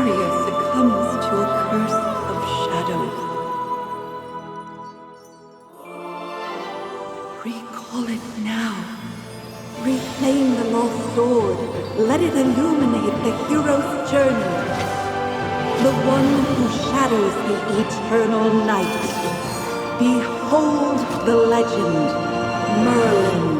barrier succumbs to a curse of shadows. Recall it now. Reclaim the lost sword. Let it illuminate the hero's journey. The one who shatters the eternal night. Behold the legend, Merlin.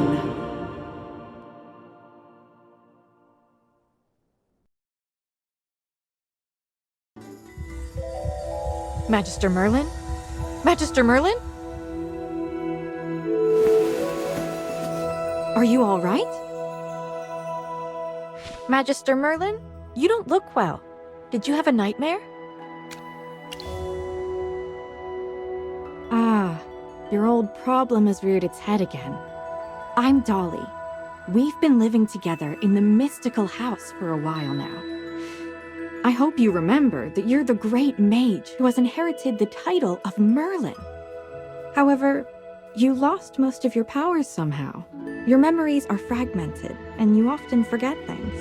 Magister Merlin? Magister Merlin? Are you all right? Magister Merlin? You don't look well. Did you have a nightmare? Ah, your old problem has reared its head again. I'm Dolly. We've been living together in the mystical house for a while now. I hope you remember that you're the great mage who has inherited the title of Merlin. However, you lost most of your powers somehow. Your memories are fragmented, and you often forget things.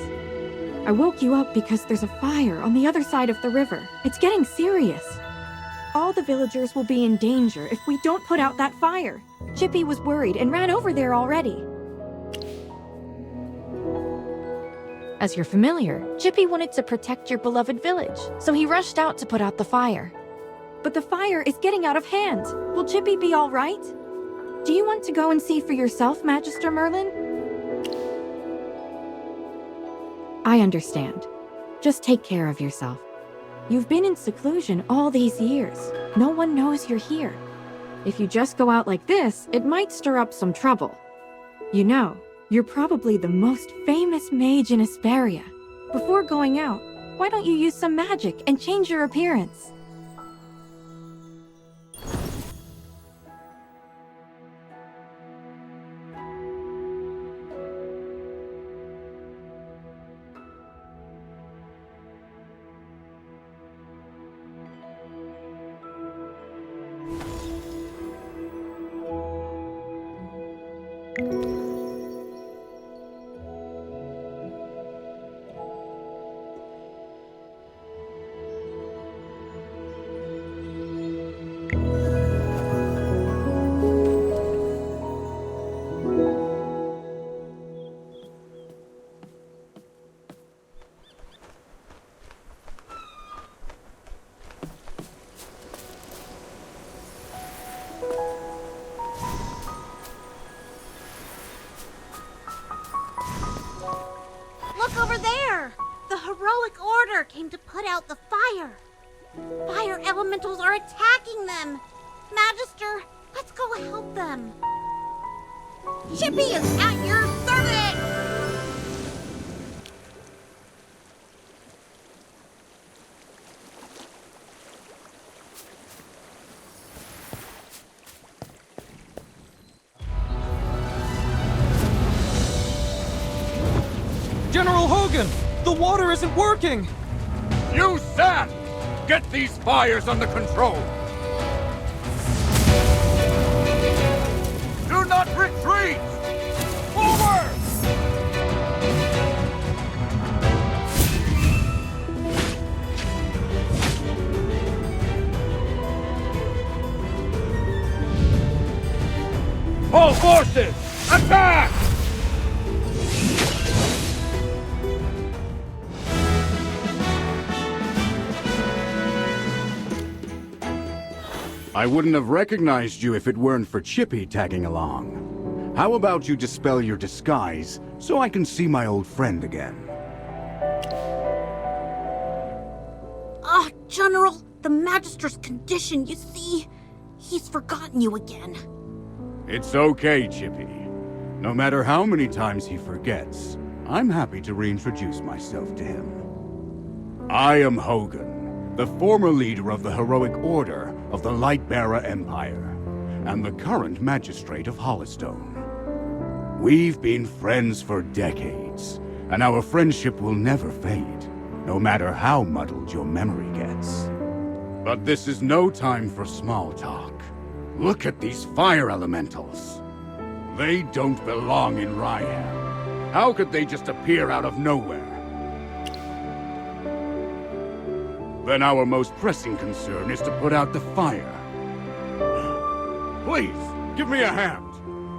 I woke you up because there's a fire on the other side of the river. It's getting serious. All the villagers will be in danger if we don't put out that fire. Chippy was worried and ran over there already. As your familiar, Chippy wanted to protect your beloved village, so he rushed out to put out the fire. But the fire is getting out of hand. Will Chippy be all right? Do you want to go and see for yourself, Magister Merlin? I understand. Just take care of yourself. You've been in seclusion all these years. No one knows you're here. If you just go out like this, it might stir up some trouble. You know, you're probably the most famous mage in Asperia. Before going out, why don't you use some magic and change your appearance? Look over there! The heroic order came to put out the fire. Fire elementals are attacking them. Magister, let's go help them. Chippy is at your service! General Hogan! The water isn't working! You Sam! Get these fires under control! Do not retreat! Forward! All forces, attack! I wouldn't have recognized you if it weren't for Chippy tagging along. How about you dispel your disguise so I can see my old friend again? Ah, General, the Magister's condition, you see. He's forgotten you again. It's okay, Chippy. No matter how many times he forgets, I'm happy to reintroduce myself to him. I am Hogan, the former leader of the heroic order of the Lightbearer Empire, and the current magistrate of Hollistone. We've been friends for decades, and our friendship will never fade, no matter how muddled your memory gets. But this is no time for small talk. Look at these fire elementals. They don't belong in Ryeham. How could they just appear out of nowhere? Then our most pressing concern is to put out the fire. Please, give me a hand.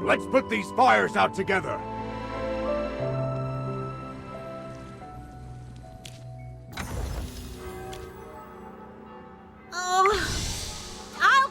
Let's put these fires out together. Oh, I'll...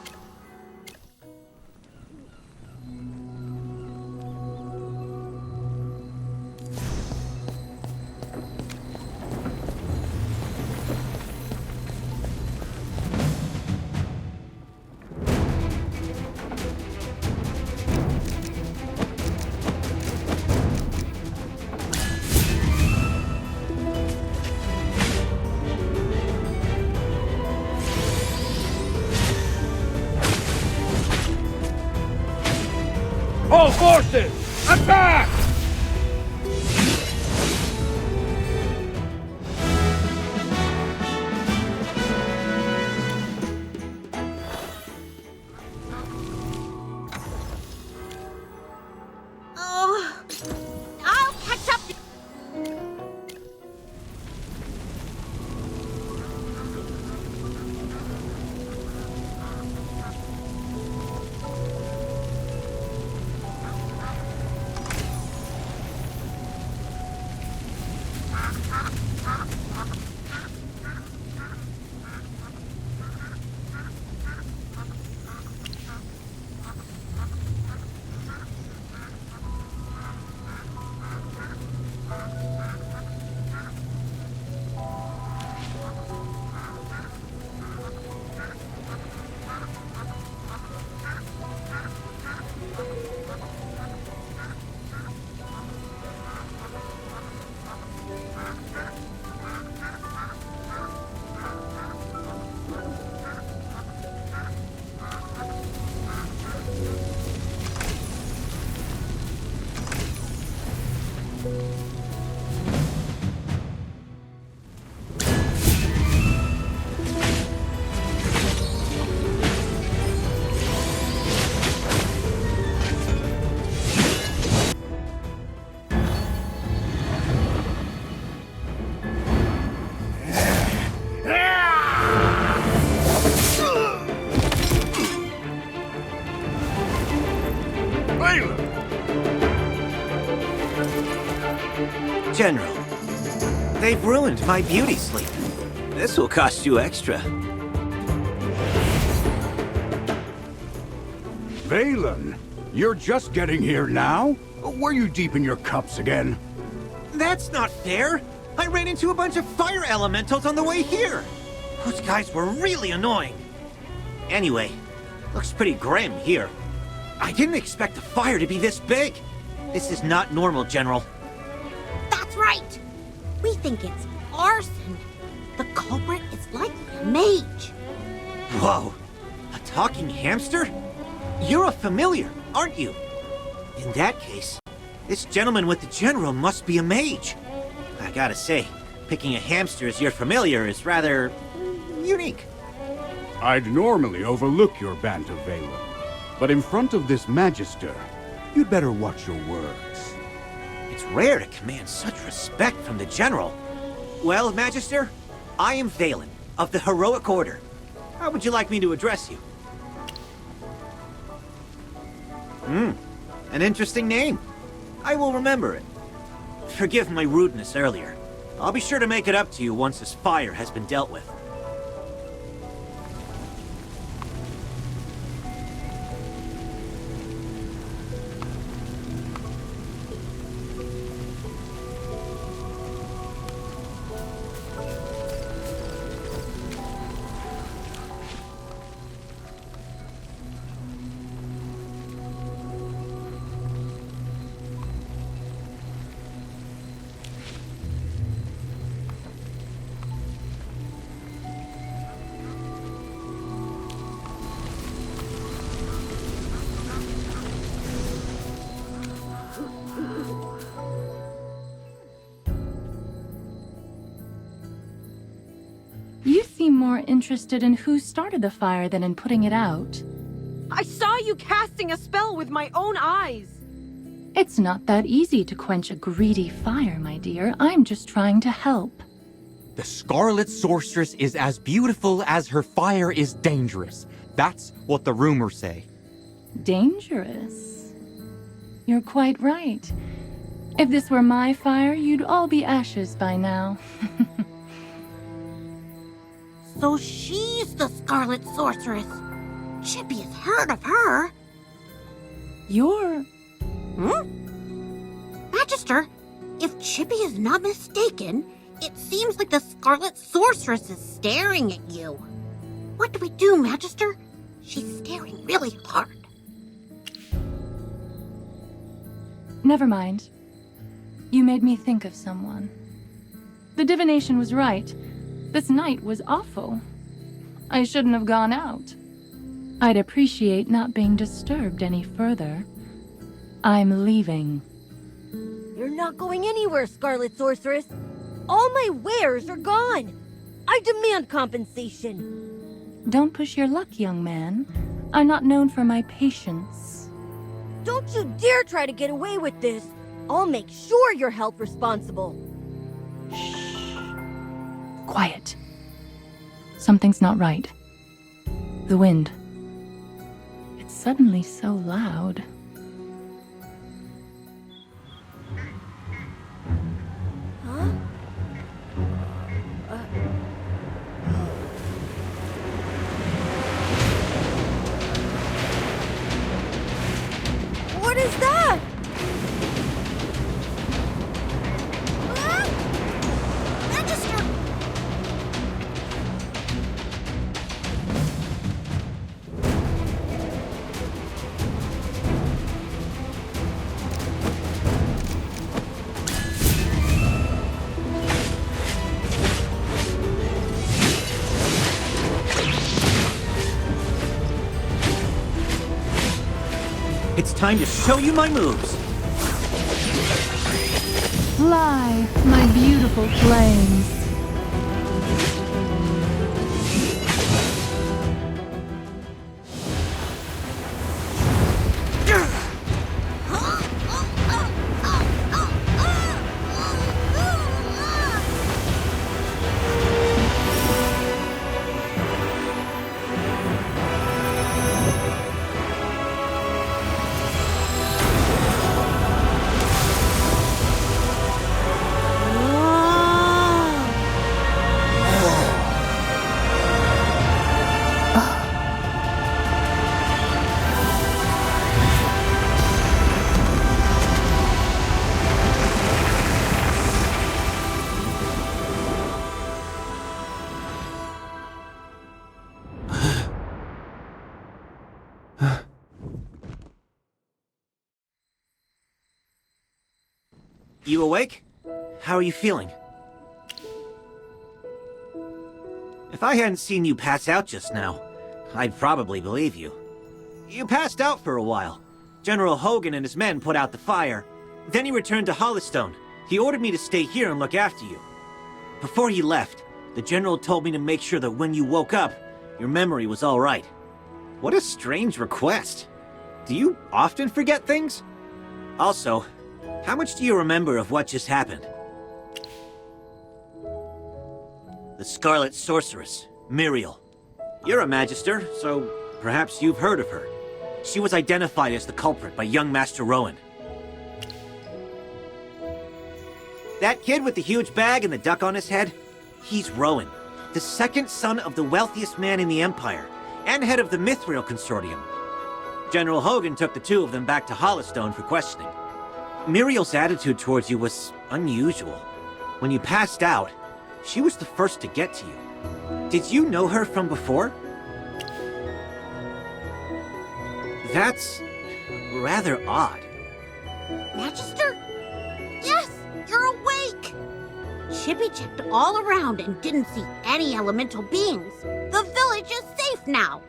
All forces, attack! Oh, I'll catch up. General, they've ruined my beauty sleep. This will cost you extra. Valen, you're just getting here now? Were you deep in your cups again? That's not fair! I ran into a bunch of fire elementals on the way here! Those guys were really annoying. Anyway, looks pretty grim here. I didn't expect the fire to be this big. This is not normal, General. That's right. We think it's arson. The culprit is likely a mage. Whoa, a talking hamster? You're a familiar, aren't you? In that case, this gentleman with the General must be a mage. I gotta say, picking a hamster as your familiar is rather unique. I'd normally overlook your banter, Valen. But in front of this Magister, you'd better watch your words. It's rare to command such respect from the General. Well, Magister, I am Valen, of the Heroic Order. How would you like me to address you? An interesting name. I will remember it. Forgive my rudeness earlier. I'll be sure to make it up to you once this fire has been dealt with. You seem more interested in who started the fire than in putting it out. I saw you casting a spell with my own eyes. It's not that easy to quench a greedy fire, my dear. I'm just trying to help. The Scarlet Sorceress is as beautiful as her fire is dangerous. That's what the rumors say. Dangerous? You're quite right. If this were my fire, you'd all be ashes by now. So she's the Scarlet Sorceress. Chippy has heard of her. You're... Magister, if Chippy is not mistaken, it seems like the Scarlet Sorceress is staring at you. What do we do, Magister? She's staring really hard. Never mind. You made me think of someone. The divination was right. This night was awful. I shouldn't have gone out. I'd appreciate not being disturbed any further. I'm leaving. You're not going anywhere, Scarlet Sorceress. All my wares are gone. I demand compensation. Don't push your luck, young man. I'm not known for my patience. Don't you dare try to get away with this. I'll make sure you're held responsible. Shh. Quiet. Something's not right. The wind. It's suddenly so loud. Huh? What is that? Magister! It's time to show you my moves. Fly, my beautiful flames. You awake? How are you feeling? If I hadn't seen you pass out just now, I'd probably believe you. You passed out for a while. General Hogan and his men put out the fire. Then he returned to Hollystone. He ordered me to stay here and look after you. Before he left, the General told me to make sure that when you woke up, your memory was all right. What a strange request. Do you often forget things? Also, how much do you remember of what just happened? The Scarlet Sorceress, Muriel. You're a Magister, so perhaps you've heard of her. She was identified as the culprit by young Master Rowan. That kid with the huge bag and the duck on his head? He's Rowan, the second son of the wealthiest man in the Empire, and head of the Mithril Consortium. General Hogan took the two of them back to Hollystone for questioning. Muriel's attitude towards you was unusual. When you passed out, she was the first to get to you. Did you know her from before? That's rather odd. Magister? Yes, you're awake! Chippy checked all around and didn't see any elemental beings. The village is safe now.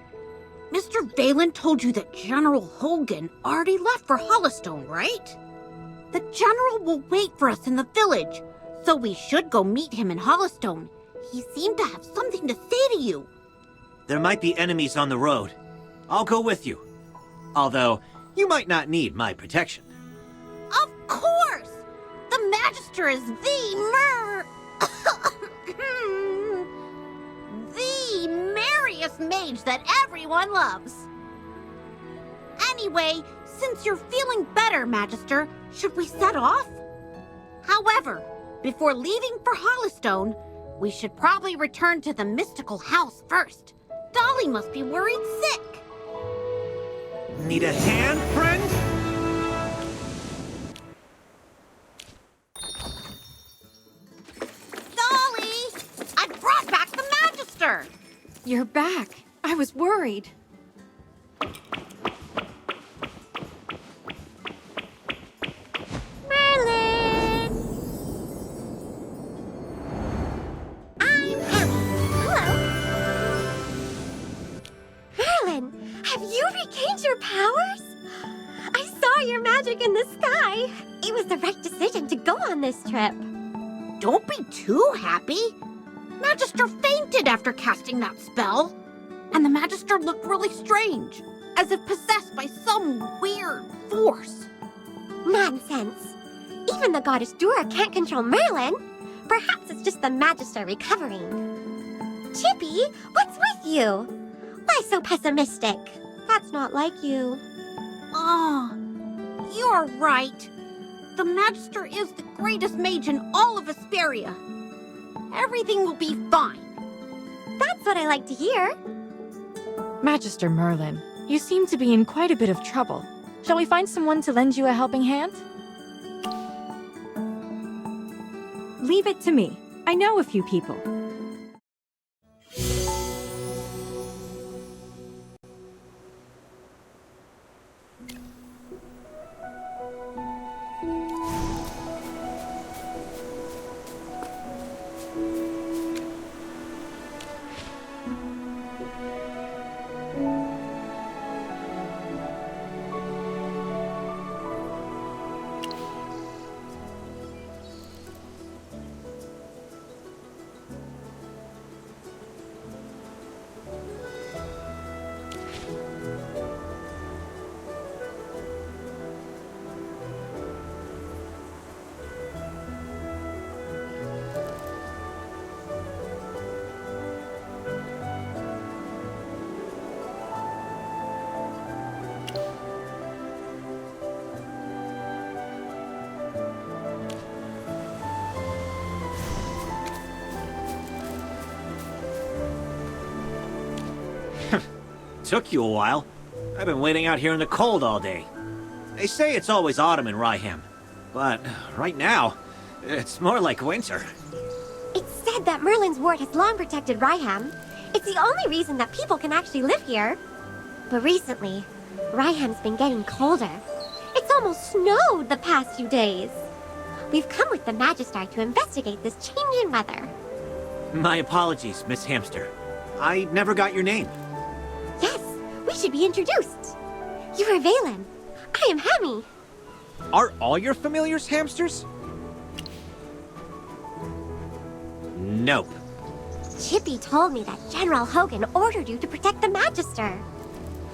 Mr. Valen told you that General Hogan already left for Hollystone, right? The General will wait for us in the village, so we should go meet him in Hollystone. He seemed to have something to say to you. There might be enemies on the road. I'll go with you. Although, you might not need my protection. Of course! The Magister is the glorious mage that everyone loves. Anyway, since you're feeling better, Magister, should we set off? However, before leaving for Hollystone, we should probably return to the mystical house first. Dolly must be worried sick. Need a hand, friend? Dolly! I brought back the Magister! You're back. I was worried. Merlin! I'm Hammy. Hello. Merlin, have you regained your powers? I saw your magic in the sky. It was the right decision to go on this trip. Don't be too happy. Magister fainted after casting that spell. And the Magister looked really strange, as if possessed by some weird force. Nonsense. Even the goddess Dura can't control Merlin. Perhaps it's just the Magister recovering. Chippy, what's with you? Why so pessimistic? That's not like you. Oh, you're right. The Magister is the greatest mage in all of Vesperia. Everything will be fine. That's what I like to hear. Magister Merlin, you seem to be in quite a bit of trouble. Shall we find someone to lend you a helping hand? Leave it to me. I know a few people. Took you a while. I've been waiting out here in the cold all day. They say it's always autumn in Ryeham, but right now, it's more like winter. It's said that Merlin's ward has long protected Ryeham. It's the only reason that people can actually live here. But recently, Ryham's been getting colder. It's almost snowed the past few days. We've come with the Magister to investigate this change in weather. My apologies, Miss Hamster. I never got your name. Yes, we should be introduced. You are Valen. I am Hammy. Are all your familiars hamsters? Nope. Chippy told me that General Hogan ordered you to protect the Magister.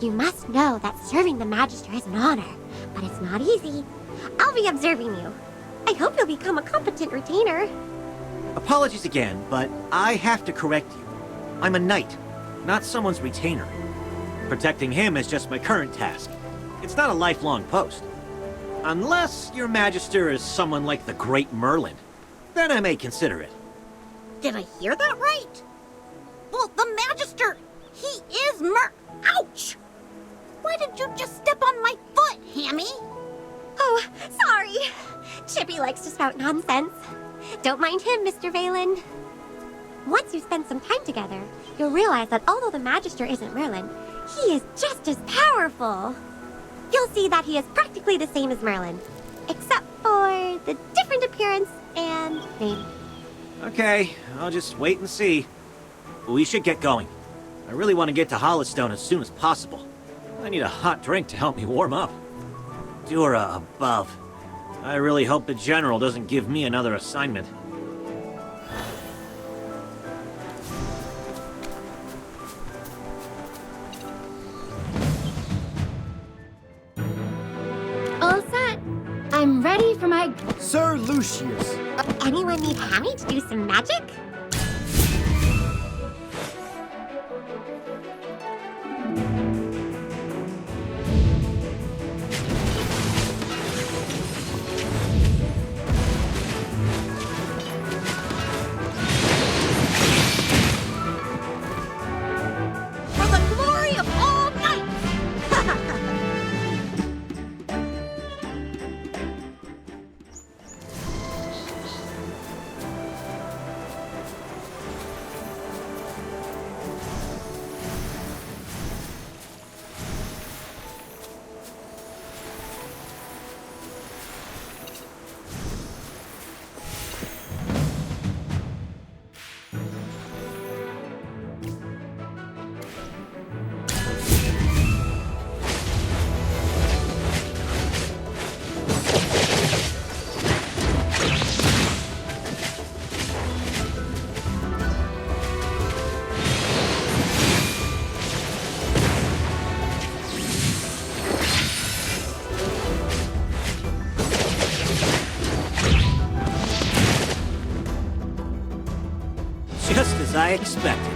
You must know that serving the Magister is an honor, but it's not easy. I'll be observing you. I hope you'll become a competent retainer. Apologies again, but I have to correct you. I'm a knight, not someone's retainer. Protecting him is just my current task. It's not a lifelong post. Unless your Magister is someone like the Great Merlin. Then I may consider it. Did I hear that right? Well, the Magister, he is Ouch! Why did you just step on my foot, Hammy? Oh, sorry. Chippy likes to spout nonsense. Don't mind him, Mr. Valen. Once you spend some time together, you'll realize that although the Magister isn't Merlin, he is just as powerful. You'll see that he is practically the same as Merlin, except for the different appearance and name. Okay, I'll just wait and see. We should get going. I really want to get to Hollystone as soon as possible. I need a hot drink to help me warm up. Dura above. I really hope the General doesn't give me another assignment. All set. I'm ready for my... Sir Lucius. Anyone need Hammy to do some magic? I expected.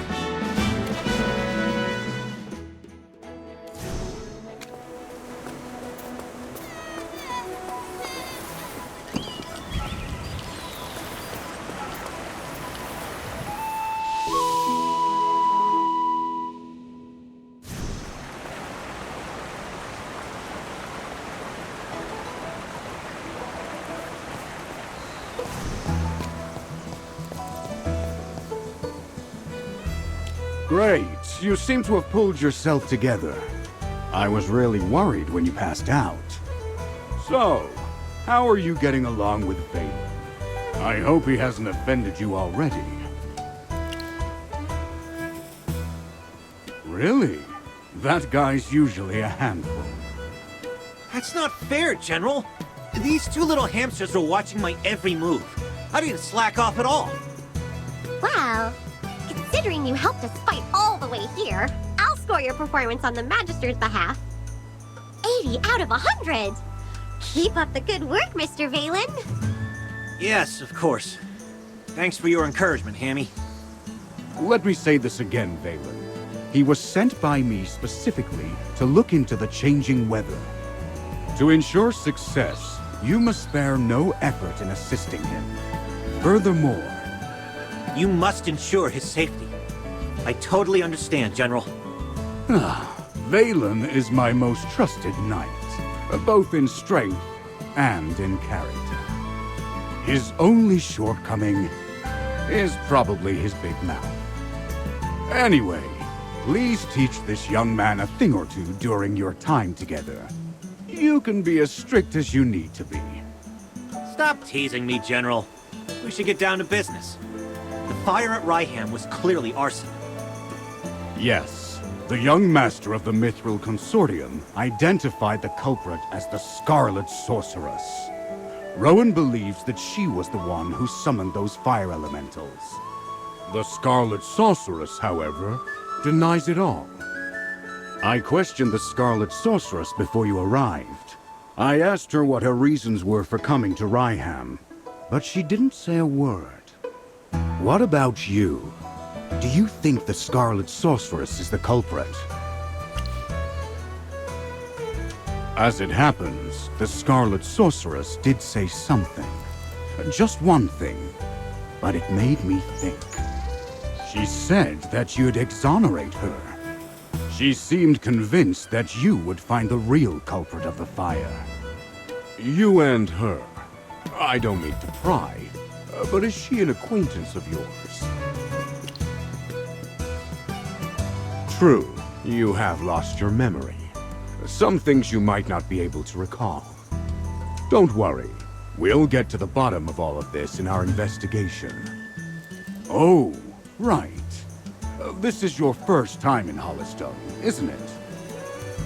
Great. You seem to have pulled yourself together. I was really worried when you passed out. So, how are you getting along with Valen? I hope he hasn't offended you already. Really? That guy's usually a handful. That's not fair, General. These two little hamsters are watching my every move. I didn't slack off at all. Well, considering you helped us fight all the way here, I'll score your performance on the Magister's behalf. 80 out of 100! Keep up the good work, Mr. Valen. Yes, of course. Thanks for your encouragement, Hammy. Let me say this again, Valen. He was sent by me specifically to look into the changing weather. To ensure success, you must spare no effort in assisting him. Furthermore, you must ensure his safety. I totally understand, General. Valen is my most trusted knight, both in strength and in character. His only shortcoming is probably his big mouth. Anyway, please teach this young man a thing or two during your time together. You can be as strict as you need to be. Stop teasing me, General. We should get down to business. The fire at Ryeham was clearly arson. Yes, the young master of the Mithril Consortium identified the culprit as the Scarlet Sorceress. Rowan believes that she was the one who summoned those fire elementals. The Scarlet Sorceress, however, denies it all. I questioned the Scarlet Sorceress before you arrived. I asked her what her reasons were for coming to Ryeham, but she didn't say a word. What about you? Do you think the Scarlet Sorceress is the culprit? As it happens, the Scarlet Sorceress did say something. Just one thing. But it made me think. She said that you'd exonerate her. She seemed convinced that you would find the real culprit of the fire. You and her. I don't mean to pry, but is she an acquaintance of yours? True, you have lost your memory. Some things you might not be able to recall. Don't worry. We'll get to the bottom of all of this in our investigation. Oh, right. This is your first time in Hollistone, isn't it?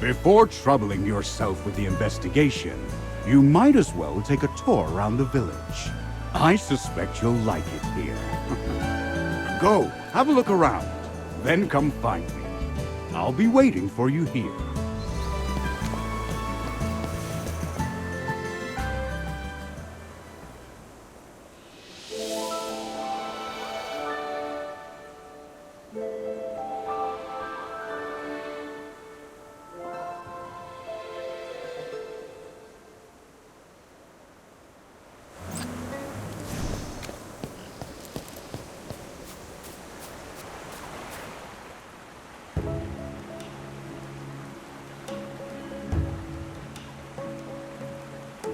Before troubling yourself with the investigation, you might as well take a tour around the village. I suspect you'll like it here. Go, have a look around, then come find me. I'll be waiting for you here.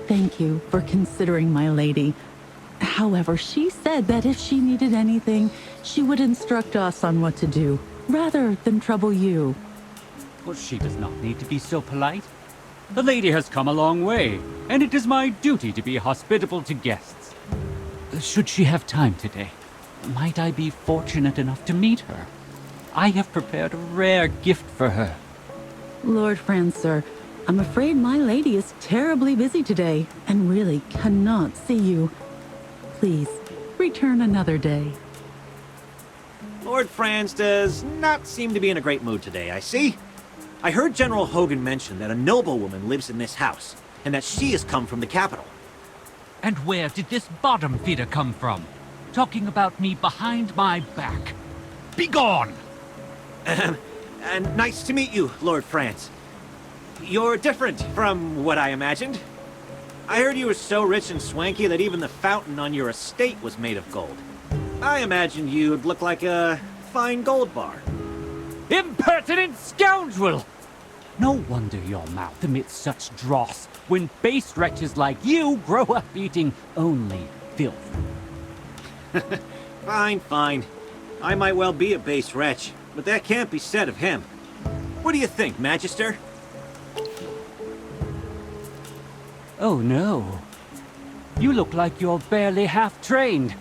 Thank you for considering my lady. However, she said that if she needed anything, she would instruct us on what to do, rather than trouble you. Well, she does not need to be so polite. The lady has come a long way, and it is my duty to be hospitable to guests. Should she have time today, might I be fortunate enough to meet her? I have prepared a rare gift for her. Lord Francer, I'm afraid my lady is terribly busy today, and really cannot see you. Please, return another day. Lord Franz does not seem to be in a great mood today, I see. I heard General Hogan mention that a noblewoman lives in this house, and that she has come from the capital. And where did this bottom feeder come from? Talking about me behind my back. Begone! And nice to meet you, Lord France. You're different from what I imagined. I heard you were so rich and swanky that even the fountain on your estate was made of gold. I imagined you'd look like a fine gold bar. Impertinent scoundrel! No wonder your mouth emits such dross when base wretches like you grow up eating only filth. Fine, fine. I might well be a base wretch, but that can't be said of him. What do you think, Magister? Oh no. You look like you're barely half-trained.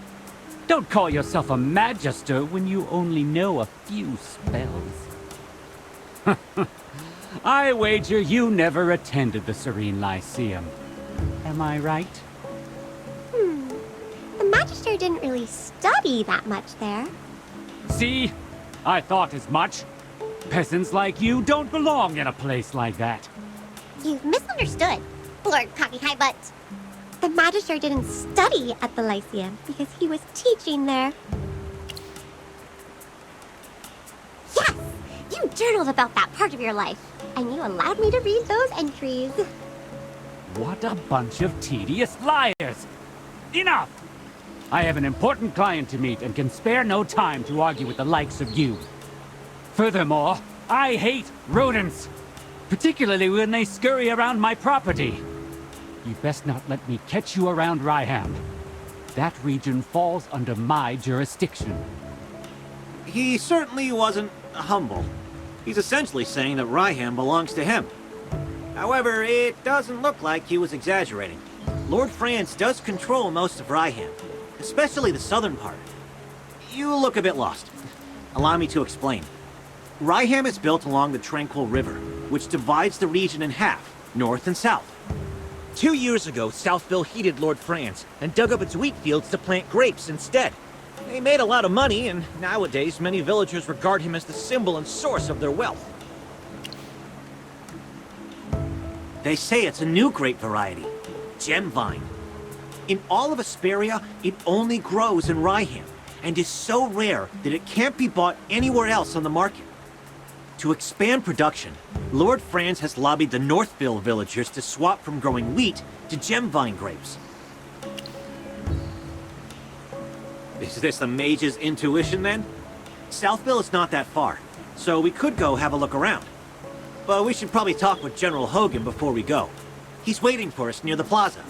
Don't call yourself a magister when you only know a few spells. I wager you never attended the Serene Lyceum. Am I right? The Magister didn't really study that much there. See? I thought as much. Peasants like you don't belong in a place like that. You've misunderstood, Lord Cocky High Butt. The Magister didn't study at the Lyceum because he was teaching there. Yes! You journaled about that part of your life, and you allowed me to read those entries. What a bunch of tedious liars! Enough! I have an important client to meet and can spare no time to argue with the likes of you. Furthermore, I hate rodents, particularly when they scurry around my property. You best not let me catch you around Ryeham. That region falls under my jurisdiction. He certainly wasn't humble. He's essentially saying that Ryeham belongs to him. However, it doesn't look like he was exaggerating. Lord France does control most of Ryeham, especially the southern part. You look a bit lost. Allow me to explain. Ryeham is built along the Tranquil River, which divides the region in half, north and south. 2 years ago, Southville heeded Lord France and dug up its wheat fields to plant grapes instead. They made a lot of money, and nowadays many villagers regard him as the symbol and source of their wealth. They say it's a new grape variety, gem vine. In all of Asperia, it only grows in Ryeham, and is so rare that it can't be bought anywhere else on the market. To expand production, Lord France has lobbied the Northville villagers to swap from growing wheat to gem vine grapes. Is this the mage's intuition, then? Southville is not that far, so we could go have a look around. But we should probably talk with General Hogan before we go. He's waiting for us near the plaza.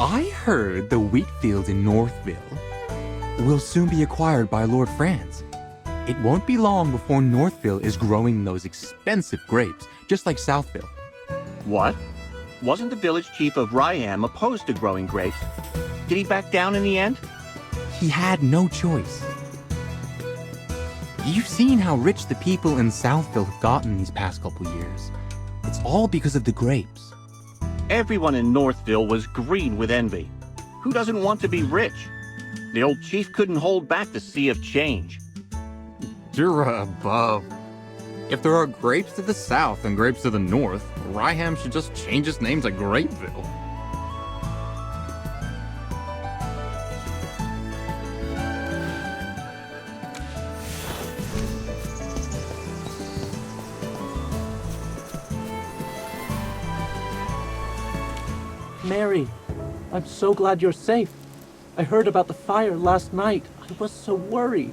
I heard the wheat fields in Northville will soon be acquired by Lord France. It won't be long before Northville is growing those expensive grapes, just like Southville. What? Wasn't the village chief of Ryeham opposed to growing grapes? Did he back down in the end? He had no choice. You've seen how rich the people in Southville have gotten these past couple years. It's all because of the grapes. Everyone in Northville was green with envy. Who doesn't want to be rich? The old chief couldn't hold back the sea of change. You're above. If there are grapes to the south and grapes to the north, Ryeham should just change its name to Grapeville. Mary, I'm so glad you're safe. I heard about the fire last night. I was so worried.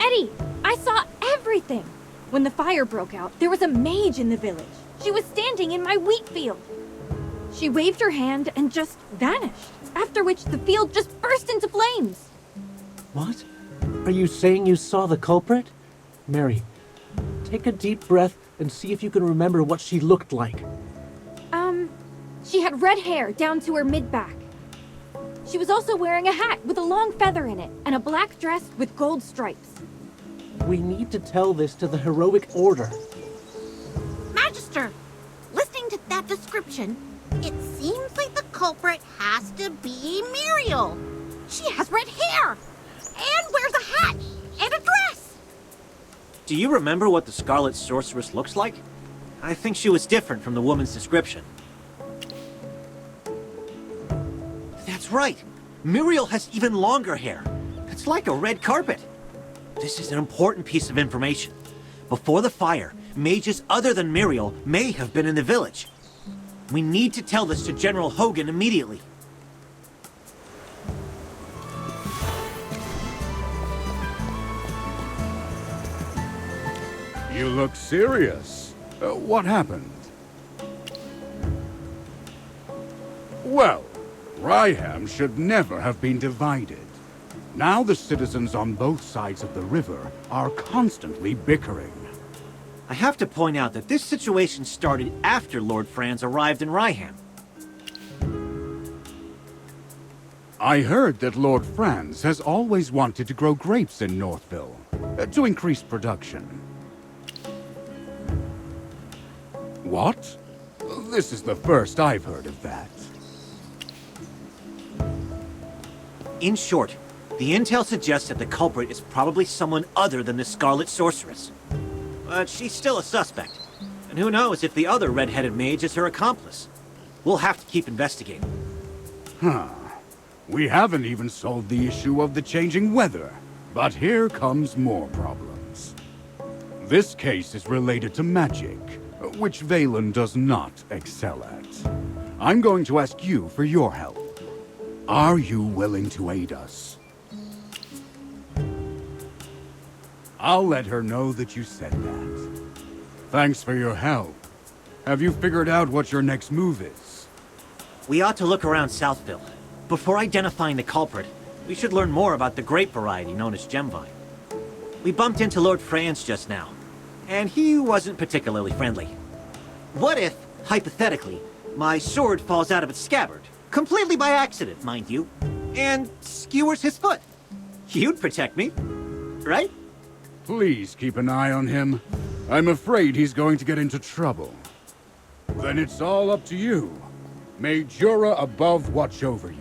Eddie, I saw everything. When the fire broke out, there was a mage in the village. She was standing in my wheat field. She waved her hand and just vanished, after which the field just burst into flames. What? Are you saying you saw the culprit? Mary, take a deep breath and see if you can remember what she looked like. She had red hair down to her mid-back. She was also wearing a hat with a long feather in it and a black dress with gold stripes. We need to tell this to the heroic order. Magister, listening to that description, it seems like the culprit has to be Muriel. She has red hair and wears a hat and a dress. Do you remember what the Scarlet Sorceress looks like? I think she was different from the woman's description. That's right. Muriel has even longer hair. It's like a red carpet. This is an important piece of information. Before the fire, mages other than Muriel may have been in the village. We need to tell this to General Hogan immediately. You look serious. What happened? Well, Ryeham should never have been divided. Now the citizens on both sides of the river are constantly bickering. I have to point out that this situation started after Lord Franz arrived in Ryeham. I heard that Lord Franz has always wanted to grow grapes in Northville, to increase production. What? This is the first I've heard of that. In short, the intel suggests that the culprit is probably someone other than the Scarlet Sorceress. But she's still a suspect. And who knows if the other red-headed mage is her accomplice. We'll have to keep investigating. Huh. We haven't even solved the issue of the changing weather. But here comes more problems. This case is related to magic, which Valen does not excel at. I'm going to ask you for your help. Are you willing to aid us? I'll let her know that you said that. Thanks for your help. Have you figured out what your next move is? We ought to look around Southville. Before identifying the culprit, we should learn more about the grape variety known as Gemvine. We bumped into Lord Franz just now, and he wasn't particularly friendly. What if, hypothetically, my sword falls out of its scabbard, completely by accident, mind you, and skewers his foot? You'd protect me, right? Please keep an eye on him. I'm afraid he's going to get into trouble. Then it's all up to you. May Jura above watch over you.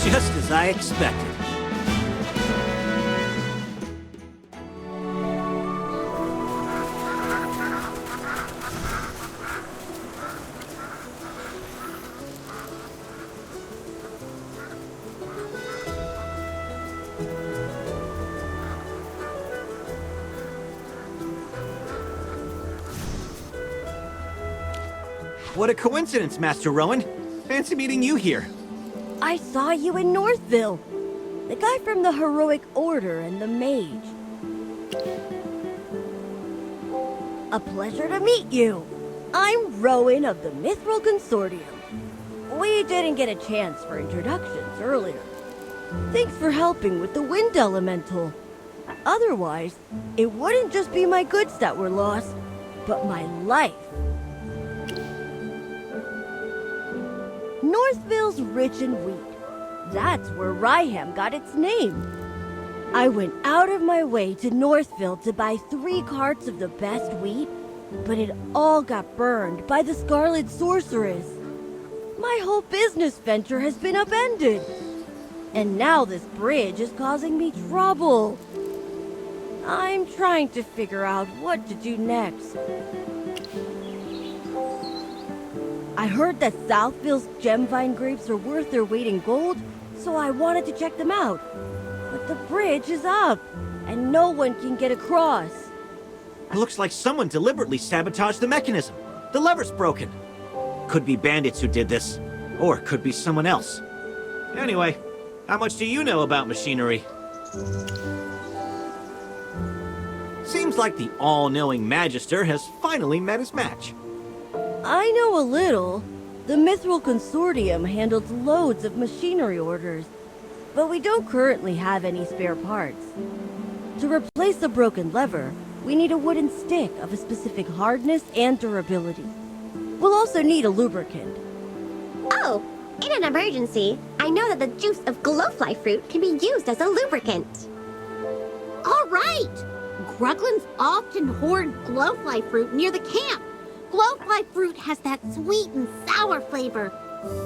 Just as I expected. What a coincidence, Master Rowan. Fancy meeting you here. I saw you in Northville. The guy from the Heroic Order and the Mage. A pleasure to meet you. I'm Rowan of the Mithril Consortium. We didn't get a chance for introductions earlier. Thanks for helping with the Wind Elemental. Otherwise, it wouldn't just be my goods that were lost, but my life. Northville's rich in wheat. That's where Ryeham got its name. I went out of my way to Northville to buy 3 carts of the best wheat, but it all got burned by the Scarlet Sorceress. My whole business venture has been upended. And now this bridge is causing me trouble. I'm trying to figure out what to do next. I heard that Southville's Gemvine grapes are worth their weight in gold, so I wanted to check them out. But the bridge is up, and no one can get across. It looks like someone deliberately sabotaged the mechanism. The lever's broken. Could be bandits who did this, or it could be someone else. Anyway, how much do you know about machinery? Seems like the all-knowing Magister has finally met his match. I know a little. The Mithril Consortium handles loads of machinery orders, but we don't currently have any spare parts. To replace the broken lever, we need a wooden stick of a specific hardness and durability. We'll also need a lubricant. Oh, in an emergency, I know that the juice of glowfly fruit can be used as a lubricant. All right! Gruglins often hoard glowfly fruit near the camp. Glowfly fruit has that sweet and sour flavor.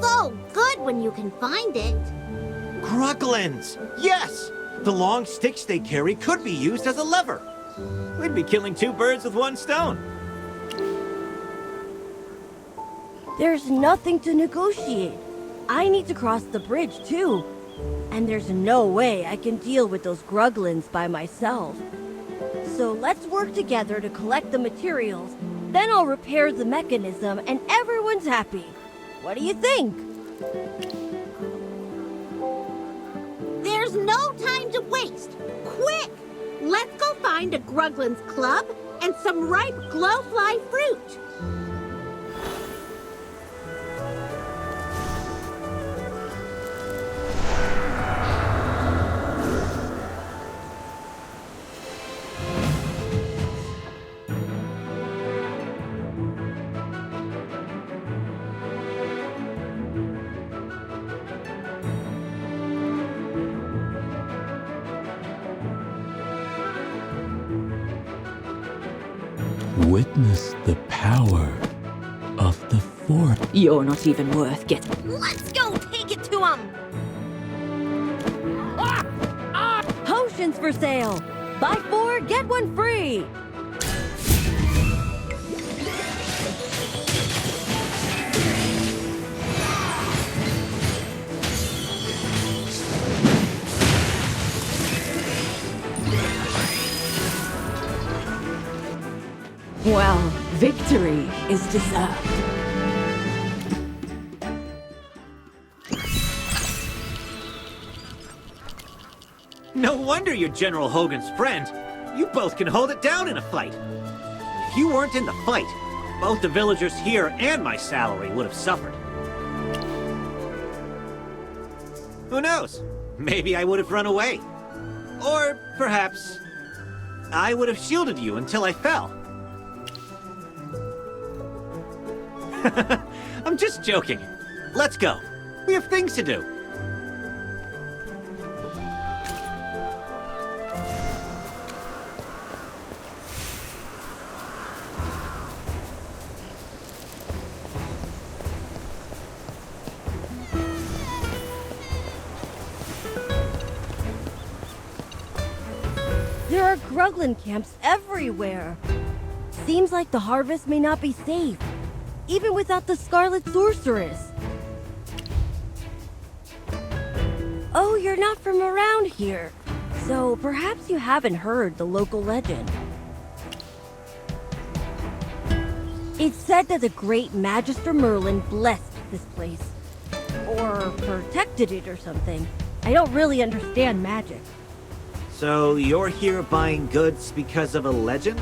So good when you can find it. Gruglins! Yes! The long sticks they carry could be used as a lever. We'd be killing two birds with one stone. There's nothing to negotiate. I need to cross the bridge too. And there's no way I can deal with those Gruglins by myself. So let's work together to collect the materials. Then I'll repair the mechanism and everyone's happy. What do you think? There's no time to waste. Quick! Let's go find a Gruglin's club and some ripe glowfly fruit. Witness the power of the Force. You're not even worth getting. Let's go take it to him! Potions for sale! Buy 4, get 1 free! Well, victory is deserved. No wonder you're General Hogan's friend. You both can hold it down in a fight. If you weren't in the fight, both the villagers here and my salary would have suffered. Who knows? Maybe I would have run away. Or perhaps I would have shielded you until I fell. I'm just joking. Let's go. We have things to do. There are Gruglin camps everywhere. Seems like the harvest may not be safe, even without the Scarlet Sorceress. Oh, you're not from around here, so perhaps you haven't heard the local legend. It's said that the great Magister Merlin blessed this place, or protected it or something. I don't really understand magic. So you're here buying goods because of a legend?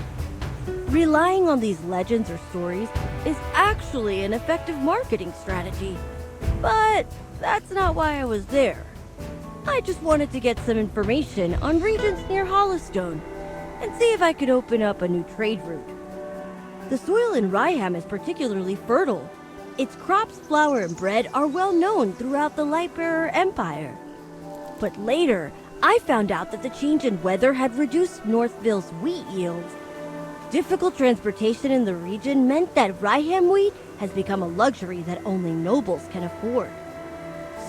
Relying on these legends or stories is actually an effective marketing strategy. But that's not why I was there. I just wanted to get some information on regions near Hollowstone and see if I could open up a new trade route. The soil in Ryeham is particularly fertile. Its crops, flour, and bread are well known throughout the Lightbearer Empire. But later, I found out that the change in weather had reduced Northville's wheat yields. Difficult transportation in the region meant that Ryeham wheat has become a luxury that only nobles can afford.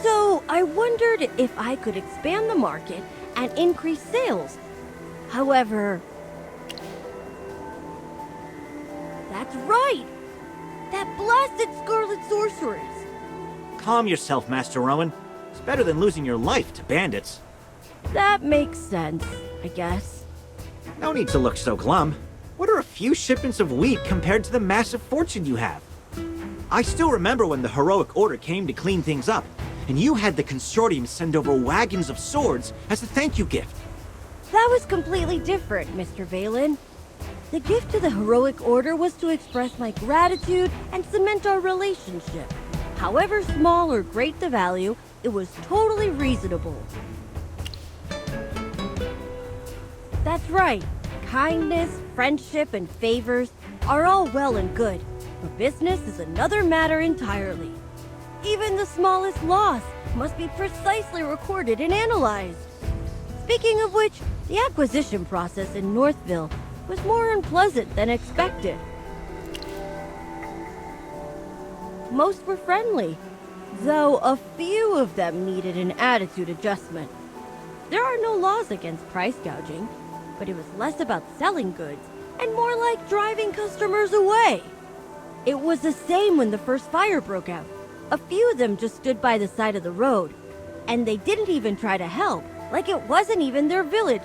So I wondered if I could expand the market and increase sales. However, that's right! That blasted Scarlet Sorceress! Calm yourself, Master Rowan. It's better than losing your life to bandits. That makes sense, I guess. No need to look so glum. What are a few shipments of wheat compared to the massive fortune you have? I still remember when the Heroic Order came to clean things up, and you had the Consortium send over wagons of swords as a thank you gift. That was completely different, Mr. Valen. The gift to the Heroic Order was to express my gratitude and cement our relationship. However small or great the value, it was totally reasonable. That's right. Kindness, friendship, and favors are all well and good, but business is another matter entirely. Even the smallest loss must be precisely recorded and analyzed. Speaking of which, the acquisition process in Northville was more unpleasant than expected. Most were friendly, though a few of them needed an attitude adjustment. There are no laws against price gouging, but it was less about selling goods and more like driving customers away. It was the same when the first fire broke out. A few of them just stood by the side of the road, and they didn't even try to help, like it wasn't even their village.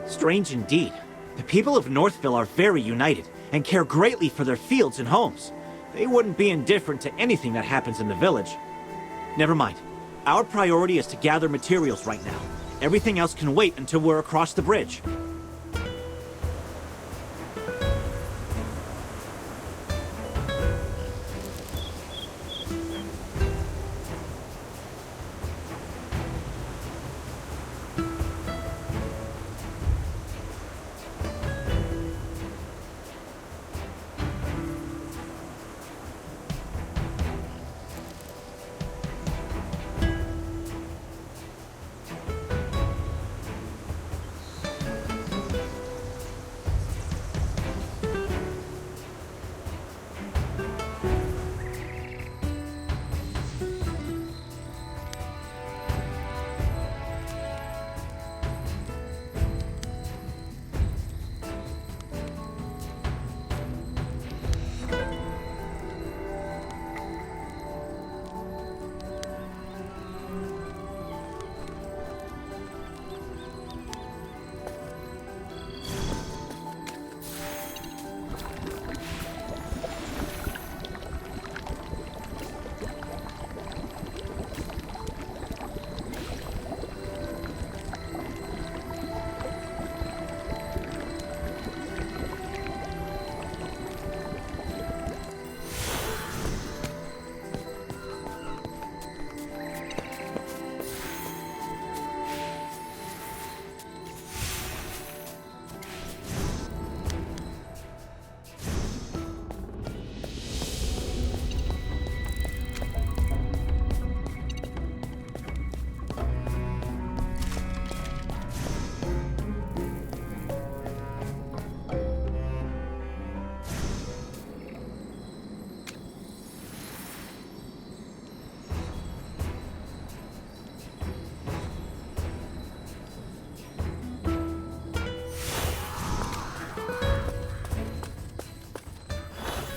Strange indeed. The people of Northville are very united and care greatly for their fields and homes. They wouldn't be indifferent to anything that happens in the village. Never mind. Our priority is to gather materials right now. Everything else can wait until we're across the bridge.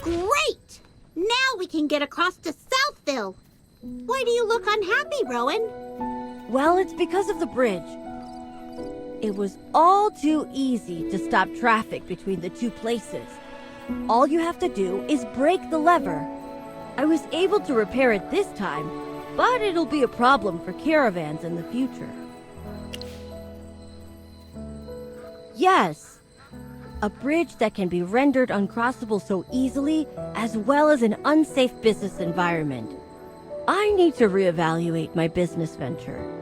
Great! Now we can get across to Southville. Why do you look unhappy, Rowan? Well, it's because of the bridge. It was all too easy to stop traffic between the two places. All you have to do is break the lever. I was able to repair it this time, but it'll be a problem for caravans in the future. Yes, a bridge that can be rendered uncrossable so easily, as well as an unsafe business environment. I need to reevaluate my business venture.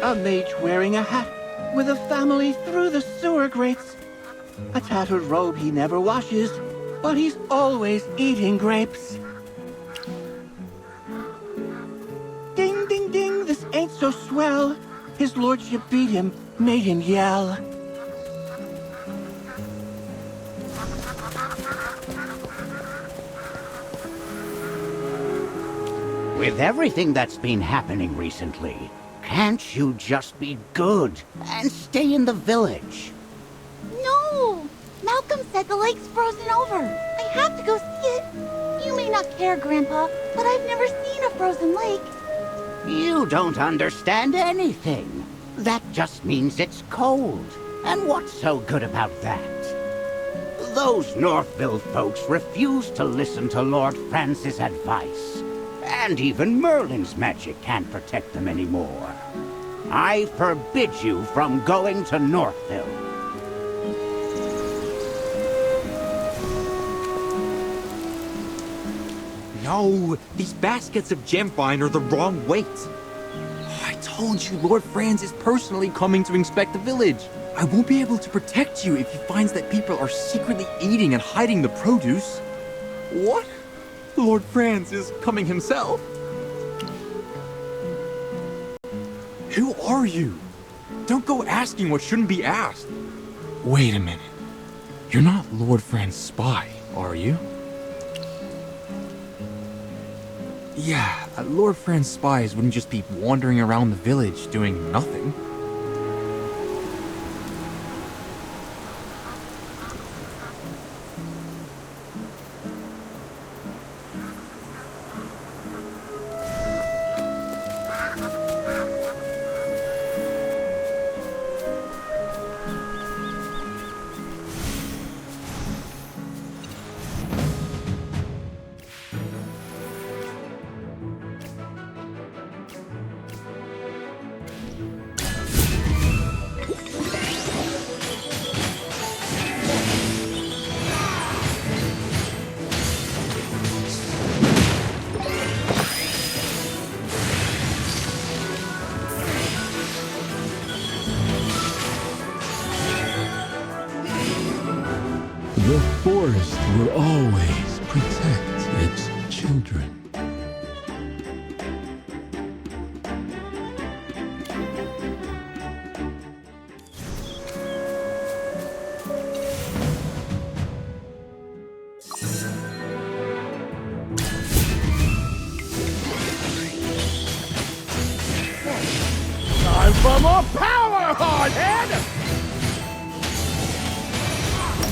A mage wearing a hat with a family through the sewer grates. A tattered robe he never washes, but he's always eating grapes. Ding, ding, ding, this ain't so swell. His lordship beat him, made him yell. With everything that's been happening recently, can't you just be good and stay in the village? No! Malcolm said the lake's frozen over. I have to go see it. You may not care, Grandpa, but I've never seen a frozen lake. You don't understand anything. That just means it's cold. And what's so good about that? Those Northville folks refuse to listen to Lord Francis' advice. And even Merlin's magic can't protect them anymore. I forbid you from going to Northville. No, these baskets of gemfine are the wrong weight. I told you Lord Franz is personally coming to inspect the village. I won't be able to protect you if he finds that people are secretly eating and hiding the produce. What? Lord Franz is coming himself? Who are you? Don't go asking what shouldn't be asked. Wait a minute. You're not Lord Franz's spy, are you? Yeah, Lord Franz's spies wouldn't just be wandering around the village doing nothing. The forest will always protect its children. Time for more power, hardhead!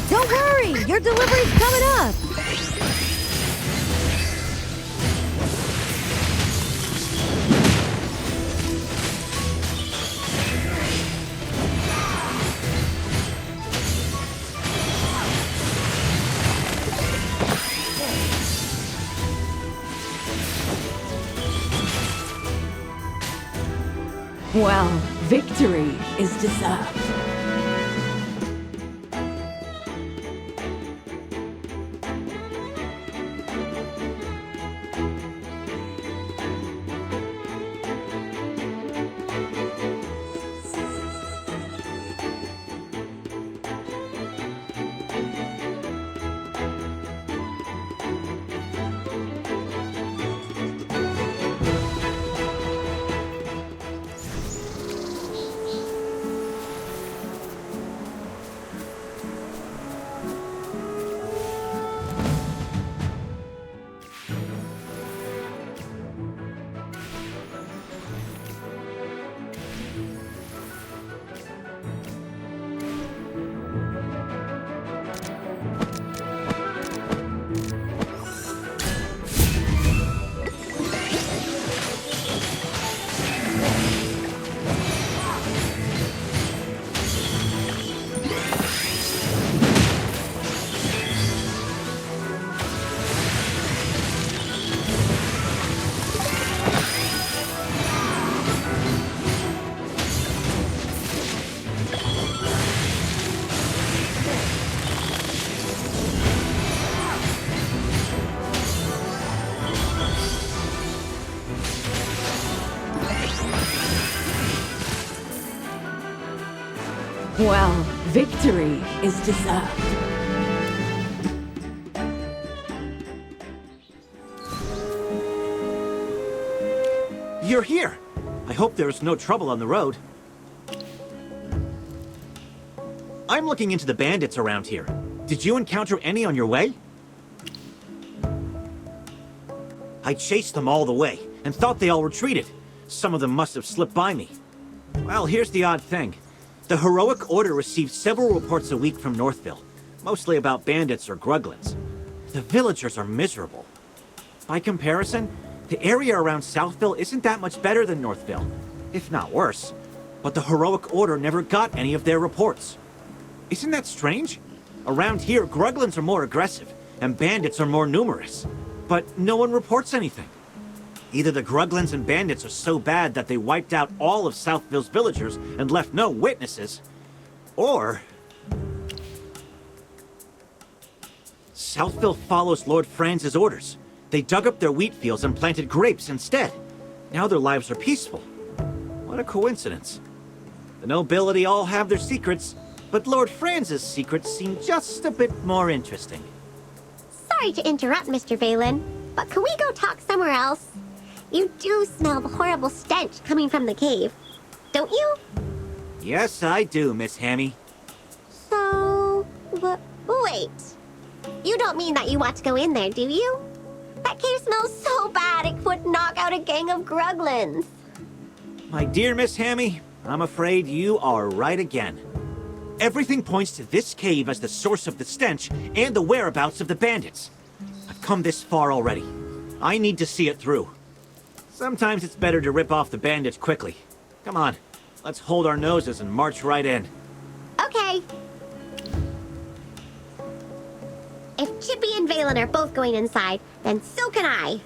Don't worry, your delivery's coming up. Well, victory is deserved. Well, victory is deserved. You're here! I hope there's no trouble on the road. I'm looking into the bandits around here. Did you encounter any on your way? I chased them all the way, and thought they all retreated. Some of them must have slipped by me. Well, here's the odd thing. The Heroic Order receives several reports a week from Northville, mostly about bandits or Gruglins. The villagers are miserable. By comparison, the area around Southville isn't that much better than Northville, if not worse. But the Heroic Order never got any of their reports. Isn't that strange? Around here, Gruglins are more aggressive, and bandits are more numerous. But no one reports anything. Either the Gruglins and bandits are so bad that they wiped out all of Southville's villagers and left no witnesses, or Southville follows Lord Franz's orders. They dug up their wheat fields and planted grapes instead. Now their lives are peaceful. What a coincidence. The nobility all have their secrets, but Lord Franz's secrets seem just a bit more interesting. Sorry to interrupt, Mr. Valen, but can we go talk somewhere else? You do smell the horrible stench coming from the cave, don't you? Yes, I do, Miss Hammy. So, wait. You don't mean that you want to go in there, do you? That cave smells so bad it would knock out a gang of Gruglins. My dear Miss Hammy, I'm afraid you are right again. Everything points to this cave as the source of the stench and the whereabouts of the bandits. I've come this far already. I need to see it through. Sometimes it's better to rip off the bandits quickly. Come on, let's hold our noses and march right in. Okay. If Chippy and Valen are both going inside, then so can I.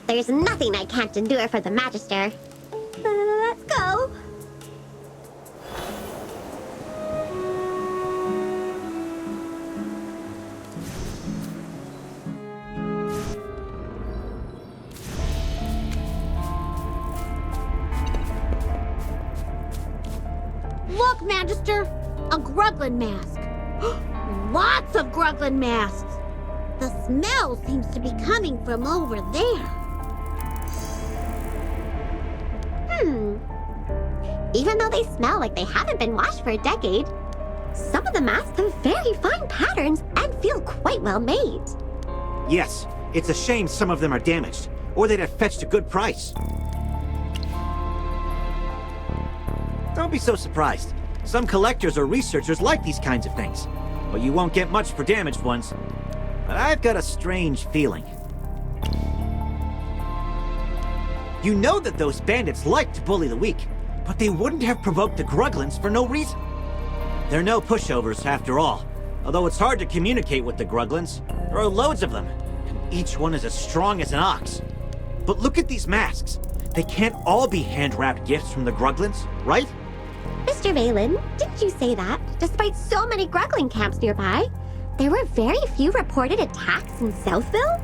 There's nothing I can't endure for the Magister. Let's go. Look, Magister! A Gruglin mask! Lots of Gruglin masks! The smell seems to be coming from over there. Even though they smell like they haven't been washed for a decade, some of the masks have very fine patterns and feel quite well made. Yes, it's a shame some of them are damaged, or they'd have fetched a good price. Don't be so surprised. Some collectors or researchers like these kinds of things, but you won't get much for damaged ones. But I've got a strange feeling. You know that those bandits like to bully the weak, but they wouldn't have provoked the Gruglins for no reason. They're no pushovers, after all. Although it's hard to communicate with the Gruglins. There are loads of them, and each one is as strong as an ox. But look at these masks. They can't all be hand-wrapped gifts from the Gruglins, right? Mr. Valen, didn't you say that, despite so many Gruglin camps nearby, there were very few reported attacks in Southville?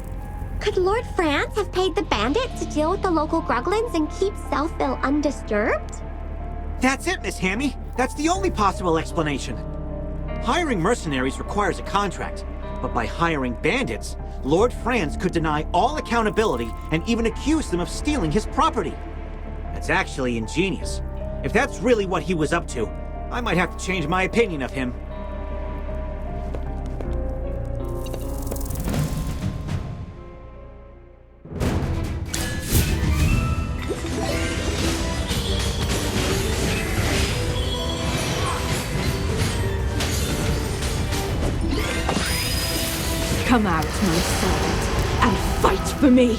Could Lord Franz have paid the bandits to deal with the local Gruglins and keep Southville undisturbed? That's it, Miss Hammy. That's the only possible explanation. Hiring mercenaries requires a contract, but by hiring bandits, Lord Franz could deny all accountability and even accuse them of stealing his property. That's actually ingenious. If that's really what he was up to, I might have to change my opinion of him. Come out, my servant, and fight for me!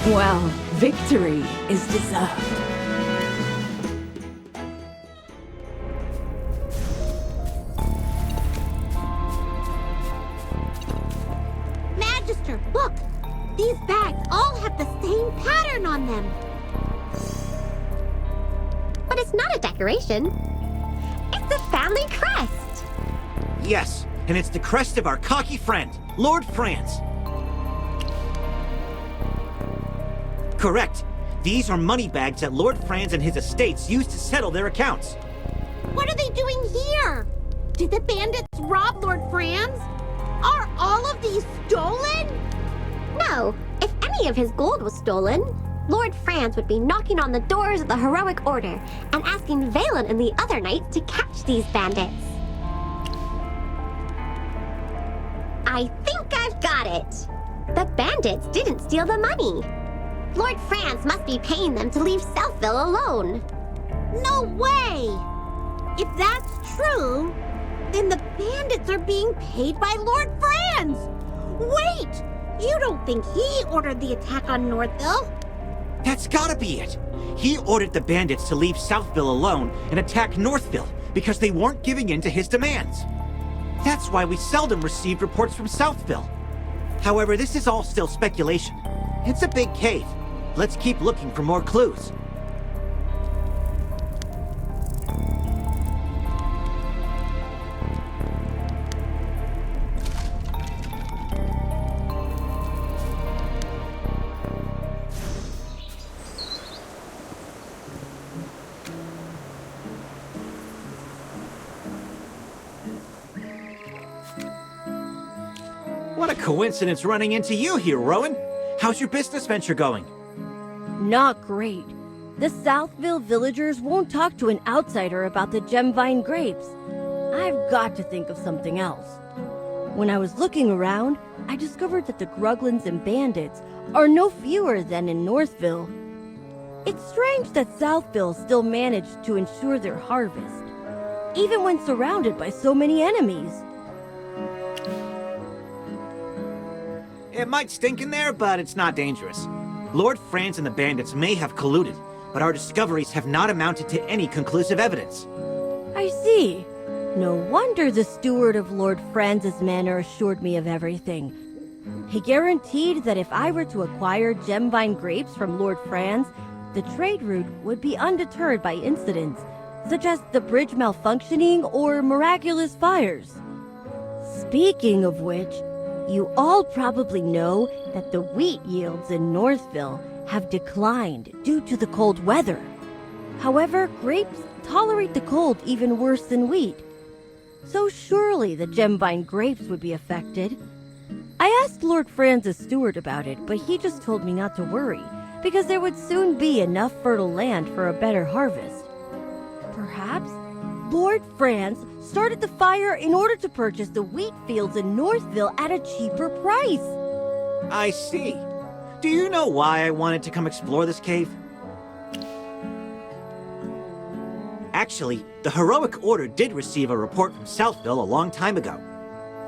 Well, victory is deserved. Magister, look! These bags, pattern on them. But it's not a decoration. It's the family crest. Yes, and it's the crest of our cocky friend, Lord Franz. Correct. These are money bags that Lord Franz and his estates used to settle their accounts. What are they doing here? Did the bandits rob Lord Franz? Are all of these stolen? No, if any of his gold was stolen, Lord Franz would be knocking on the doors of the Heroic Order and asking Valen and the other knights to catch these bandits. I think I've got it. The bandits didn't steal the money. Lord Franz must be paying them to leave Southville alone. No way! If that's true, then the bandits are being paid by Lord Franz! Wait! You don't think he ordered the attack on Northville? That's gotta be it. He ordered the bandits to leave Southville alone and attack Northville because they weren't giving in to his demands. That's why we seldom received reports from Southville. However, this is all still speculation. It's a big cave. Let's keep looking for more clues. What a coincidence running into you here, Rowan. How's your business venture going? Not great. The Southville villagers won't talk to an outsider about the Gemvine grapes. I've got to think of something else. When I was looking around, I discovered that the Gruglins and bandits are no fewer than in Northville. It's strange that Southville still managed to ensure their harvest, even when surrounded by so many enemies. It might stink in there, but it's not dangerous. Lord Franz and the bandits may have colluded, but our discoveries have not amounted to any conclusive evidence. I see. No wonder the steward of Lord Franz's manor assured me of everything. He guaranteed that if I were to acquire Gemvine grapes from Lord Franz, the trade route would be undeterred by incidents, such as the bridge malfunctioning or miraculous fires. Speaking of which, you all probably know that the wheat yields in Northville have declined due to the cold weather. However, grapes tolerate the cold even worse than wheat. So surely the Gemvine grapes would be affected. I asked Lord Franz's steward about it, but he just told me not to worry, because there would soon be enough fertile land for a better harvest. Perhaps Lord Franz started the fire in order to purchase the wheat fields in Northville at a cheaper price. I see. Do you know why I wanted to come explore this cave? Actually, the Heroic Order did receive a report from Southville a long time ago.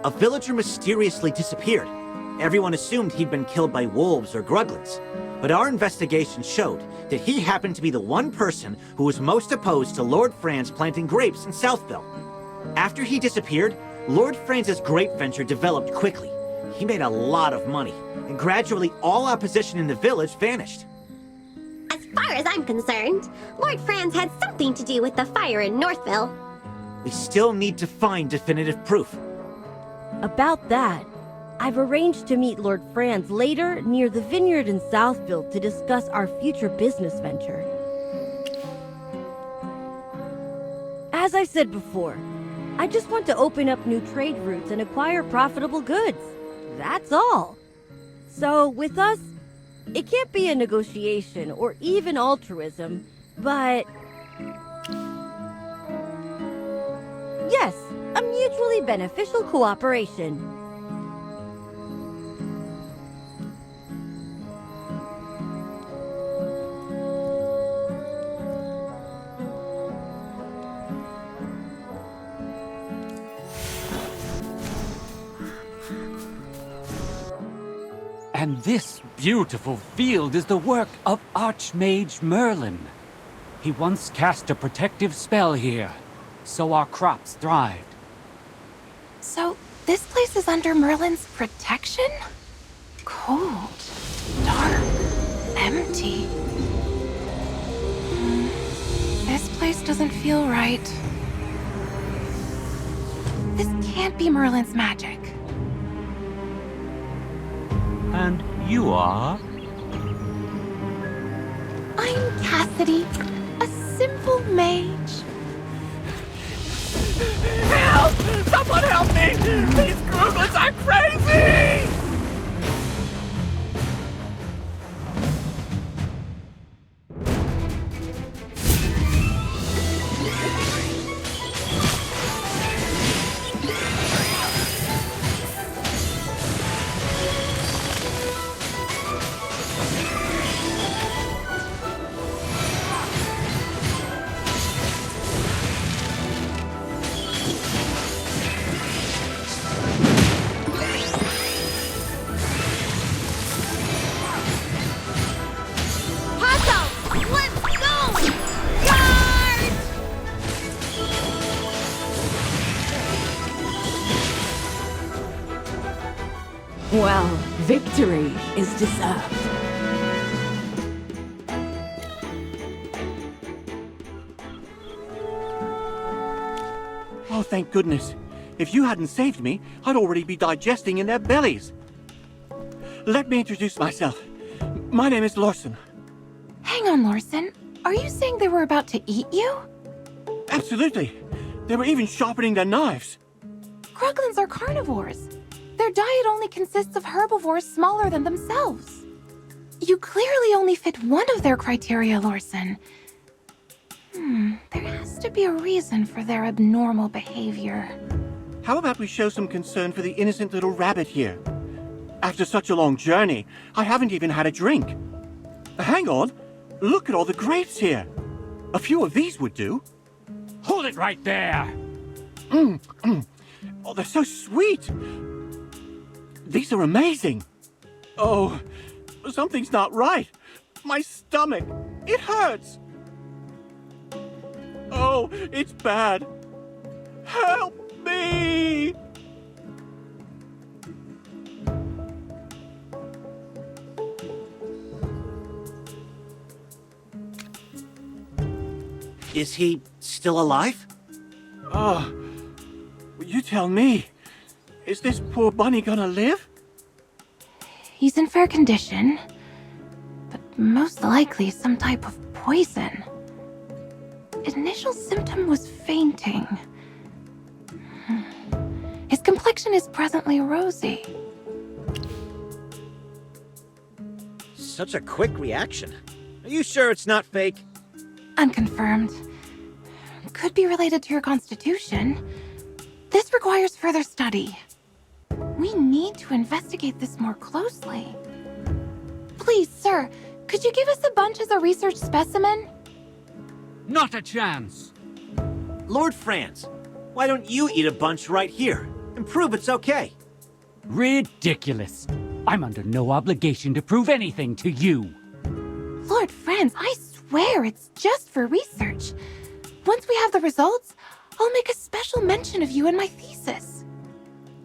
A villager mysteriously disappeared. Everyone assumed he'd been killed by wolves or Gruglins, but our investigation showed that he happened to be the one person who was most opposed to Lord Franz planting grapes in Southville. After he disappeared, Lord Franz's grape venture developed quickly. He made a lot of money, and gradually all opposition in the village vanished. As far as I'm concerned, Lord Franz had something to do with the fire in Northville. We still need to find definitive proof. About that, I've arranged to meet Lord Franz later near the vineyard in Southville to discuss our future business venture. As I said before, I just want to open up new trade routes and acquire profitable goods. That's all. So with us, it can't be a negotiation or even altruism, but yes, a mutually beneficial cooperation. And this beautiful field is the work of Archmage Merlin. He once cast a protective spell here, so our crops thrived. So, this place is under Merlin's protection? Cold, dark, empty. This place doesn't feel right. This can't be Merlin's magic. And you are? I'm Cassidy, a simple mage. Help! Someone help me! These Grooglets are crazy! Well, victory is deserved. Oh, thank goodness. If you hadn't saved me, I'd already be digesting in their bellies. Let me introduce myself. My name is Lorson. Hang on, Lorson. Are you saying they were about to eat you? Absolutely. They were even sharpening their knives. Gruglins are carnivores. Their diet only consists of herbivores smaller than themselves. You clearly only fit one of their criteria, Lorson. There has to be a reason for their abnormal behavior. How about we show some concern for the innocent little rabbit here? After such a long journey, I haven't even had a drink. Hang on. Look at all the grapes here. A few of these would do. Hold it right there! Oh, they're so sweet. These are amazing. Oh, something's not right. My stomach, it hurts. Oh, it's bad. Help me! Is he still alive? Oh, you tell me. Is this poor bunny gonna live? He's in fair condition, but most likely some type of poison. Initial symptom was fainting. His complexion is presently rosy. Such a quick reaction. Are you sure it's not fake? Unconfirmed. Could be related to your constitution. This requires further study. We need to investigate this more closely. Please, sir, could you give us a bunch as a research specimen? Not a chance! Lord Franz, why don't you eat a bunch right here and prove it's okay? Ridiculous. I'm under no obligation to prove anything to you. Lord Franz, I swear it's just for research. Once we have the results, I'll make a special mention of you in my thesis.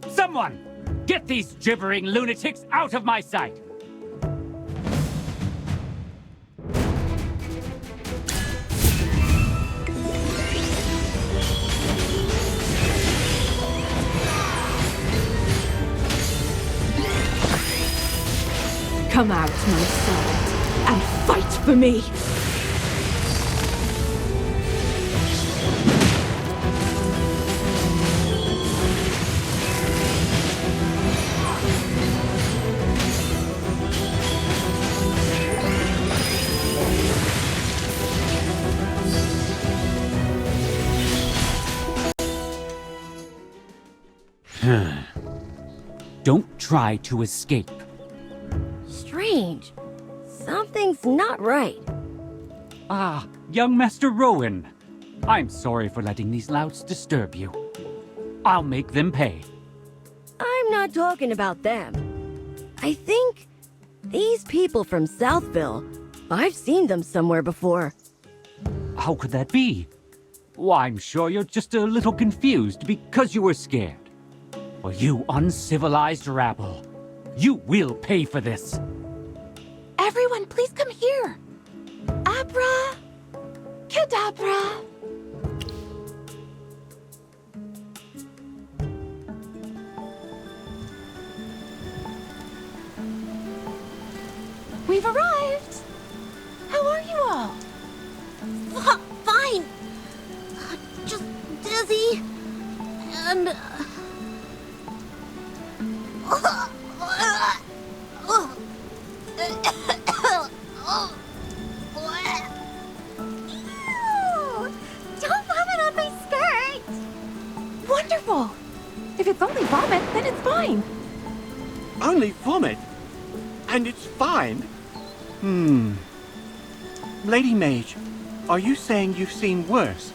Someone! Get these gibbering lunatics out of my sight! Come out, my servant, and fight for me! Don't try to escape. Strange. Something's not right. Ah, young Master Rowan. I'm sorry for letting these louts disturb you. I'll make them pay. I'm not talking about them. I think these people from Southville, I've seen them somewhere before. How could that be? Why, I'm sure you're just a little confused because you were scared. Well, you uncivilized rabble. You will pay for this. Everyone, please come here. Abra... Cadabra. We've arrived. How are you all? Fine. Just dizzy. And... Don't vomit on my skirt! Wonderful. If it's only vomit, then it's fine. Only vomit? And it's fine? Lady Mage, are you saying you've seen worse?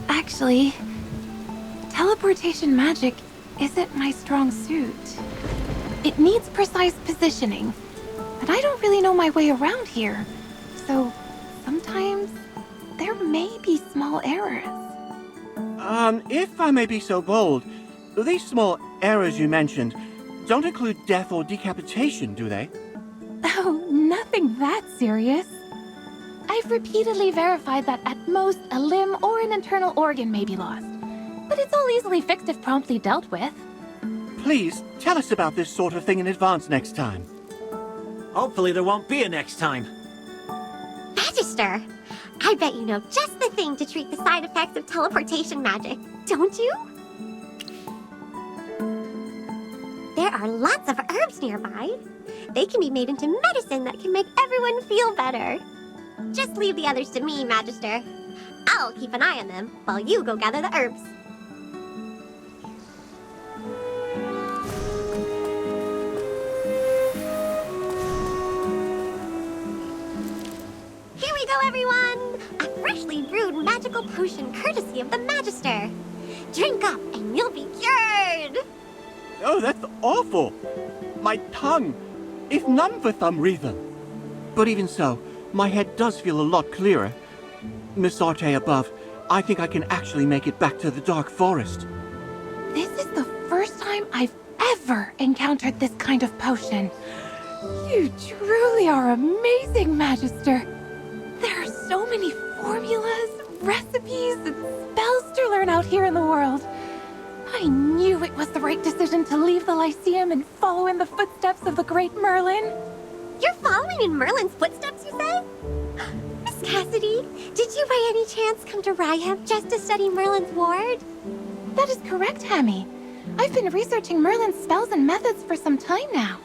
Actually, teleportation magic isn't my strong suit. It needs precise positioning, but I don't really know my way around here. So, sometimes there may be small errors. If I may be so bold, these small errors you mentioned don't include death or decapitation, do they? Oh, nothing that serious. I've repeatedly verified that at most a limb or an internal organ may be lost, but it's all easily fixed if promptly dealt with. Please, tell us about this sort of thing in advance next time. Hopefully there won't be a next time. Magister, I bet you know just the thing to treat the side effects of teleportation magic, don't you? There are lots of herbs nearby. They can be made into medicine that can make everyone feel better. Just leave the others to me, Magister. I'll keep an eye on them while you go gather the herbs. Here we go, everyone! A freshly brewed magical potion courtesy of the Magister. Drink up and you'll be cured! Oh, that's awful! My tongue! If none for Thumb Ryeham. But even so, my head does feel a lot clearer. Miss Arte above, I think I can actually make it back to the Dark Forest. This is the first time I've ever encountered this kind of potion. You truly are amazing, Magister. There are so many formulas, recipes, and spells to learn out here in the world. I knew it was the right decision to leave the Lyceum and follow in the footsteps of the great Merlin. You're following in Merlin's footsteps, you say? Miss Cassidy, did you by any chance come to Ryeham just to study Merlin's ward? That is correct, Hammy. I've been researching Merlin's spells and methods for some time now.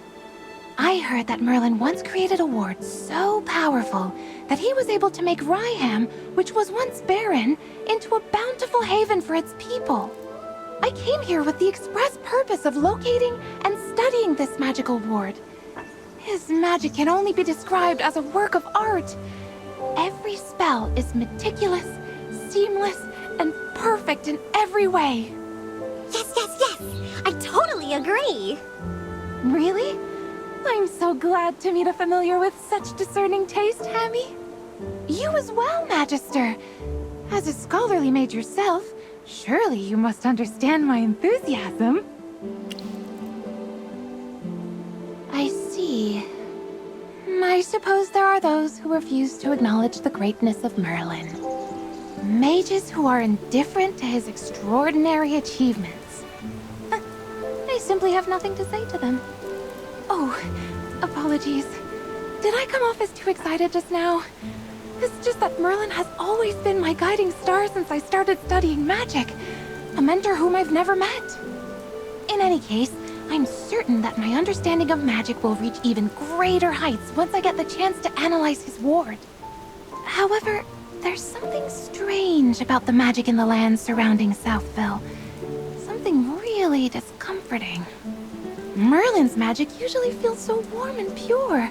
I heard that Merlin once created a ward so powerful that he was able to make Ryeham, which was once barren, into a bountiful haven for its people. I came here with the express purpose of locating and studying this magical ward. His magic can only be described as a work of art. Every spell is meticulous, seamless, and perfect in every way. Yes, yes, yes! I totally agree! Really? I'm so glad to meet a familiar with such discerning taste, Hammy. You as well, Magister. As a scholarly mage yourself, surely you must understand my enthusiasm. I see. I suppose there are those who refuse to acknowledge the greatness of Merlin. Mages who are indifferent to his extraordinary achievements. I simply have nothing to say to them. Oh, apologies. Did I come off as too excited just now? It's just that Merlin has always been my guiding star since I started studying magic. A mentor whom I've never met. In any case, I'm certain that my understanding of magic will reach even greater heights once I get the chance to analyze his ward. However, there's something strange about the magic in the lands surrounding Southville. Something really discomforting. Merlin's magic usually feels so warm and pure.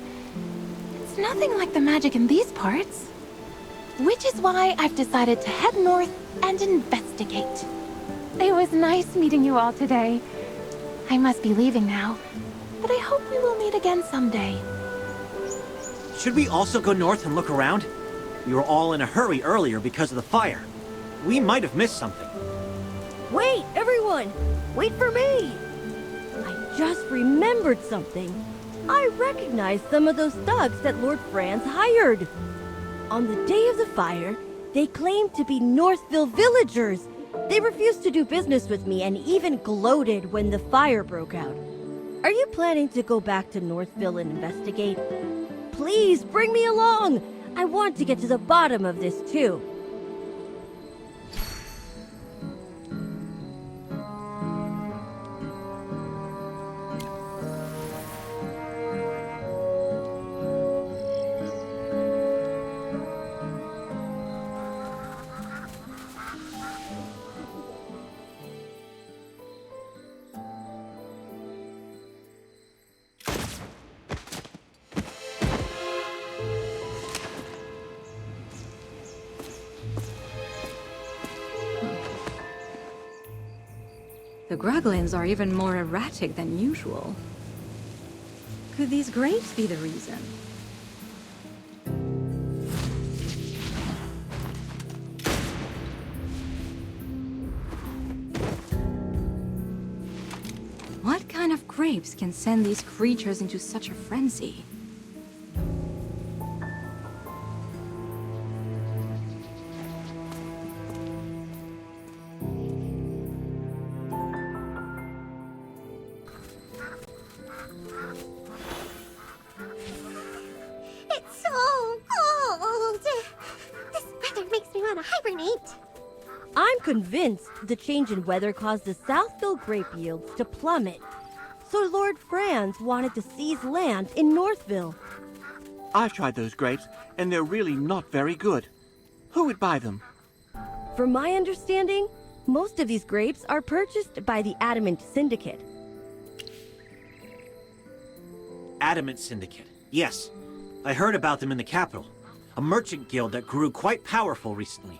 It's nothing like the magic in these parts. Which is why I've decided to head north and investigate. It was nice meeting you all today. I must be leaving now, but I hope we will meet again someday. Should we also go north and look around? We were all in a hurry earlier because of the fire. We might have missed something. Wait, everyone! Wait for me! I just remembered something. I recognize some of those thugs that Lord Franz hired. On the day of the fire, they claimed to be Northville villagers. They refused to do business with me and even gloated when the fire broke out. Are you planning to go back to Northville and investigate? Please bring me along. I want to get to the bottom of this too. The Gruglins are even more erratic than usual. Could these grapes be the reason? What kind of grapes can send these creatures into such a frenzy? It's so cold. This weather makes me want to hibernate. I'm convinced the change in weather caused the Southville grape yields to plummet. So Lord Franz wanted to seize land in Northville. I've tried those grapes, and they're really not very good. Who would buy them? From my understanding, most of these grapes are purchased by the Adamant Syndicate. Adamant Syndicate. Yes. I heard about them in the capital. A merchant guild that grew quite powerful recently.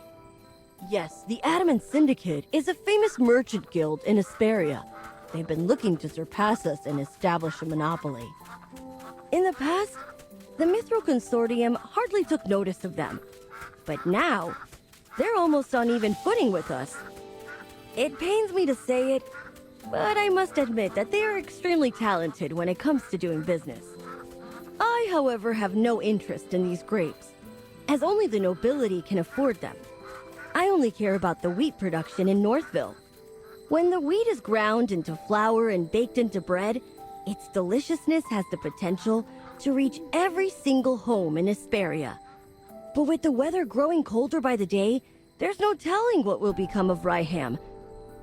Yes, the Adamant Syndicate is a famous merchant guild in Asperia. They've been looking to surpass us and establish a monopoly. In the past, the Mithril Consortium hardly took notice of them. But now, they're almost on even footing with us. It pains me to say it, but I must admit that they are extremely talented when it comes to doing business. I, however, have no interest in these grapes, as only the nobility can afford them. I only care about the wheat production in Northville. When the wheat is ground into flour and baked into bread, its deliciousness has the potential to reach every single home in Asperia. But with the weather growing colder by the day, there's no telling what will become of Ryeham.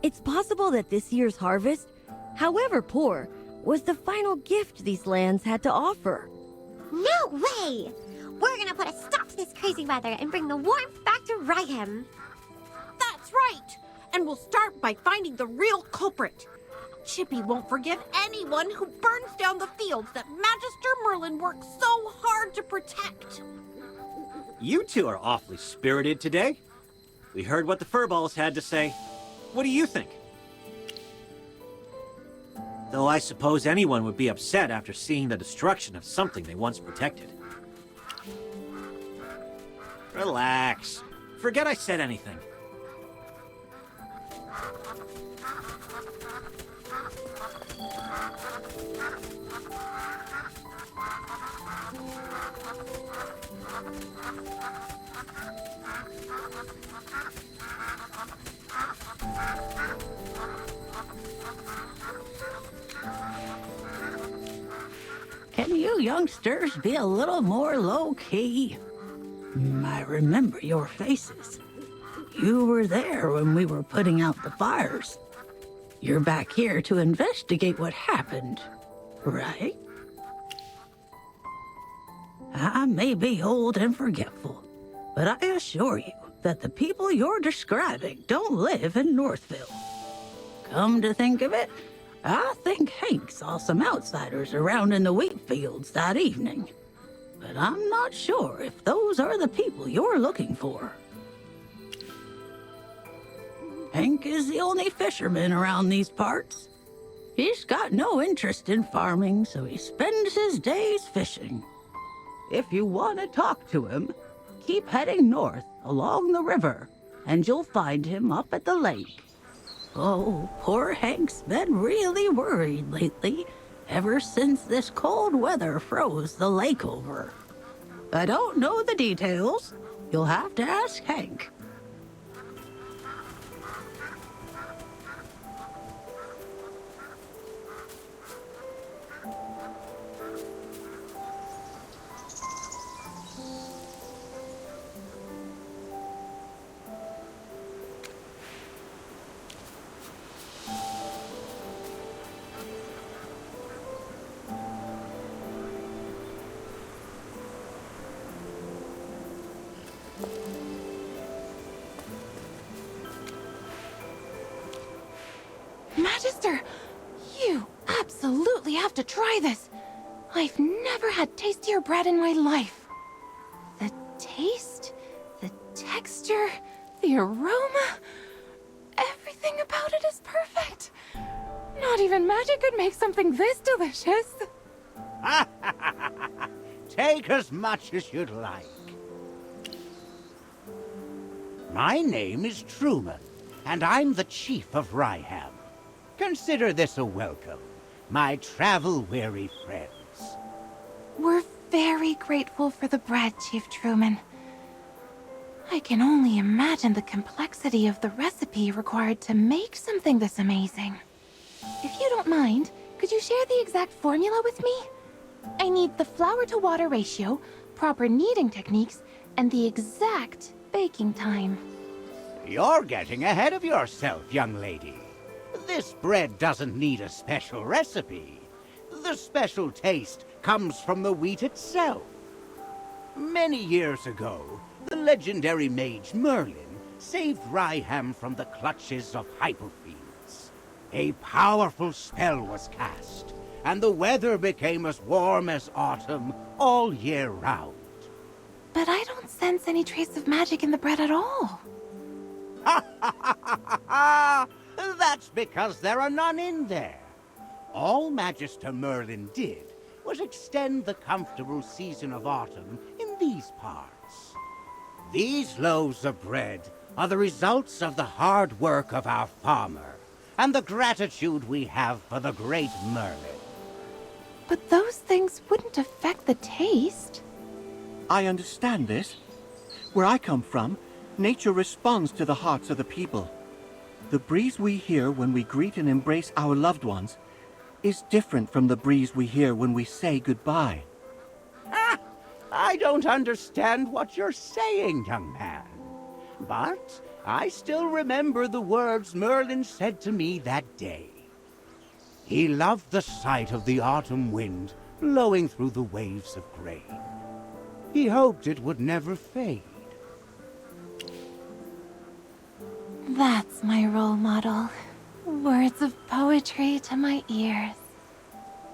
It's possible that this year's harvest, however poor, was the final gift these lands had to offer. No way! We're gonna put a stop to this crazy weather and bring the warmth back to Ryeham. That's right! And we'll start by finding the real culprit. Chippy won't forgive anyone who burns down the fields that Magister Merlin worked so hard to protect. You two are awfully spirited today. We heard what the furballs had to say. What do you think? Though I suppose anyone would be upset after seeing the destruction of something they once protected. Relax. Forget I said anything. Can you youngsters be a little more low-key? I remember your faces. You were there when we were putting out the fires. You're back here to investigate what happened, right? I may be old and forgetful, but I assure you that the people you're describing don't live in Northville. Come to think of it, I think Hank saw some outsiders around in the wheat fields that evening. But I'm not sure if those are the people you're looking for. Hank is the only fisherman around these parts. He's got no interest in farming, so he spends his days fishing. If you want to talk to him, keep heading north along the river, and you'll find him up at the lake. Oh, poor Hank's been really worried lately, ever since this cold weather froze the lake over. I don't know the details. You'll have to ask Hank. Magister, you absolutely have to try this. I've never had tastier bread in my life. The taste, the texture, the aroma, everything about it is perfect. Not even magic could make something this delicious. Take as much as you'd like. My name is Truman, and I'm the chief of Ryeham. Consider this a welcome, my travel-weary friends. We're very grateful for the bread, Chief Truman. I can only imagine the complexity of the recipe required to make something this amazing. If you don't mind, could you share the exact formula with me? I need the flour-to-water ratio, proper kneading techniques, and the exact baking time. You're getting ahead of yourself, young lady. This bread doesn't need a special recipe. The special taste comes from the wheat itself. Many years ago, the legendary mage Merlin saved Ryeham from the clutches of hyperfiends. A powerful spell was cast, and the weather became as warm as autumn all year round. But I don't sense any trace of magic in the bread at all. That's because there are none in there. All Magister Merlin did was extend the comfortable season of autumn in these parts. These loaves of bread are the results of the hard work of our farmer and the gratitude we have for the great Merlin. But those things wouldn't affect the taste. I understand this. Where I come from, nature responds to the hearts of the people. The breeze we hear when we greet and embrace our loved ones is different from the breeze we hear when we say goodbye. I don't understand what you're saying, young man. But I still remember the words Merlin said to me that day. He loved the sight of the autumn wind blowing through the waves of grain. He hoped it would never fade. That's my role model. Words of poetry to my ears.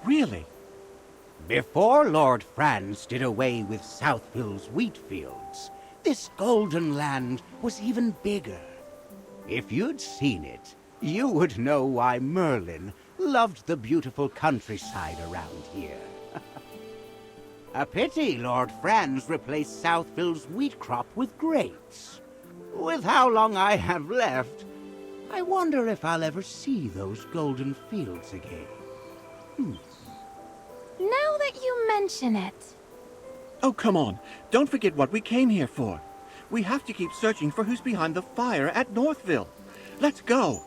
Really? Before Lord Franz did away with Southville's wheat fields, this golden land was even bigger. If you'd seen it, you would know why Merlin loved the beautiful countryside around here. A pity Lord Franz replaced Southville's wheat crop with grapes. With how long I have left, I wonder if I'll ever see those golden fields again. Now that you mention it. Oh, come on. Don't forget what we came here for. We have to keep searching for who's behind the fire at Northville. Let's go.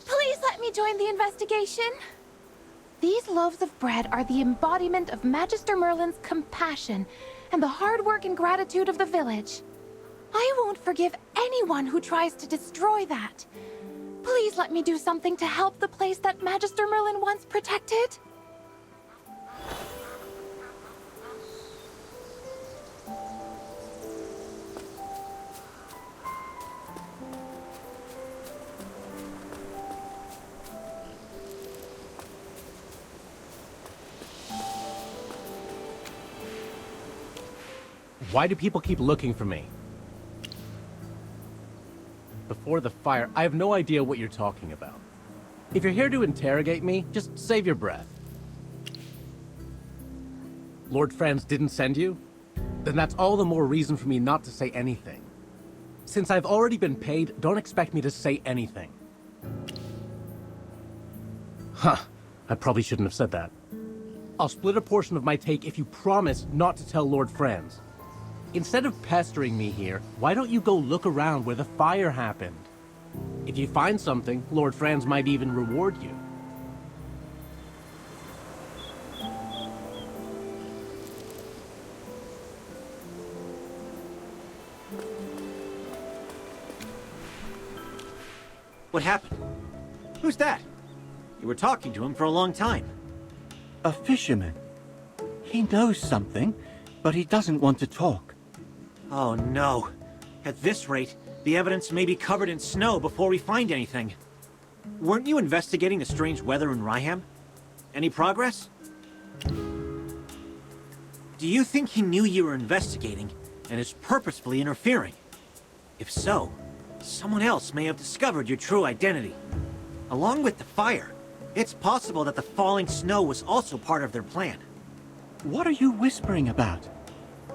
Please let me join the investigation. These loaves of bread are the embodiment of Magister Merlin's compassion and the hard work and gratitude of the village. I won't forgive anyone who tries to destroy that. Please let me do something to help the place that Magister Merlin once protected. Why do people keep looking for me? Before the fire, I have no idea what you're talking about. If you're here to interrogate me, just save your breath. Lord Franz didn't send you? Then that's all the more reason for me not to say anything. Since I've already been paid, don't expect me to say anything. Huh. I probably shouldn't have said that. I'll split a portion of my take if you promise not to tell Lord Franz. Instead of pestering me here, why don't you go look around where the fire happened? If you find something, Lord Franz might even reward you. What happened? Who's that? You were talking to him for a long time. A fisherman. He knows something, but he doesn't want to talk. Oh no. At this rate, the evidence may be covered in snow before we find anything. Weren't you investigating the strange weather in Ryeham? Any progress? Do you think he knew you were investigating and is purposefully interfering? If so, someone else may have discovered your true identity. Along with the fire, it's possible that the falling snow was also part of their plan. What are you whispering about?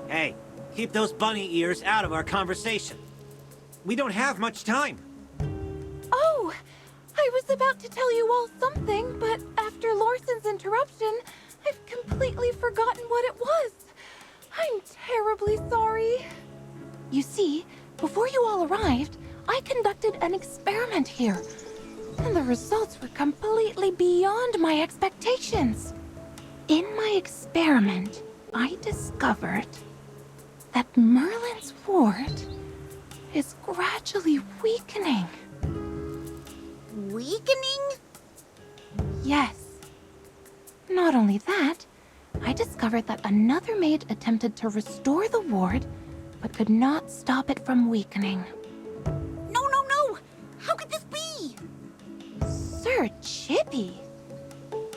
Hey, keep those bunny ears out of our conversation. We don't have much time. Oh, I was about to tell you all something, but after Lawson's interruption, I've completely forgotten what it was. I'm terribly sorry. You see, before you all arrived, I conducted an experiment here, and the results were completely beyond my expectations. In my experiment, I discovered that Merlin's ward is gradually weakening. Weakening? Yes. Not only that, I discovered that another maid attempted to restore the ward, but could not stop it from weakening. No, no, no! How could this be? Sir Chippy!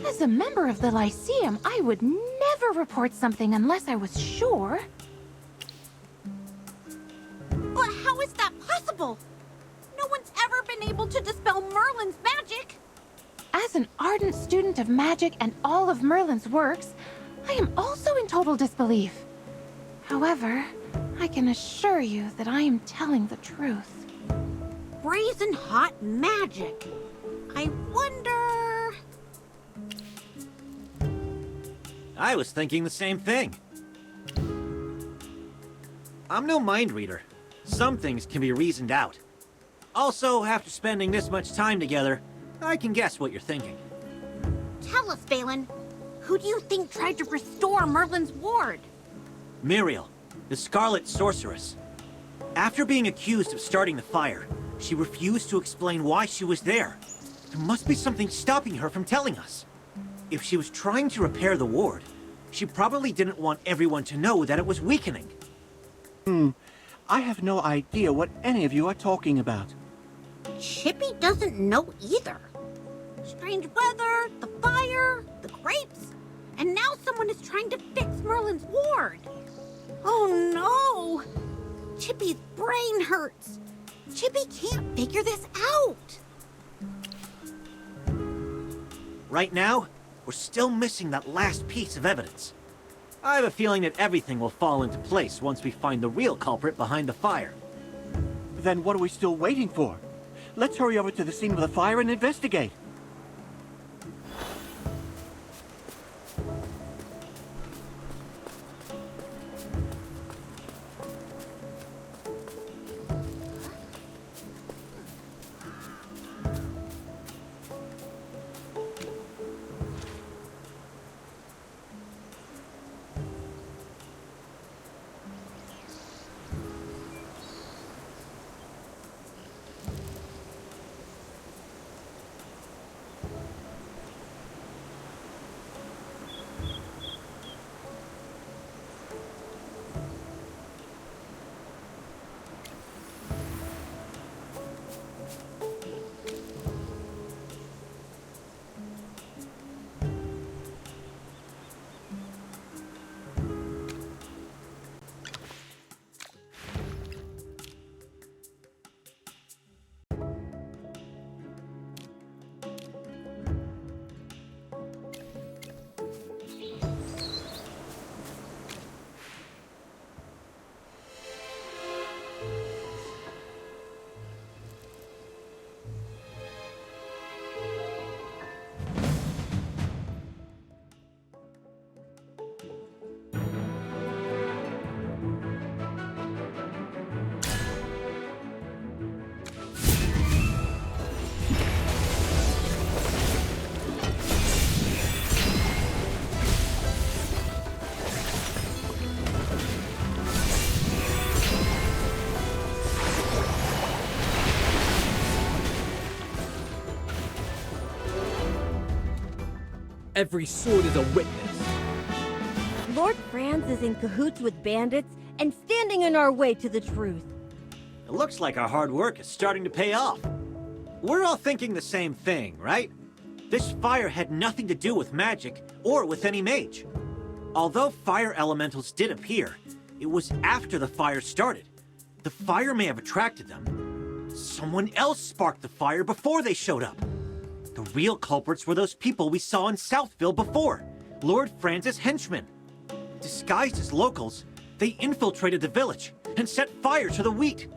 As a member of the Lyceum, I would never report something unless I was sure. But how is that possible? No one's ever been able to dispel Merlin's magic. As an ardent student of magic and all of Merlin's works, I am also in total disbelief. However, I can assure you that I am telling the truth. Brazen hot magic. I wonder... I was thinking the same thing. I'm no mind reader. Some things can be reasoned out. Also, after spending this much time together, I can guess what you're thinking. Tell us, Valen. Who do you think tried to restore Merlin's ward? Muriel, the Scarlet Sorceress. After being accused of starting the fire, she refused to explain why she was there. There must be something stopping her from telling us. If she was trying to repair the ward, she probably didn't want everyone to know that it was weakening. I have no idea what any of you are talking about. Chippy doesn't know either. Strange weather, the fire, the grapes, and now someone is trying to fix Merlin's ward. Oh no! Chippy's brain hurts. Chippy can't figure this out. Right now, we're still missing that last piece of evidence. I have a feeling that everything will fall into place once we find the real culprit behind the fire. Then what are we still waiting for? Let's hurry over to the scene of the fire and investigate. Every sword is a witness. Lord Franz is in cahoots with bandits and standing in our way to the truth. It looks like our hard work is starting to pay off. We're all thinking the same thing, right? This fire had nothing to do with magic or with any mage. Although fire elementals did appear, it was after the fire started. The fire may have attracted them. Someone else sparked the fire before they showed up. The real culprits were those people we saw in Southville before, Lord Franz's henchmen. Disguised as locals, they infiltrated the village and set fire to the wheat.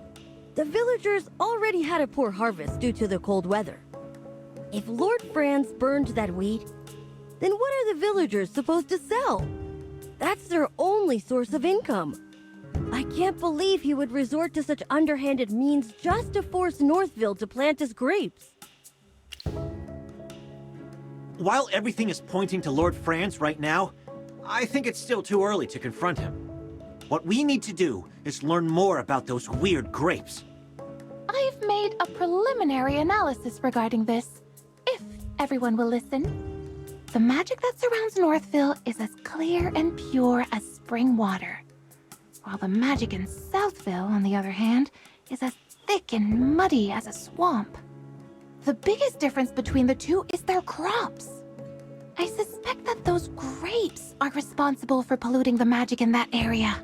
The villagers already had a poor harvest due to the cold weather. If Lord Franz burned that wheat, then what are the villagers supposed to sell? That's their only source of income. I can't believe he would resort to such underhanded means just to force Northville to plant his grapes. While everything is pointing to Lord Franz right now, I think it's still too early to confront him. What we need to do is learn more about those weird grapes. I've made a preliminary analysis regarding this, if everyone will listen. The magic that surrounds Northville is as clear and pure as spring water, while the magic in Southville, on the other hand, is as thick and muddy as a swamp. The biggest difference between the two is their crops. I suspect that those grapes are responsible for polluting the magic in that area.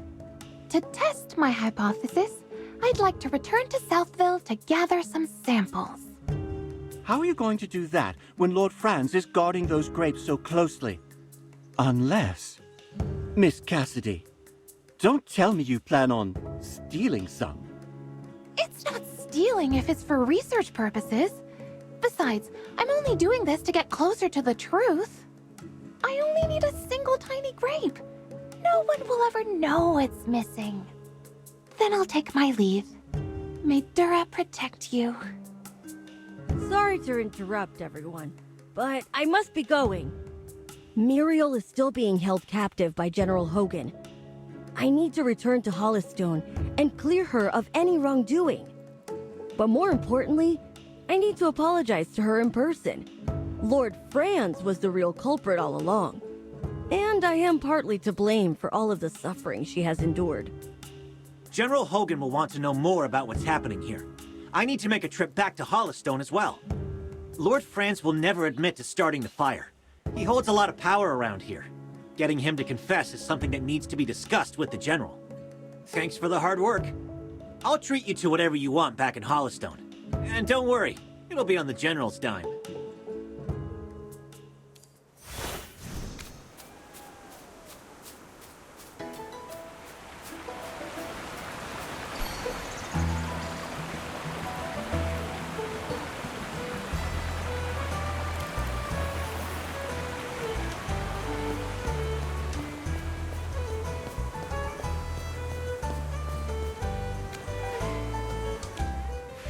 To test my hypothesis, I'd like to return to Southville to gather some samples. How are you going to do that when Lord Franz is guarding those grapes so closely? Unless... Miss Cassidy, don't tell me you plan on stealing some. It's not stealing if it's for research purposes. Besides, I'm only doing this to get closer to the truth. I only need a single tiny grape. No one will ever know it's missing. Then I'll take my leave. May Dura protect you. Sorry to interrupt, everyone, but I must be going. Muriel is still being held captive by General Hogan. I need to return to Hollistone and clear her of any wrongdoing. But more importantly, I need to apologize to her in person. Lord Franz was the real culprit all along. And I am partly to blame for all of the suffering she has endured. General Hogan will want to know more about what's happening here. I need to make a trip back to Hollistone as well. Lord Franz will never admit to starting the fire. He holds a lot of power around here. Getting him to confess is something that needs to be discussed with the General. Thanks for the hard work. I'll treat you to whatever you want back in Hollistone. And don't worry, it'll be on the General's dime.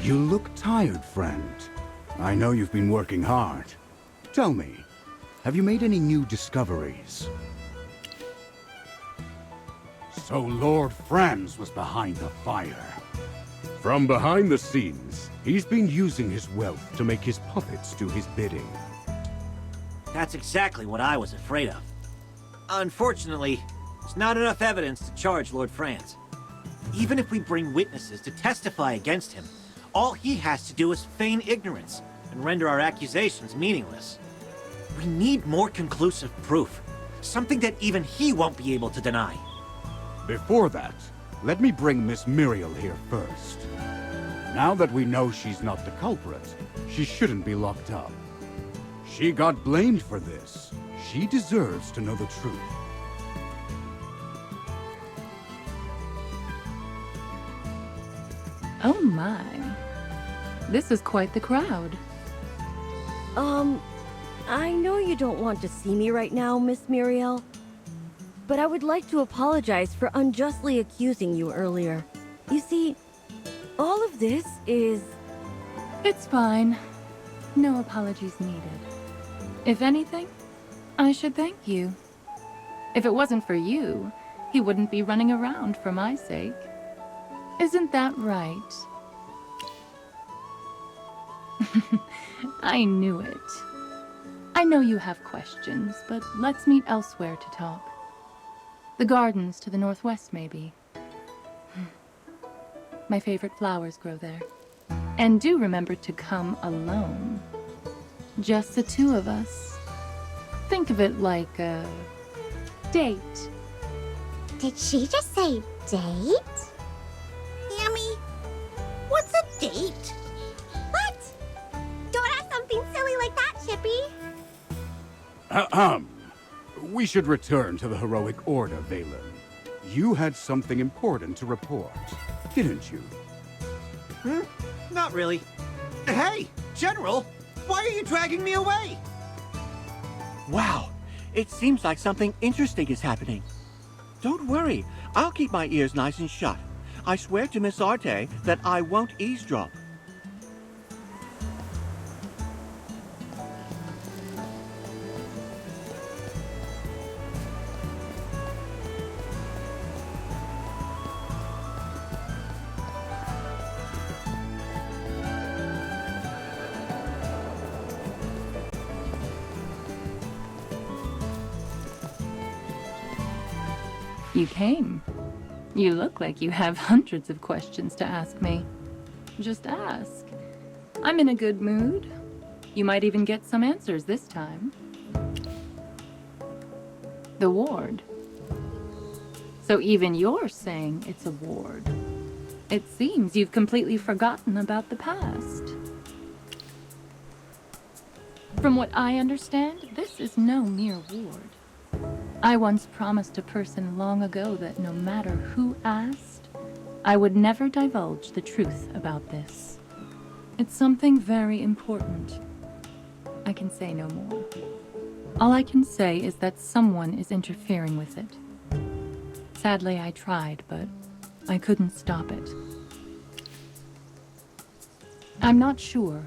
You look tired, friend. I know you've been working hard. Tell me, have you made any new discoveries? So Lord Franz was behind the fire. From behind the scenes, he's been using his wealth to make his puppets do his bidding. That's exactly what I was afraid of. Unfortunately, there's not enough evidence to charge Lord Franz. Even if we bring witnesses to testify against him, all he has to do is feign ignorance and render our accusations meaningless. We need more conclusive proof, something that even he won't be able to deny. Before that, let me bring Miss Muriel here first. Now that we know she's not the culprit, she shouldn't be locked up. She got blamed for this. She deserves to know the truth. Oh my. This is quite the crowd. I know you don't want to see me right now, Miss Muriel, but I would like to apologize for unjustly accusing you earlier. You see, all of this is... It's fine. No apologies needed. If anything, I should thank you. If it wasn't for you, he wouldn't be running around for my sake. Isn't that right? I knew it. I know you have questions, but let's meet elsewhere to talk. The gardens to the northwest, maybe. My favorite flowers grow there. And do remember to come alone. Just the two of us. Think of it like a date. Did she just say date? Yummy. What's a date? What? Don't ask something silly like that, Chippy. Ahem. We should return to the heroic order, Valen. You had something important to report, didn't you? Not really. Hey, General! Why are you dragging me away? Wow, it seems like something interesting is happening. Don't worry, I'll keep my ears nice and shut. I swear to Miss Arte that I won't eavesdrop. You came. You look like you have hundreds of questions to ask me. Just ask. I'm in a good mood. You might even get some answers this time. The ward. So even you're saying it's a ward. It seems you've completely forgotten about the past. From what I understand, this is no mere ward. I once promised a person long ago that no matter who asked, I would never divulge the truth about this. It's something very important. I can say no more. All I can say is that someone is interfering with it. Sadly, I tried, but I couldn't stop it. I'm not sure.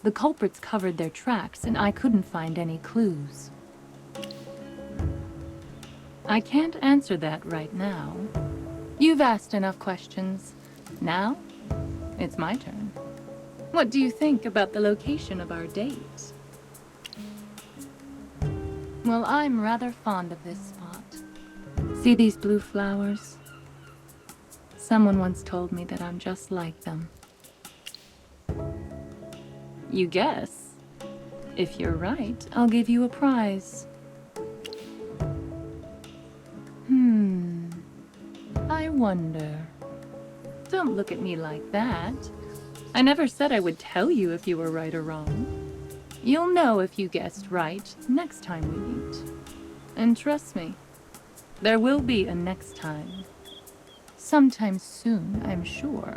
The culprits covered their tracks, and I couldn't find any clues. I can't answer that right now. You've asked enough questions. Now, it's my turn. What do you think about the location of our date? Well, I'm rather fond of this spot. See these blue flowers? Someone once told me that I'm just like them. You guess. If you're right, I'll give you a prize. I wonder. Don't look at me like that. I never said I would tell you if you were right or wrong. You'll know if you guessed right next time we meet. And trust me, there will be a next time. Sometime soon, I'm sure.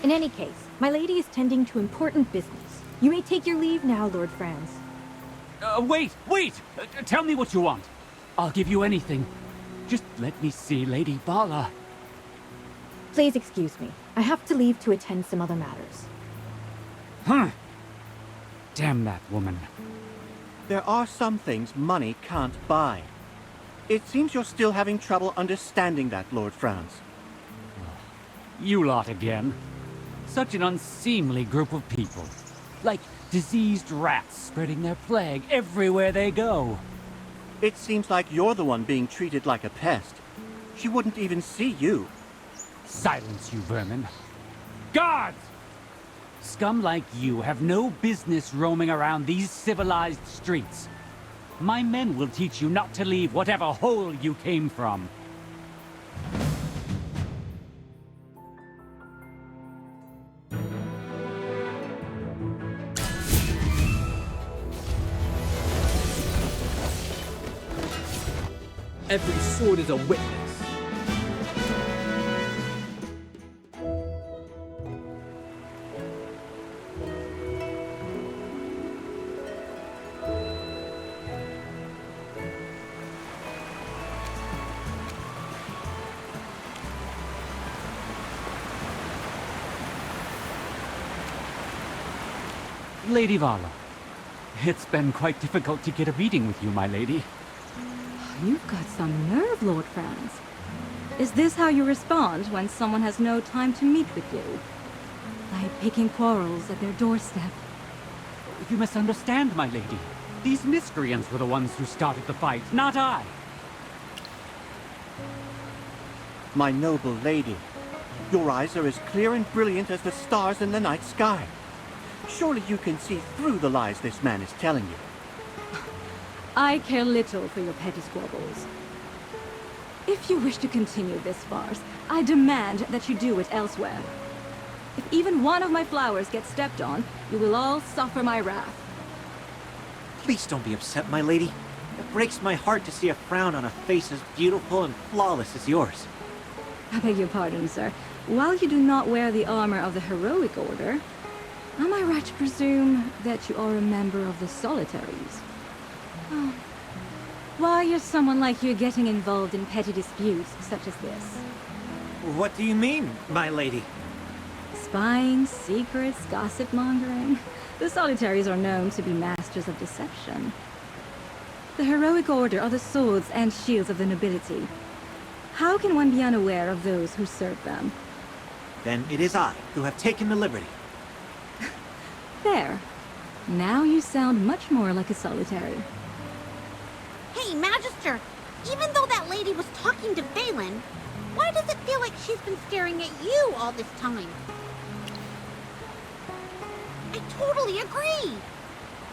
In any case, my lady is tending to important business. You may take your leave now, Lord Franz. Wait! Tell me what you want. I'll give you anything. Just let me see Lady Bala. Please excuse me. I have to leave to attend some other matters. Damn that woman. There are some things money can't buy. It seems you're still having trouble understanding that, Lord Franz. You lot again. Such an unseemly group of people. Like diseased rats spreading their plague everywhere they go. It seems like you're the one being treated like a pest. She wouldn't even see you. Silence, you vermin. Guards! Scum like you have no business roaming around these civilized streets. My men will teach you not to leave whatever hole you came from. Every sword is a witness. Lady Vala, it's been quite difficult to get a meeting with you, my lady. You've got some nerve, Lord Franz. Is this how you respond when someone has no time to meet with you? By picking quarrels at their doorstep? You misunderstand, my lady. These miscreants were the ones who started the fight, not I. My noble lady, your eyes are as clear and brilliant as the stars in the night sky. Surely you can see through the lies this man is telling you. I care little for your petty squabbles. If you wish to continue this farce, I demand that you do it elsewhere. If even one of my flowers gets stepped on, you will all suffer my wrath. Please don't be upset, my lady. It breaks my heart to see a frown on a face as beautiful and flawless as yours. I beg your pardon, sir. While you do not wear the armor of the heroic order, am I right to presume that you are a member of the Solitaries? Oh. Why is someone like you getting involved in petty disputes such as this? What do you mean, my lady? Spying, secrets, gossip-mongering. The Solitaries are known to be masters of deception. The heroic order are the swords and shields of the nobility. How can one be unaware of those who serve them? Then it is I who have taken the liberty. There. Now you sound much more like a Solitary. Hey, Magister! Even though that lady was talking to Valen, why does it feel like she's been staring at you all this time? I totally agree!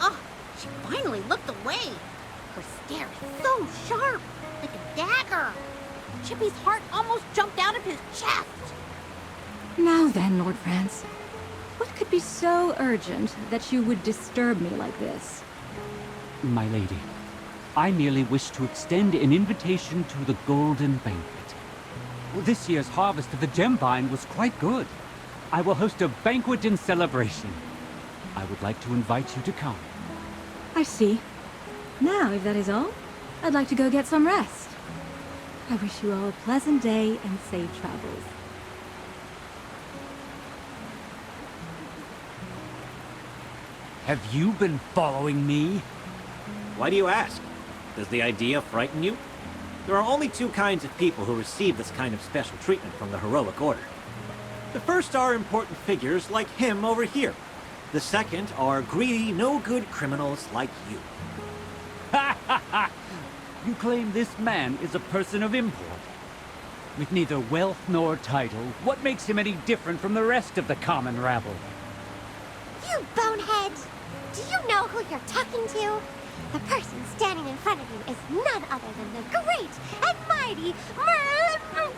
Oh, she finally looked away. Her stare is so sharp, like a dagger. Chippy's heart almost jumped out of his chest. Now then, Lord Franz. What could be so urgent that you would disturb me like this? My lady, I merely wish to extend an invitation to the Golden Banquet. This year's harvest of the gem vine was quite good. I will host a banquet in celebration. I would like to invite you to come. I see. Now, if that is all, I'd like to go get some rest. I wish you all a pleasant day and safe travels. Have you been following me? Why do you ask? Does the idea frighten you? There are only two kinds of people who receive this kind of special treatment from the heroic order. The first are important figures like him over here. The second are greedy, no-good criminals like you. Ha ha ha! You claim this man is a person of import. With neither wealth nor title, what makes him any different from the rest of the common rabble? You bonehead! Do you know who you're talking to? The person standing in front of you is none other than the great and mighty Merlin.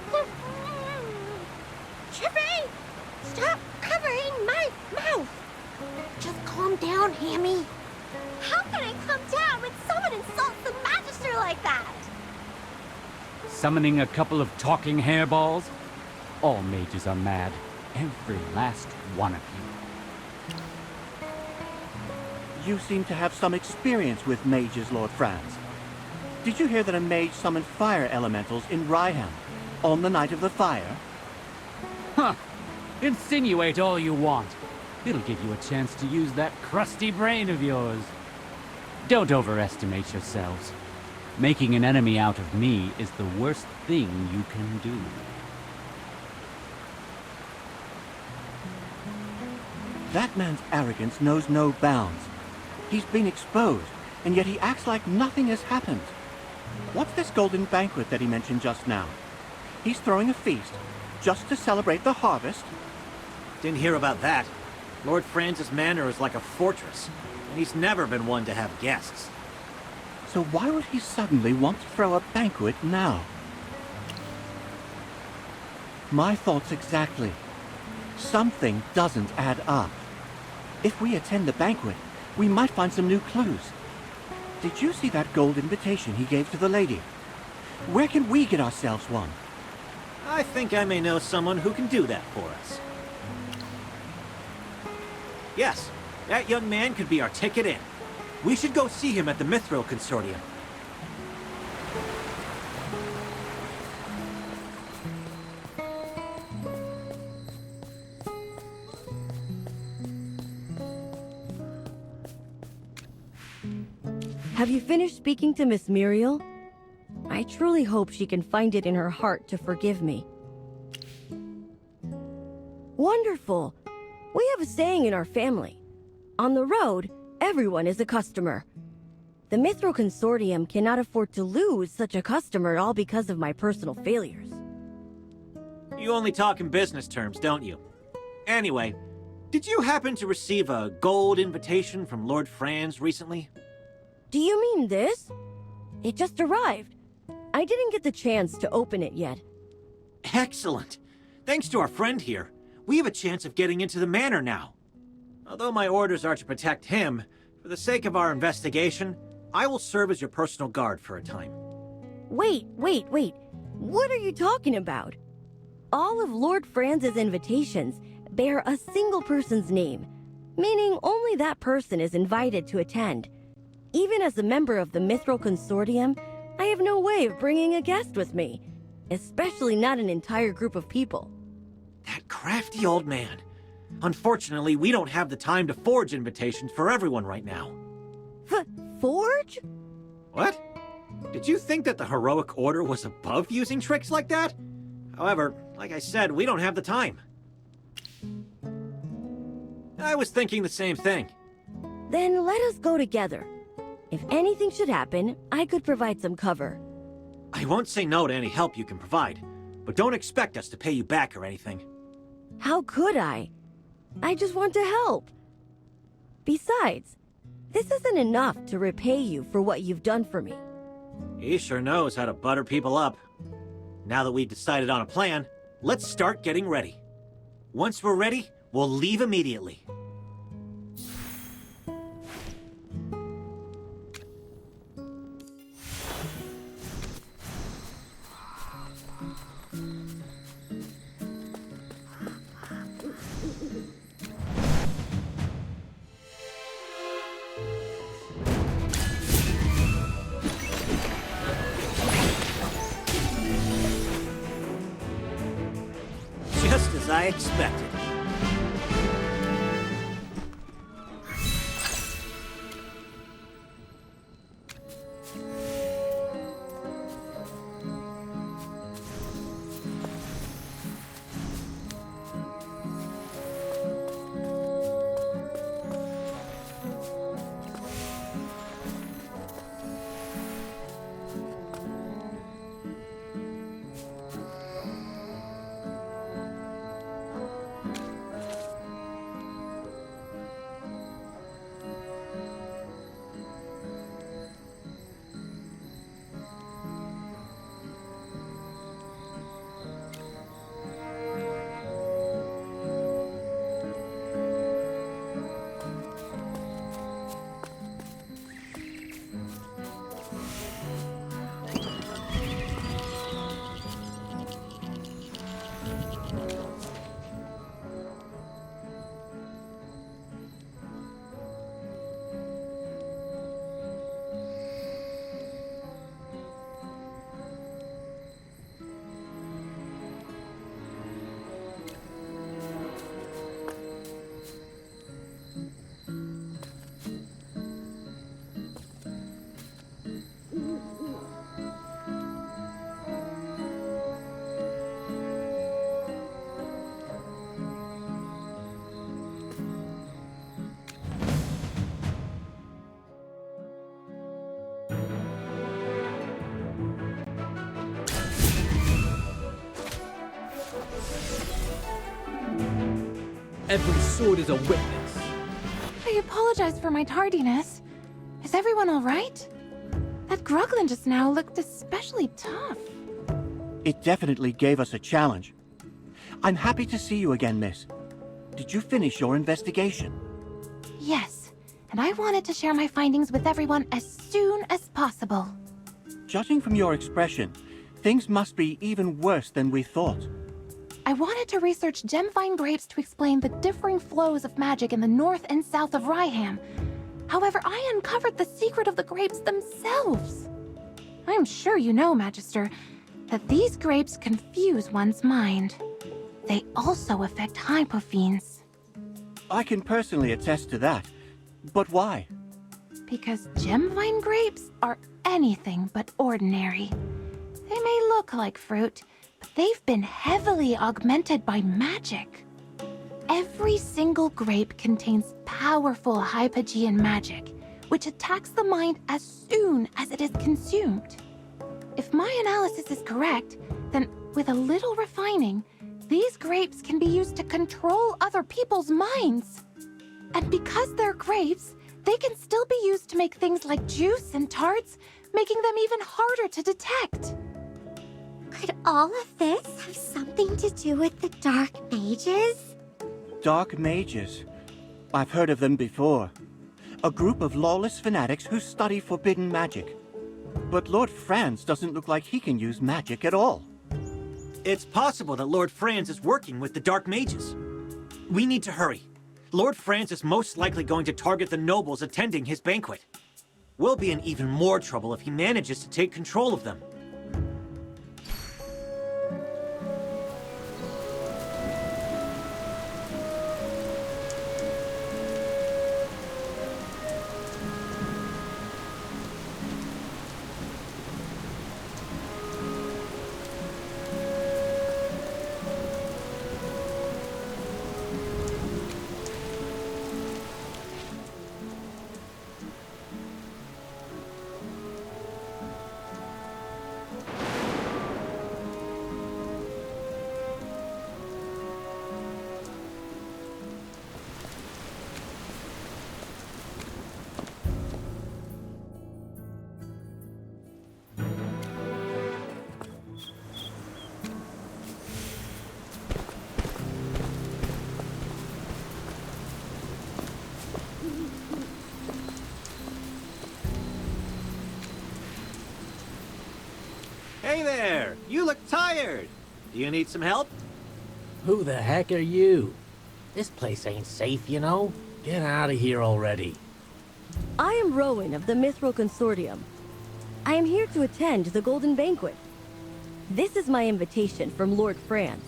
Chippy! Stop covering my mouth! Just calm down, Hammy. How can I calm down when someone insults the Magister like that? Summoning a couple of talking hairballs? All mages are mad. Every last one of you. You seem to have some experience with mages, Lord Franz. Did you hear that a mage summoned fire elementals in Ryeham on the night of the fire? Huh. Insinuate all you want. It'll give you a chance to use that crusty brain of yours. Don't overestimate yourselves. Making an enemy out of me is the worst thing you can do. That man's arrogance knows no bounds. He's been exposed, and yet he acts like nothing has happened. What's this golden banquet that he mentioned just now? He's throwing a feast just to celebrate the harvest? Didn't hear about that. Lord Franz's manor is like a fortress, and he's never been one to have guests. So why would he suddenly want to throw a banquet now? My thoughts exactly. Something doesn't add up. If we attend the banquet, we might find some new clues. Did you see that gold invitation he gave to the lady? Where can we get ourselves one? I think I may know someone who can do that for us. Yes, that young man could be our ticket in. We should go see him at the Mithril Consortium. Have you finished speaking to Miss Muriel? I truly hope she can find it in her heart to forgive me. Wonderful! We have a saying in our family. On the road, everyone is a customer. The Mithril Consortium cannot afford to lose such a customer all because of my personal failures. You only talk in business terms, don't you? Anyway, did you happen to receive a gold invitation from Lord Franz recently? Do you mean this? It just arrived. I didn't get the chance to open it yet. Excellent! Thanks to our friend here, we have a chance of getting into the manor now. Although my orders are to protect him, for the sake of our investigation, I will serve as your personal guard for a time. Wait. What are you talking about? All of Lord Franz's invitations bear a single person's name, meaning only that person is invited to attend. Even as a member of the Mithril Consortium, I have no way of bringing a guest with me, especially not an entire group of people. That crafty old man. Unfortunately, we don't have the time to forge invitations for everyone right now. Forge? What? Did you think that the heroic order was above using tricks like that? However, like I said, we don't have the time. I was thinking the same thing. Then let us go together. If anything should happen, I could provide some cover. I won't say no to any help you can provide, but don't expect us to pay you back or anything. How could I? I just want to help. Besides, this isn't enough to repay you for what you've done for me. He sure knows how to butter people up. Now that we've decided on a plan, let's start getting ready. Once we're ready, we'll leave immediately. Just as I expected. Every sword is a witness. I apologize for my tardiness. Is everyone all right? That Gruglin just now looked especially tough. It definitely gave us a challenge. I'm happy to see you again, miss. Did you finish your investigation? Yes, and I wanted to share my findings with everyone as soon as possible. Judging from your expression, things must be even worse than we thought. I wanted to research gemvine grapes to explain the differing flows of magic in the north and south of Ryeham. However, I uncovered the secret of the grapes themselves. I'm sure you know, Magister, that these grapes confuse one's mind. They also affect hypophenes. I can personally attest to that. But why? because gemvine grapes are anything but ordinary. They may look like fruit, but they've been heavily augmented by magic. Every single grape contains powerful Hypogean magic, which attacks the mind as soon as it is consumed. If my analysis is correct, then with a little refining, these grapes can be used to control other people's minds. And because they're grapes, they can still be used to make things like juice and tarts, making them even harder to detect. Could all of this have something to do with the Dark Mages? Dark Mages? I've heard of them before. A group of lawless fanatics who study forbidden magic. But Lord Franz doesn't look like he can use magic at all. It's possible that Lord Franz is working with the Dark Mages. We need to hurry. Lord Franz is most likely going to target the nobles attending his banquet. We'll be in even more trouble if he manages to take control of them. Hey there! You look tired! Do you need some help? Who the heck are you? This place ain't safe, you know? Get out of here already. I am Rowan of the Mithril Consortium. I am here to attend the Golden Banquet. This is my invitation from Lord Franz.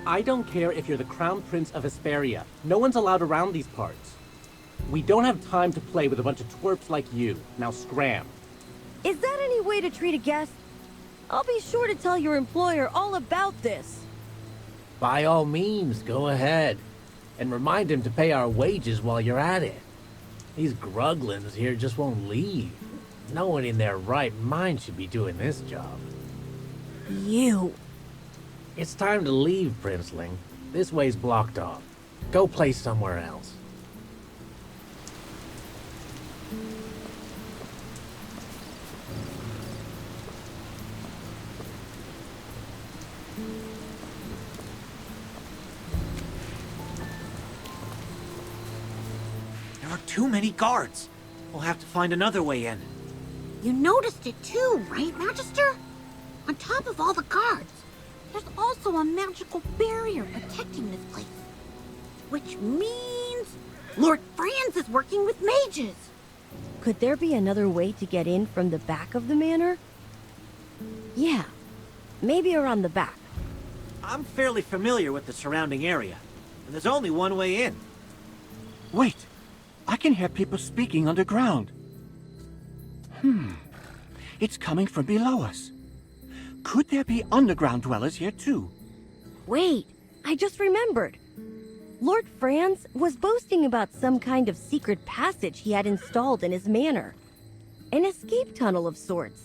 I don't care if you're the Crown Prince of Hesperia. No one's allowed around these parts. We don't have time to play with a bunch of twerps like you. Now scram. Is that any way to treat a guest? I'll be sure to tell your employer all about this. By all means, go ahead. And remind him to pay our wages while you're at it. These gruglins here just won't leave. No one in their right mind should be doing this job. You. It's time to leave, Princeling. This way's blocked off. Go play somewhere else. There are too many guards. We'll have to find another way in. You noticed it too, right, Magister? On top of all the guards, there's also a magical barrier protecting this place. Which means Lord Franz is working with mages. Could there be another way to get in from the back of the manor? Yeah, maybe around the back. I'm fairly familiar with the surrounding area, and there's only one way in. Wait! I can hear people speaking underground. It's coming from below us. Could there be underground dwellers here too? Wait, I just remembered. Lord Franz was boasting about some kind of secret passage he had installed in his manor. An escape tunnel of sorts.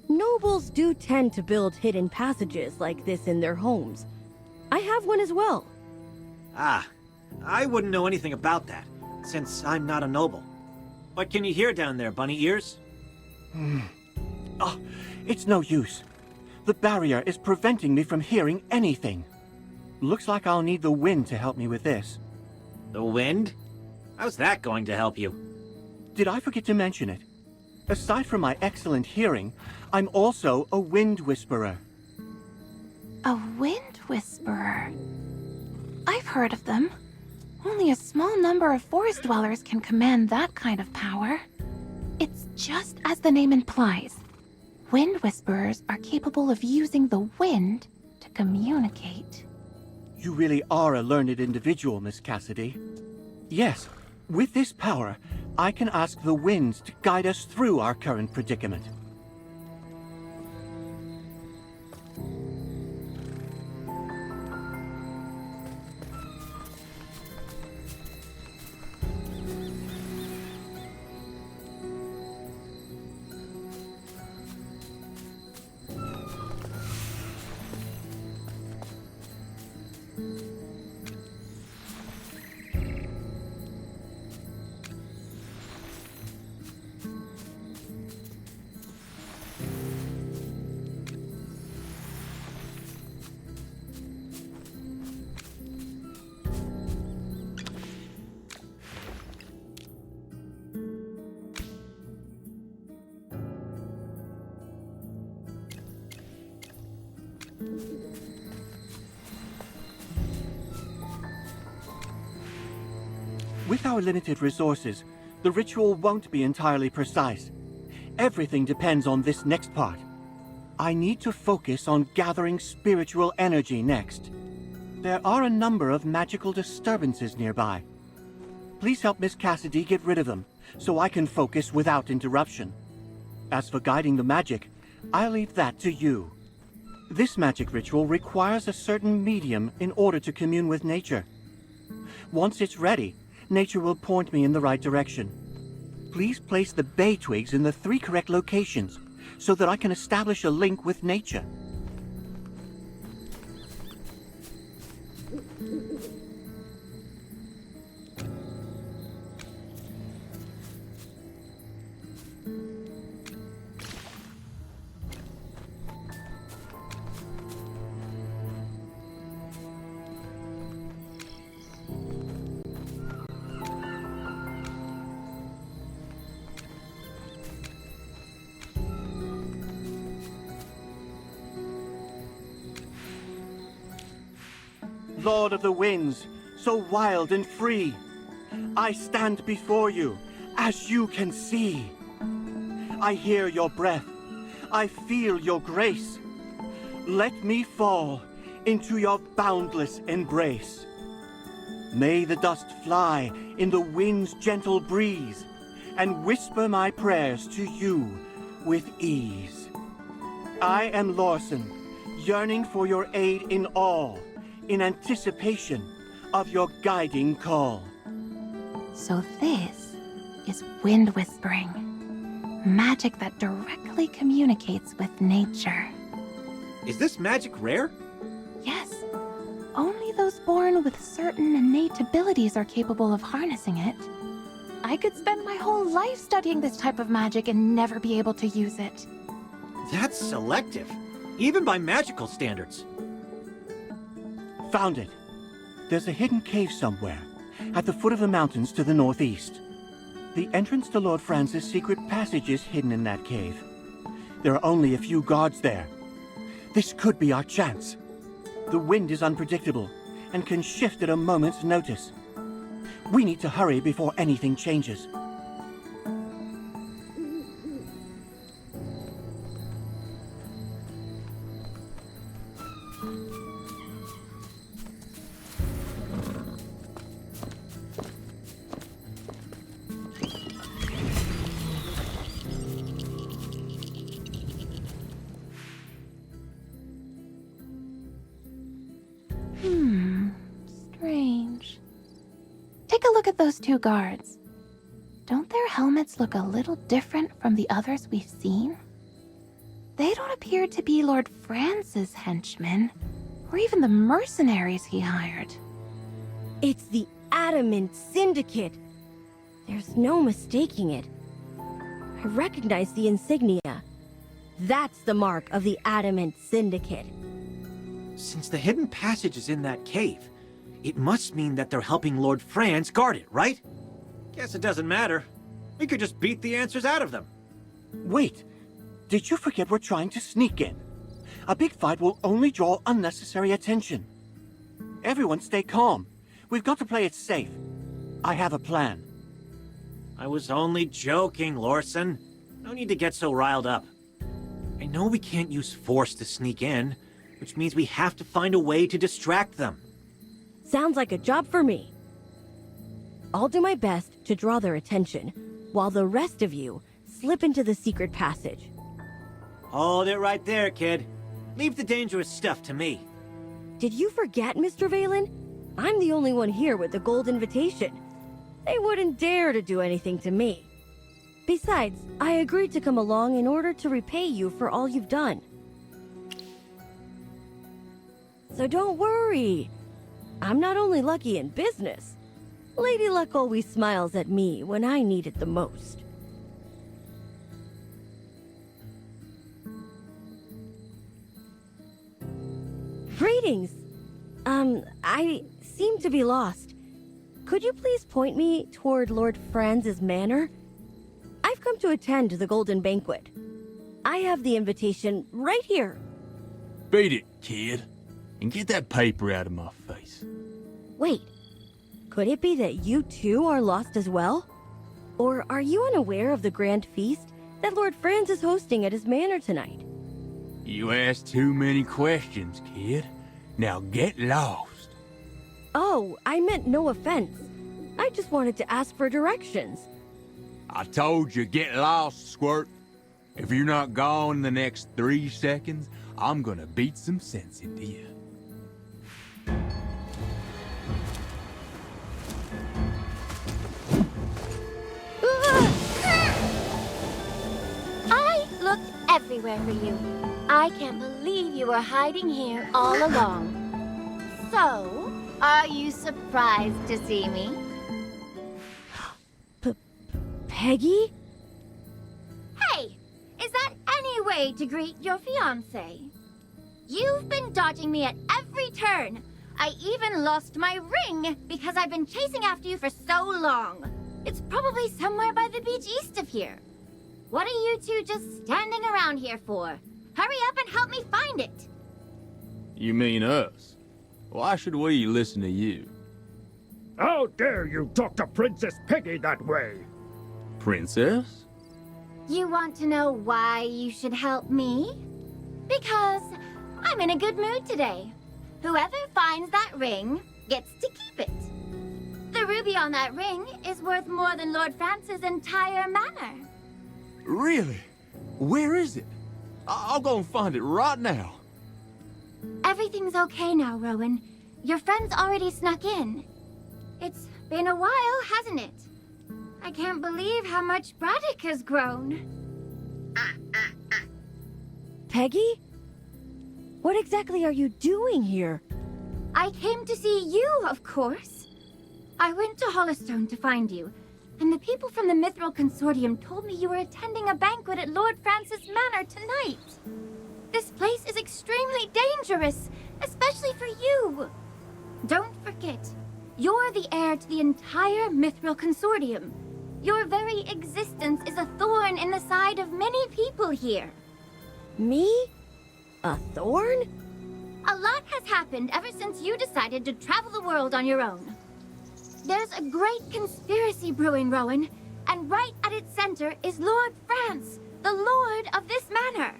Nobles do tend to build hidden passages like this in their homes. I have one as well. Ah, I wouldn't know anything about that, since I'm not a noble. What can you hear down there, bunny ears? It's no use. The barrier is preventing me from hearing anything. Looks like I'll need the wind to help me with this. The wind? How's that going to help you? Did I forget to mention it? Aside from my excellent hearing, I'm also a wind whisperer. A wind whisperer? I've heard of them. Only a small number of forest dwellers can command that kind of power. It's just as the name implies. Wind whisperers are capable of using the wind to communicate. You really are a learned individual, Miss Cassidy. Yes, with this power, I can ask the winds to guide us through our current predicament. With our limited resources, the ritual won't be entirely precise. Everything depends on this next part. I need to focus on gathering spiritual energy next. There are a number of magical disturbances nearby. Please help Miss Cassidy get rid of them, so I can focus without interruption. As for guiding the magic, I'll leave that to you. This magic ritual requires a certain medium in order to commune with nature. Once it's ready, nature will point me in the right direction. Please place the bay twigs in the 3 correct locations, so that I can establish a link with nature. Lord of the winds, so wild and free, I stand before you, as you can see. I hear your breath, I feel your grace. Let me fall into your boundless embrace. May the dust fly in the wind's gentle breeze, and whisper my prayers to you with ease. I am Lorson, yearning for your aid in all, in anticipation of your guiding call. So this is wind whispering. Magic that directly communicates with nature. Is this magic rare? Yes. Only those born with certain innate abilities are capable of harnessing it. I could spend my whole life studying this type of magic and never be able to use it. That's selective, even by magical standards. Found it. There's a hidden cave somewhere, at the foot of the mountains to the northeast. The entrance to Lord Franz's secret passage is hidden in that cave. There are only a few guards there. This could be our chance. The wind is unpredictable, and can shift at a moment's notice. We need to hurry before anything changes. Strange. Take a look at those 2 guards. Don't their helmets look a little different from the others we've seen? They don't appear to be Lord Franz's henchmen, or even the mercenaries he hired. It's the Adamant Syndicate. There's no mistaking it. I recognize the insignia. That's the mark of the Adamant Syndicate. Since the hidden passage is in that cave, it must mean that they're helping Lord Franz guard it, right? Guess it doesn't matter. We could just beat the answers out of them. Wait, did you forget we're trying to sneak in? A big fight will only draw unnecessary attention. Everyone stay calm. We've got to play it safe. I have a plan. I was only joking, Lorson. No need to get so riled up. I know we can't use force to sneak in, which means we have to find a way to distract them. Sounds like a job for me. I'll do my best to draw their attention, while the rest of you slip into the secret passage. Hold it right there, kid. Leave the dangerous stuff to me. Did you forget, Mr. Valen? I'm the only one here with the gold invitation. They wouldn't dare to do anything to me. Besides, I agreed to come along in order to repay you for all you've done. So don't worry. I'm not only lucky in business. Lady Luck always smiles at me when I need it the most. Greetings. I seem to be lost. Could you please point me toward Lord Franz's manor? I've come to attend the Golden Banquet. I have the invitation right here. Beat it, kid. And get that paper out of my face. Wait, could it be that you too are lost as well? Or are you unaware of the grand feast that Lord Franz is hosting at his manor tonight? You asked too many questions, kid. Now get lost. Oh, I meant no offense. I just wanted to ask for directions. I told you, get lost, Squirt. If you're not gone in the next 3 seconds, I'm gonna beat some sense into you. I looked everywhere for you. I can't believe you were hiding here all along. So, are you surprised to see me? Peggy? Hey, is that any way to greet your fiancé? You've been dodging me at every turn. I even lost my ring because I've been chasing after you for so long. It's probably somewhere by the beach east of here. What are you two just standing around here for? Hurry up and help me find it. You mean us? Why should we listen to you? How dare you talk to Princess Peggy that way? Princess? You want to know why you should help me? Because I'm in a good mood today. Whoever finds that ring gets to keep it. The ruby on that ring is worth more than Lord Franz's entire manor. Really? Where is it? I'll go and find it right now. Everything's okay now, Rowan. Your friend's already snuck in. It's been a while, hasn't it? I can't believe how much Braddock has grown. Peggy? What exactly are you doing here? I came to see you, of course. I went to Hollowstone to find you, and the people from the Mithril Consortium told me you were attending a banquet at Lord Francis Manor tonight. This place is extremely dangerous, especially for you. Don't forget, you're the heir to the entire Mithril Consortium. Your very existence is a thorn in the side of many people here. Me? A thorn? A lot has happened ever since you decided to travel the world on your own. There's a great conspiracy brewing, Rowan, and right at its center is Lord Franz, the lord of this manor.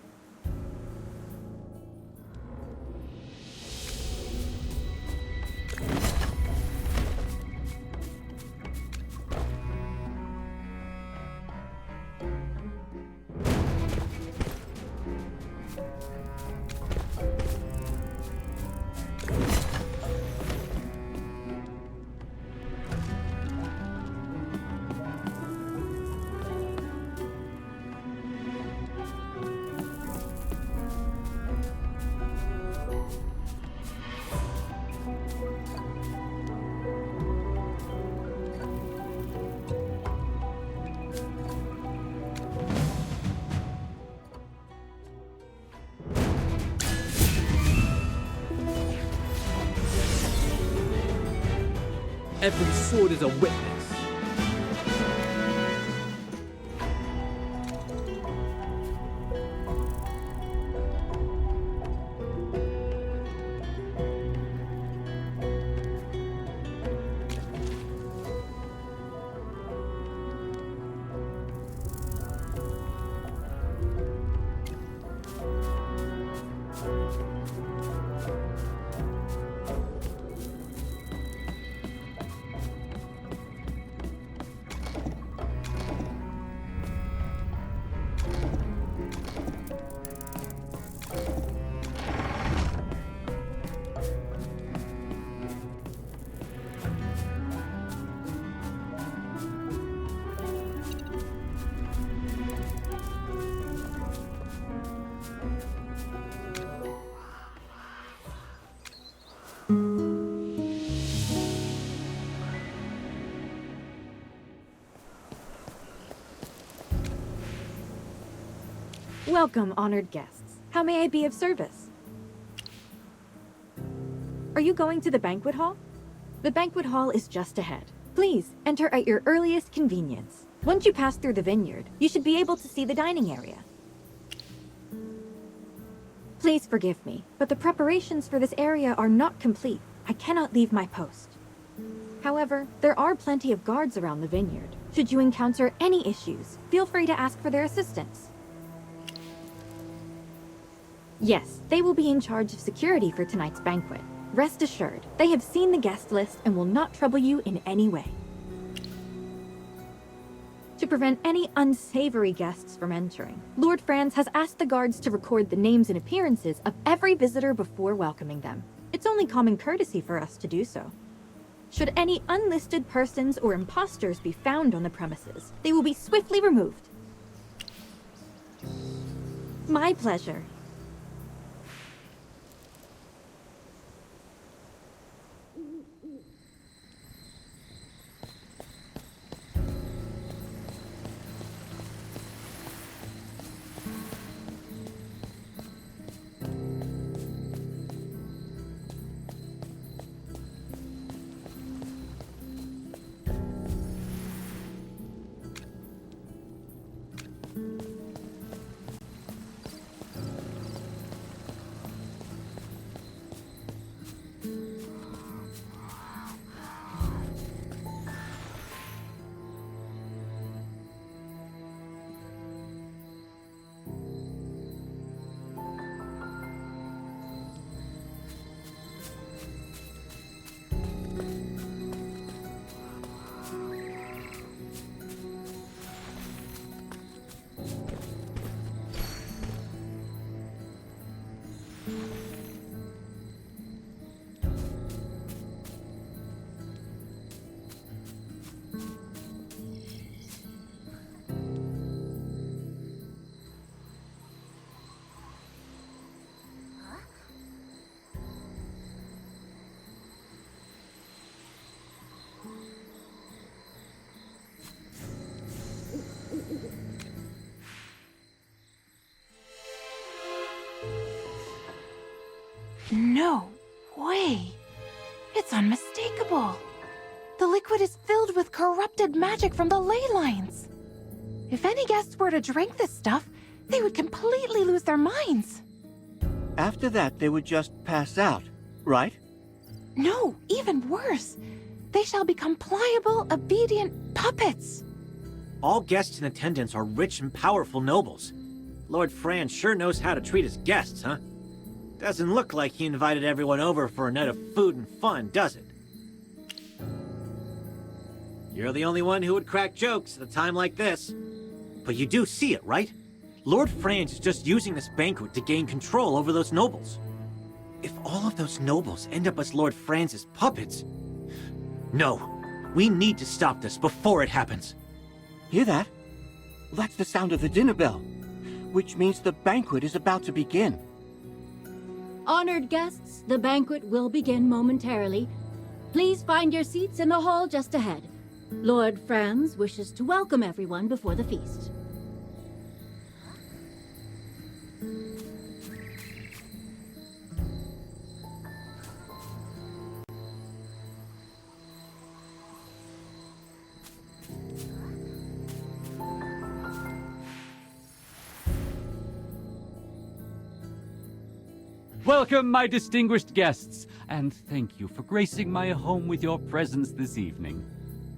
Every sword is a witness. Welcome, honored guests. How may I be of service? Are you going to the banquet hall? The banquet hall is just ahead. Please, enter at your earliest convenience. Once you pass through the vineyard, you should be able to see the dining area. Please forgive me, but the preparations for this area are not complete. I cannot leave my post. However, there are plenty of guards around the vineyard. Should you encounter any issues, feel free to ask for their assistance. Yes, they will be in charge of security for tonight's banquet. Rest assured, they have seen the guest list and will not trouble you in any way. To prevent any unsavory guests from entering, Lord Franz has asked the guards to record the names and appearances of every visitor before welcoming them. It's only common courtesy for us to do so. Should any unlisted persons or imposters be found on the premises, they will be swiftly removed. My pleasure. No way! It's unmistakable! The liquid is filled with corrupted magic from the ley lines! If any guests were to drink this stuff, they would completely lose their minds! After that, they would just pass out, right? No, even worse! They shall become pliable, obedient puppets! All guests in attendance are rich and powerful nobles. Lord Franz sure knows how to treat his guests, huh? Doesn't look like he invited everyone over for a night of food and fun, does it? You're the only one who would crack jokes at a time like this. But you do see it, right? Lord Franz is just using this banquet to gain control over those nobles. If all of those nobles end up as Lord Franz's puppets... No, we need to stop this before it happens. Hear that? That's the sound of the dinner bell, which means the banquet is about to begin. Honored guests, the banquet will begin momentarily. Please find your seats in the hall just ahead. Lord Franz wishes to welcome everyone before the feast. Welcome, my distinguished guests, and thank you for gracing my home with your presence this evening.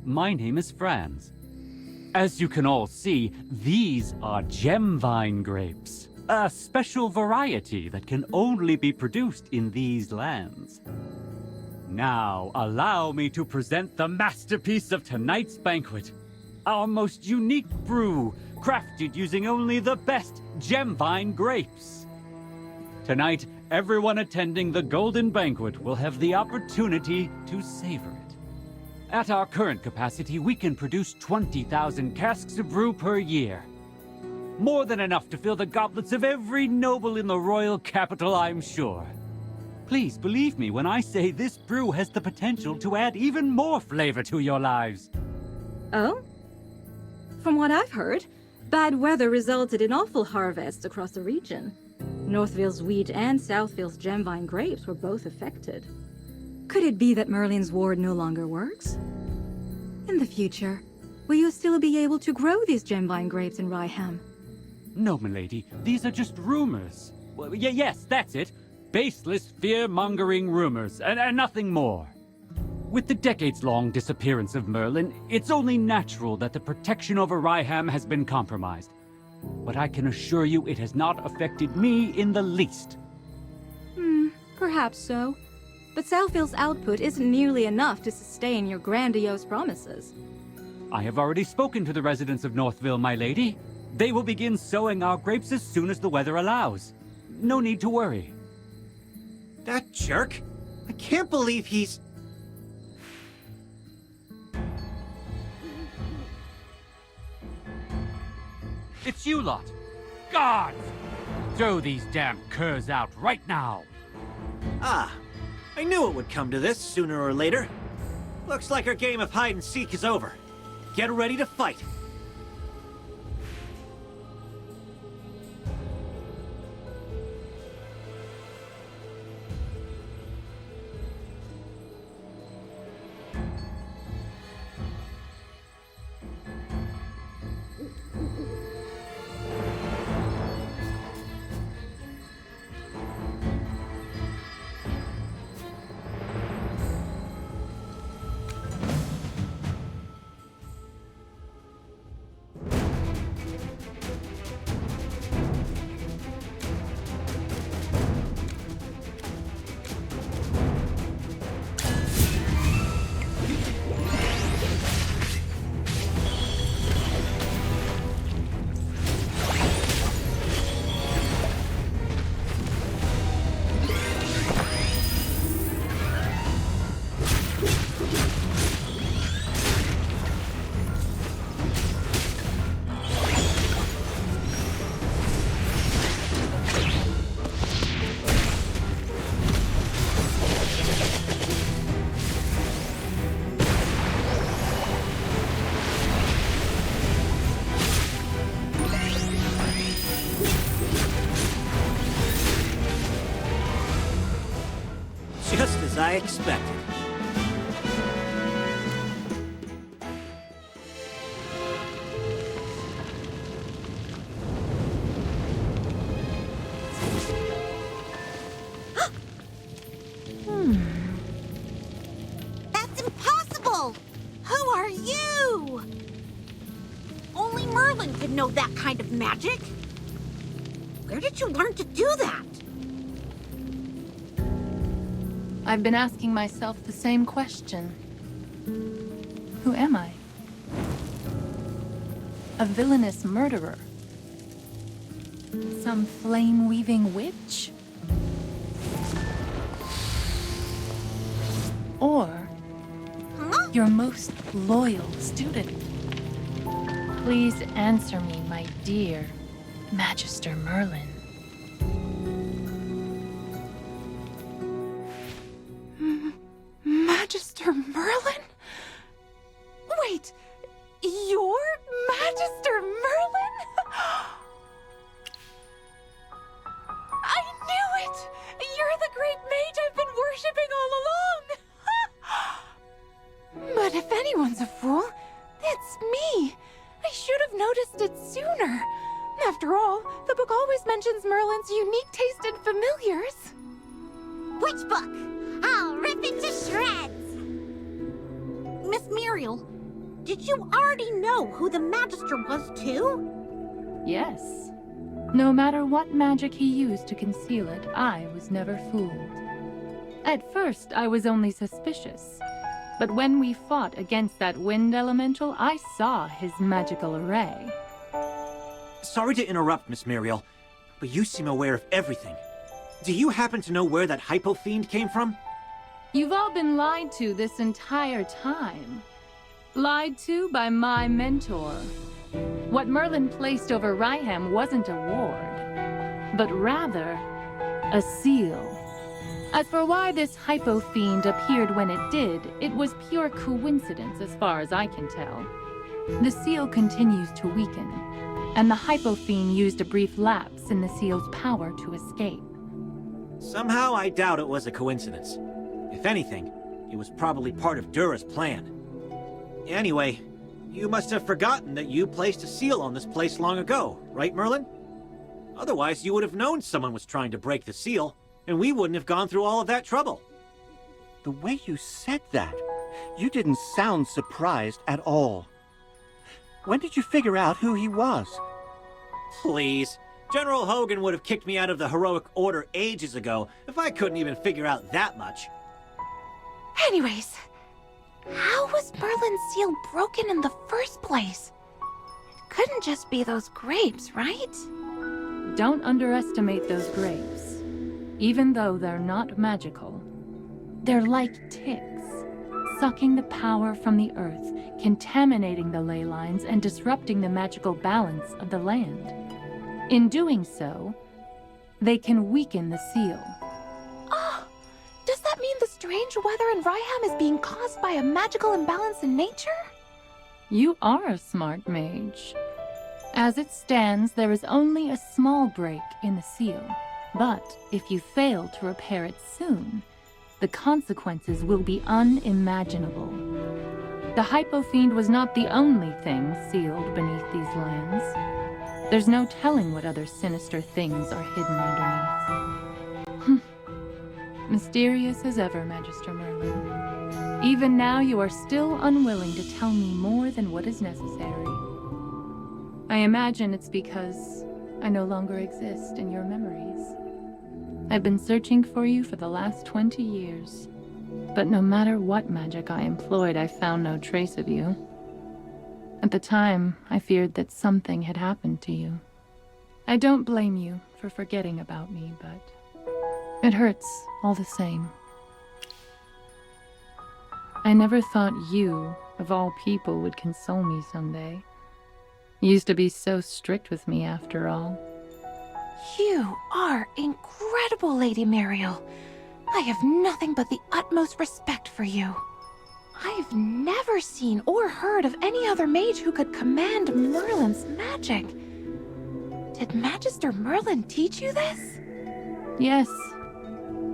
My name is Franz. As you can all see, these are gemvine grapes, a special variety that can only be produced in these lands. Now, allow me to present the masterpiece of tonight's banquet, our most unique brew, crafted using only the best gemvine grapes. Tonight, everyone attending the Golden Banquet will have the opportunity to savor it. At our current capacity, we can produce 20,000 casks of brew per year. More than enough to fill the goblets of every noble in the royal capital, I'm sure. Please believe me when I say this brew has the potential to add even more flavor to your lives. Oh? From what I've heard, bad weather resulted in awful harvests across the region. Northville's wheat and Southville's gemvine grapes were both affected. Could it be that Merlin's ward no longer works? In the future, will you still be able to grow these gemvine grapes in Ryeham? No, milady, these are just rumors. Well, yes, that's it. Baseless, fear-mongering rumors, and nothing more. With the decades-long disappearance of Merlin, it's only natural that the protection over Ryeham has been compromised. But I can assure you it has not affected me in the least. Perhaps so. But Southville's output isn't nearly enough to sustain your grandiose promises. I have already spoken to the residents of Northville, my lady. They will begin sowing our grapes as soon as the weather allows. No need to worry. That jerk? I can't believe he's... It's you lot! Guards! Throw these damn curs out right now! Ah, I knew it would come to this sooner or later. Looks like our game of hide-and-seek is over. Get ready to fight. Just as I expected. That's impossible! Who are you? Only Merlin could know that kind of magic. Where did you learn to do that? I've been asking myself the same question. Who am I? A villainous murderer? Some flame-weaving witch? Or your most loyal student? Please answer me, my dear Magister Merlin. Magister Merlin? Wait, you're Magister Merlin? I knew it! You're the great mage I've been worshipping all along! But if anyone's a fool, it's me. I should have noticed it sooner. After all, the book always mentions Merlin's unique taste in familiars. Which book? I'll rip it to shreds! Miss Muriel, did you already know who the Magister was too? Yes. No matter what magic he used to conceal it, I was never fooled. At first, I was only suspicious. But when we fought against that wind elemental, I saw his magical array. Sorry to interrupt, Miss Muriel, but you seem aware of everything. Do you happen to know where that hypo fiend came from? You've all been lied to this entire time. Lied to by my mentor. What Merlin placed over Ryeham wasn't a ward, but rather a seal. As for why this hypo-fiend appeared when it did, it was pure coincidence as far as I can tell. The seal continues to weaken, and the hypo-fiend used a brief lapse in the seal's power to escape. Somehow I doubt it was a coincidence. If anything, it was probably part of Dura's plan. Anyway, you must have forgotten that you placed a seal on this place long ago, right, Merlin? Otherwise, you would have known someone was trying to break the seal, and we wouldn't have gone through all of that trouble. The way you said that, you didn't sound surprised at all. When did you figure out who he was? Please. General Hogan would have kicked me out of the heroic order ages ago if I couldn't even figure out that much. Anyways, how was Merlin's seal broken in the first place? It couldn't just be those grapes, right? Don't underestimate those grapes. Even though they're not magical, they're like ticks, sucking the power from the earth, contaminating the ley lines, and disrupting the magical balance of the land. In doing so, they can weaken the seal. Oh, does that mean the strange weather in Ryeham is being caused by a magical imbalance in nature? You are a smart mage. As it stands, there is only a small break in the seal. But if you fail to repair it soon, the consequences will be unimaginable. The Hypo-Fiend was not the only thing sealed beneath these lands. There's no telling what other sinister things are hidden underneath. Mysterious as ever, Magister Merlin. Even now, you are still unwilling to tell me more than what is necessary. I imagine it's because I no longer exist in your memories. I've been searching for you for the last 20 years, but no matter what magic I employed, I found no trace of you. At the time, I feared that something had happened to you. I don't blame you for forgetting about me, but it hurts all the same. I never thought you, of all people, would console me someday. You used to be so strict with me after all. You are incredible, Lady Muriel. I have nothing but the utmost respect for you. I've never seen or heard of any other mage who could command Merlin's magic. Did Magister Merlin teach you this? Yes.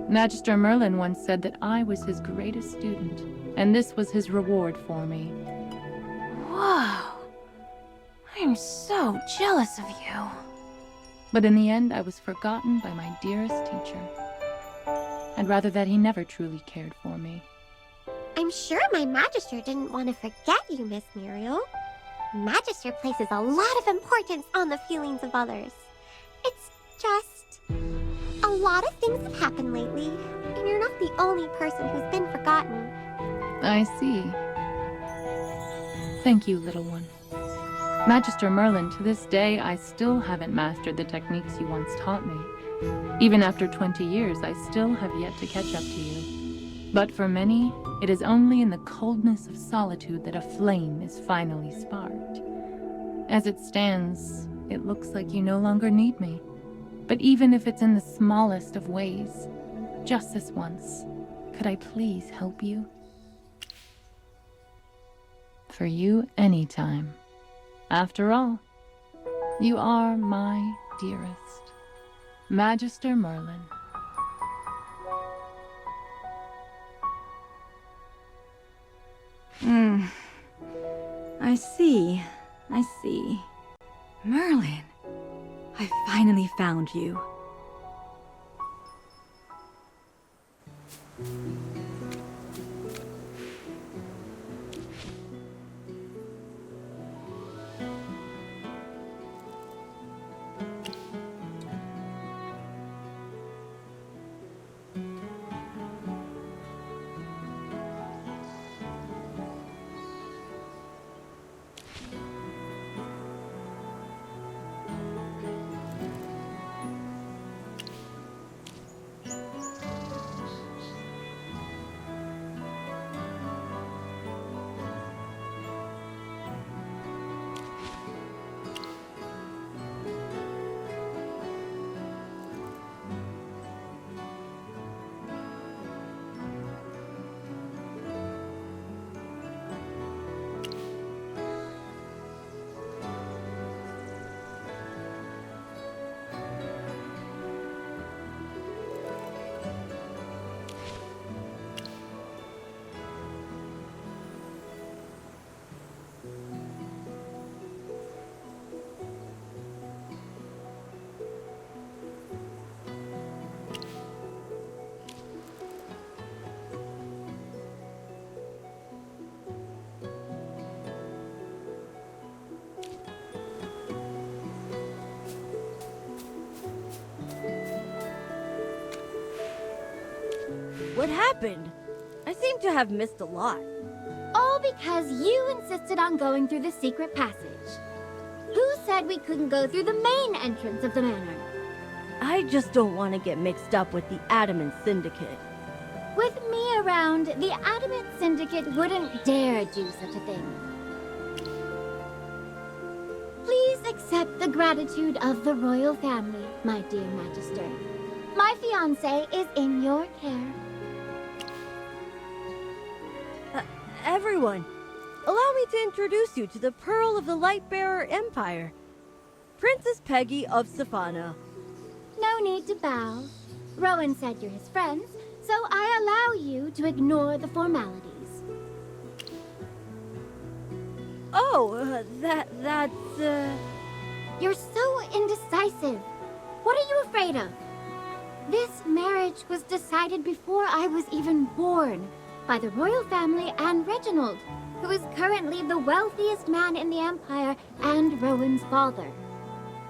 Magister Merlin once said that I was his greatest student, and this was his reward for me. Whoa. I'm so jealous of you. But in the end, I was forgotten by my dearest teacher. I'd rather that he never truly cared for me. I'm sure my Magister didn't want to forget you, Miss Muriel. Magister places a lot of importance on the feelings of others. It's just... a lot of things have happened lately, and you're not the only person who's been forgotten. I see. Thank you, little one. Magister Merlin, to this day, I still haven't mastered the techniques you once taught me. Even after 20 years, I still have yet to catch up to you. But for many, it is only in the coldness of solitude that a flame is finally sparked. As it stands, it looks like you no longer need me. But even if it's in the smallest of ways, just this once, could I please help you? For you, anytime. After all, you are my dearest, Magister Merlin. I see. Merlin, I finally found you. What happened? I seem to have missed a lot. All because you insisted on going through the secret passage. Who said we couldn't go through the main entrance of the manor? I just don't want to get mixed up with the Adamant Syndicate. With me around, the Adamant Syndicate wouldn't dare do such a thing. Please accept the gratitude of the royal family, my dear Magister. My fiancé is in your care. Everyone, allow me to introduce you to the Pearl of the Lightbearer Empire, Princess Peggy of Safana. No need to bow. Rowan said you're his friends, so I allow you to ignore the formalities. Oh, that's... You're so indecisive. What are you afraid of? This marriage was decided before I was even born by the royal family and Reginald, who is currently the wealthiest man in the Empire and Rowan's father.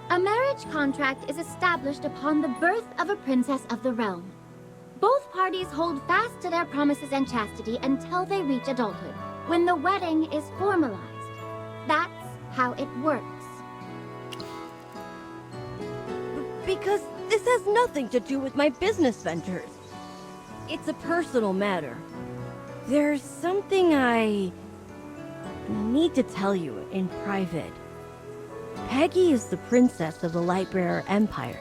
A marriage contract is established upon the birth of a princess of the realm. Both parties hold fast to their promises and chastity until they reach adulthood, when the wedding is formalized. That's how it works. Because this has nothing to do with my business ventures. It's a personal matter. There's something I need to tell you in private. Peggy is the princess of the Lightbearer Empire.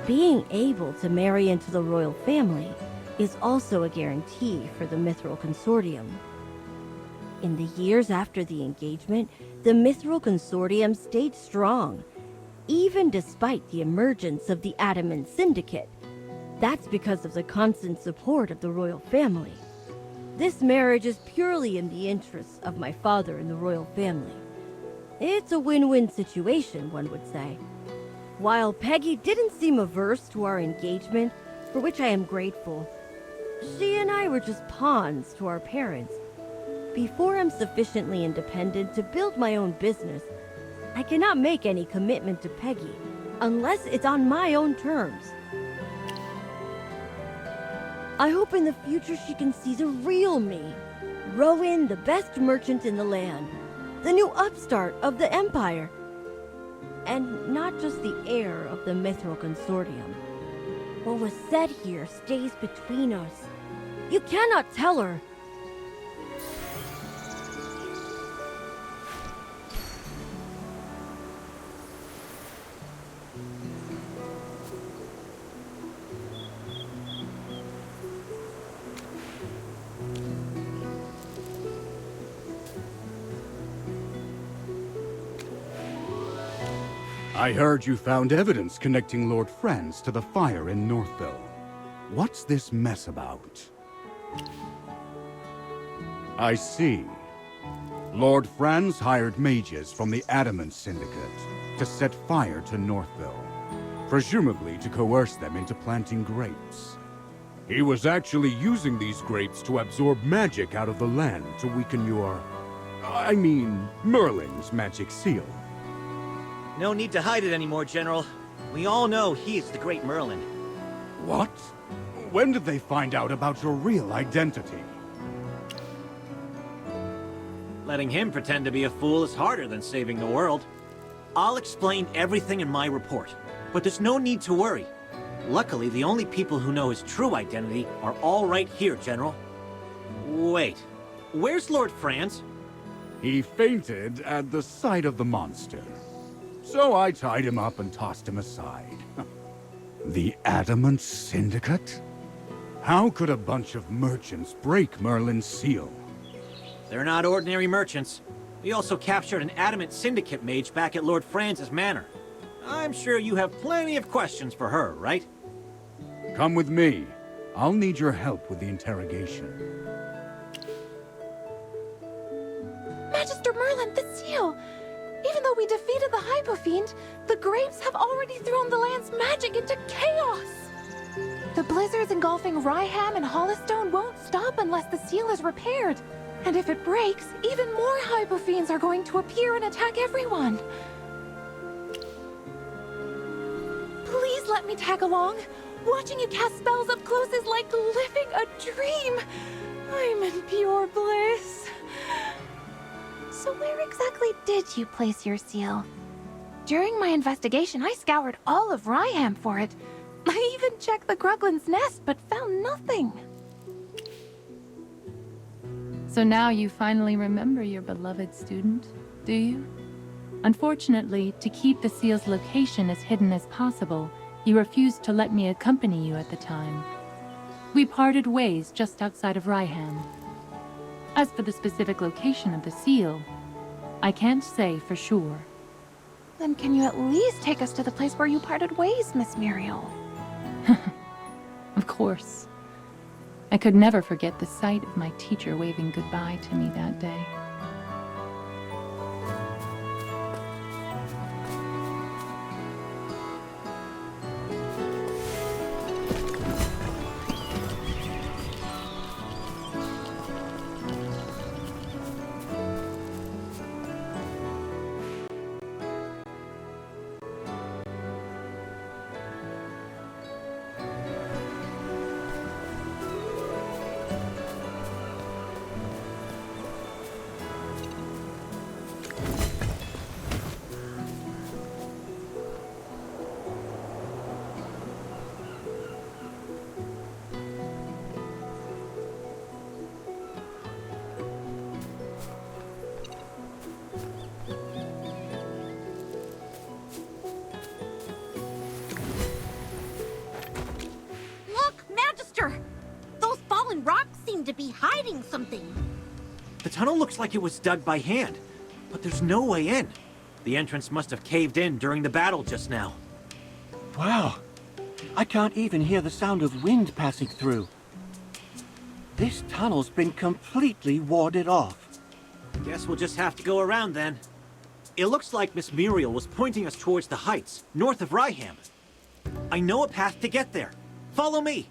Being able to marry into the royal family is also a guarantee for the Mithril Consortium. In the years after the engagement, the Mithril Consortium stayed strong, even despite the emergence of the Adamant Syndicate. That's because of the constant support of the royal family. This marriage is purely in the interests of my father and the royal family. It's a win-win situation, one would say. While Peggy didn't seem averse to our engagement, for which I am grateful, she and I were just pawns to our parents. Before I'm sufficiently independent to build my own business, I cannot make any commitment to Peggy, unless it's on my own terms. I hope in the future she can see the real me. Rowan, the best merchant in the land. The new upstart of the Empire. And not just the heir of the Mithril Consortium. What was said here stays between us. You cannot tell her. I heard you found evidence connecting Lord Franz to the fire in Northville. What's this mess about? I see. Lord Franz hired mages from the Adamant Syndicate to set fire to Northville, presumably to coerce them into planting grapes. He was actually using these grapes to absorb magic out of the land to weaken Merlin's magic seal. No need to hide it anymore, General. We all know he is the great Merlin. What? When did they find out about your real identity? Letting him pretend to be a fool is harder than saving the world. I'll explain everything in my report, but there's no need to worry. Luckily, the only people who know his true identity are all right here, General. Wait, where's Lord Franz? He fainted at the sight of the monster. So I tied him up and tossed him aside. The Adamant Syndicate? How could a bunch of merchants break Merlin's seal? They're not ordinary merchants. We also captured an Adamant Syndicate mage back at Lord Franz's manor. I'm sure you have plenty of questions for her, right? Come with me. I'll need your help with the interrogation. Magister Merlin, the seal! Even though we defeated the Hypofiend, the grapes have already thrown the land's magic into chaos! The blizzards engulfing Ryeham and Hollystone won't stop unless the seal is repaired. And if it breaks, even more Hypofiends are going to appear and attack everyone. Please let me tag along. Watching you cast spells up close is like living a dream. I'm in pure bliss. So where exactly did you place your seal? During my investigation, I scoured all of Ryeham for it. I even checked the Gruglin's nest, but found nothing. So now you finally remember your beloved student, do you? Unfortunately, to keep the seal's location as hidden as possible, you refused to let me accompany you at the time. We parted ways just outside of Ryeham. As for the specific location of the seal, I can't say for sure. Then can you at least take us to the place where you parted ways, Miss Muriel? Of course. I could never forget the sight of my teacher waving goodbye to me that day. Those fallen rocks seem to be hiding something. The tunnel looks like it was dug by hand, but there's no way in. The entrance must have caved in during the battle just now. Wow. I can't even hear the sound of wind passing through. This tunnel's been completely warded off. Guess we'll just have to go around then. It looks like Miss Muriel was pointing us towards the heights, north of Ryeham. I know a path to get there. Follow me.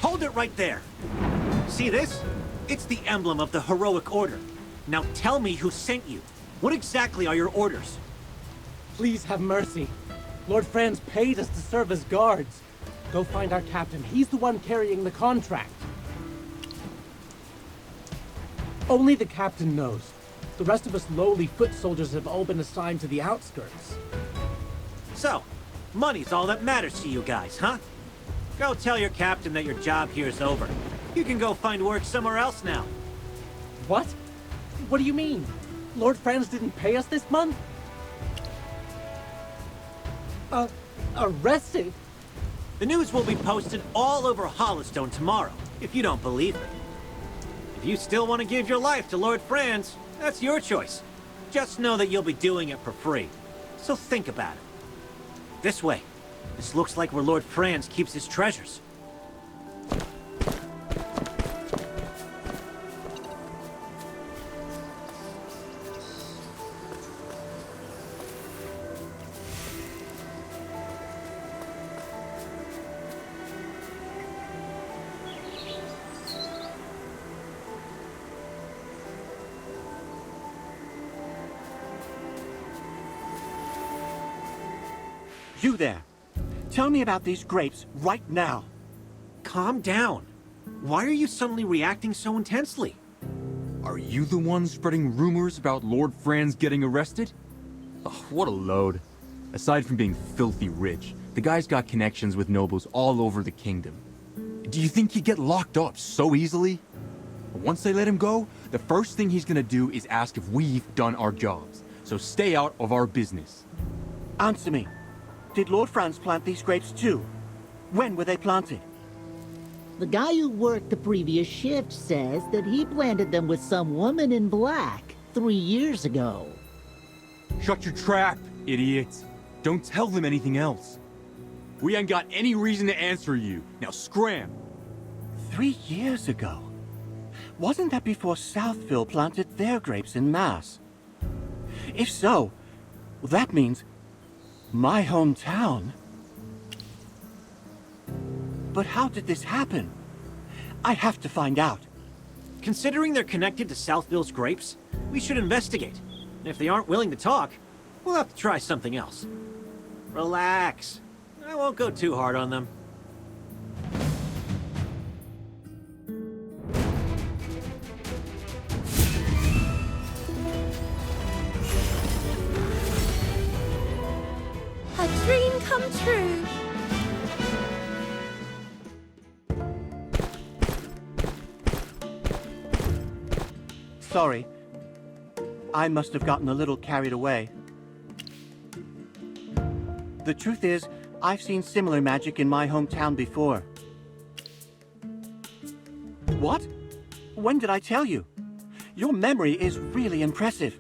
Hold it right there. See this? It's the emblem of the heroic order. Now tell me who sent you. What exactly are your orders? Please have mercy. Lord Franz paid us to serve as guards. Go find our captain. He's the one carrying the contract. Only the captain knows. The rest of us lowly foot soldiers have all been assigned to the outskirts. So, money's all that matters to you guys, huh? Go tell your captain that your job here's over. You can go find work somewhere else now. What? What do you mean? Lord Franz didn't pay us this month? Arrested? The news will be posted all over Hollowstone tomorrow, if you don't believe me. If you still want to give your life to Lord Franz, that's your choice. Just know that you'll be doing it for free. So think about it. This way. This looks like where Lord Franz keeps his treasures. You there. Tell me about these grapes right now. Calm down. Why are you suddenly reacting so intensely? Are you the one spreading rumors about Lord Franz getting arrested? Oh, what a load. Aside from being filthy rich, the guy's got connections with nobles all over the kingdom. Do you think he'd get locked up so easily? Once they let him go, the first thing he's gonna do is ask if we've done our jobs. So stay out of our business. Answer me. Did Lord Franz plant these grapes too? When were they planted? The guy who worked the previous shift says that he planted them with some woman in black 3 years ago. Shut your trap, idiot. Don't tell them anything else. We ain't got any reason to answer you. Now scram. 3 years ago? Wasn't that before Southville planted their grapes in mass? If so, that means My hometown? But how did this happen? I have to find out. Considering they're connected to Southville's grapes, we should investigate. And if they aren't willing to talk, we'll have to try something else. Relax. I won't go too hard on them. A dream come true. Sorry. I must have gotten a little carried away. The truth is, I've seen similar magic in my hometown before. What? When did I tell you? Your memory is really impressive.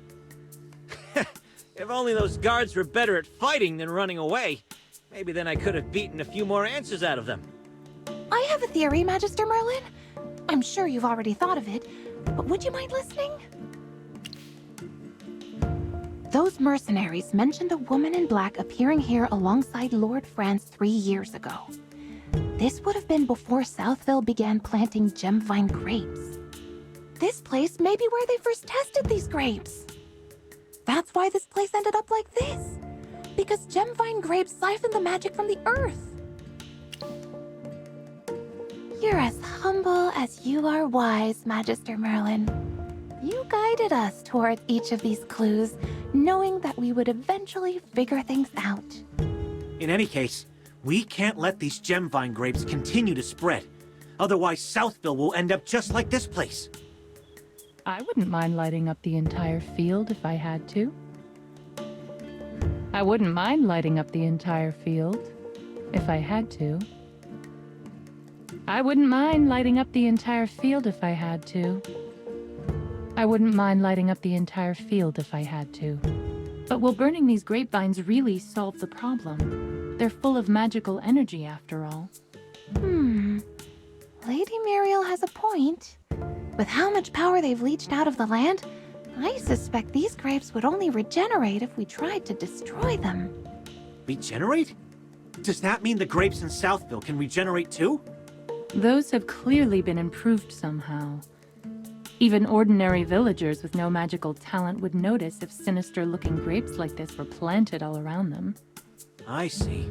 If only those guards were better at fighting than running away. Maybe then I could have beaten a few more answers out of them. I have a theory, Magister Merlin. I'm sure you've already thought of it, but would you mind listening? Those mercenaries mentioned a woman in black appearing here alongside Lord France 3 years ago. This would have been before Southville began planting gemvine grapes. This place may be where they first tested these grapes. That's why this place ended up like this. Because gemvine grapes siphon the magic from the earth. You're as humble as you are wise, Magister Merlin. You guided us towards each of these clues, knowing that we would eventually figure things out. In any case, we can't let these gemvine grapes continue to spread. Otherwise, Southville will end up just like this place. I wouldn't mind lighting up the entire field if I had to. I wouldn't mind lighting up the entire field if I had to. I wouldn't mind lighting up the entire field if I had to. I wouldn't mind lighting up the entire field if I had to. But will burning these grapevines really solve the problem? They're full of magical energy, after all. Lady Muriel has a point. With how much power they've leached out of the land, I suspect these grapes would only regenerate if we tried to destroy them. Regenerate? Does that mean the grapes in Southville can regenerate too? Those have clearly been improved somehow. Even ordinary villagers with no magical talent would notice if sinister-looking grapes like this were planted all around them. I see.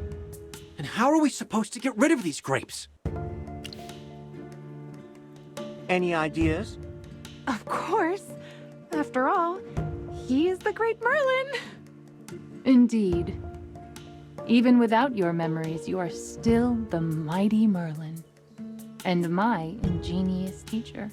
And how are we supposed to get rid of these grapes? Any ideas? Of course. After all, he is the great Merlin. Indeed. Even without your memories, you are still the mighty Merlin. And my ingenious teacher.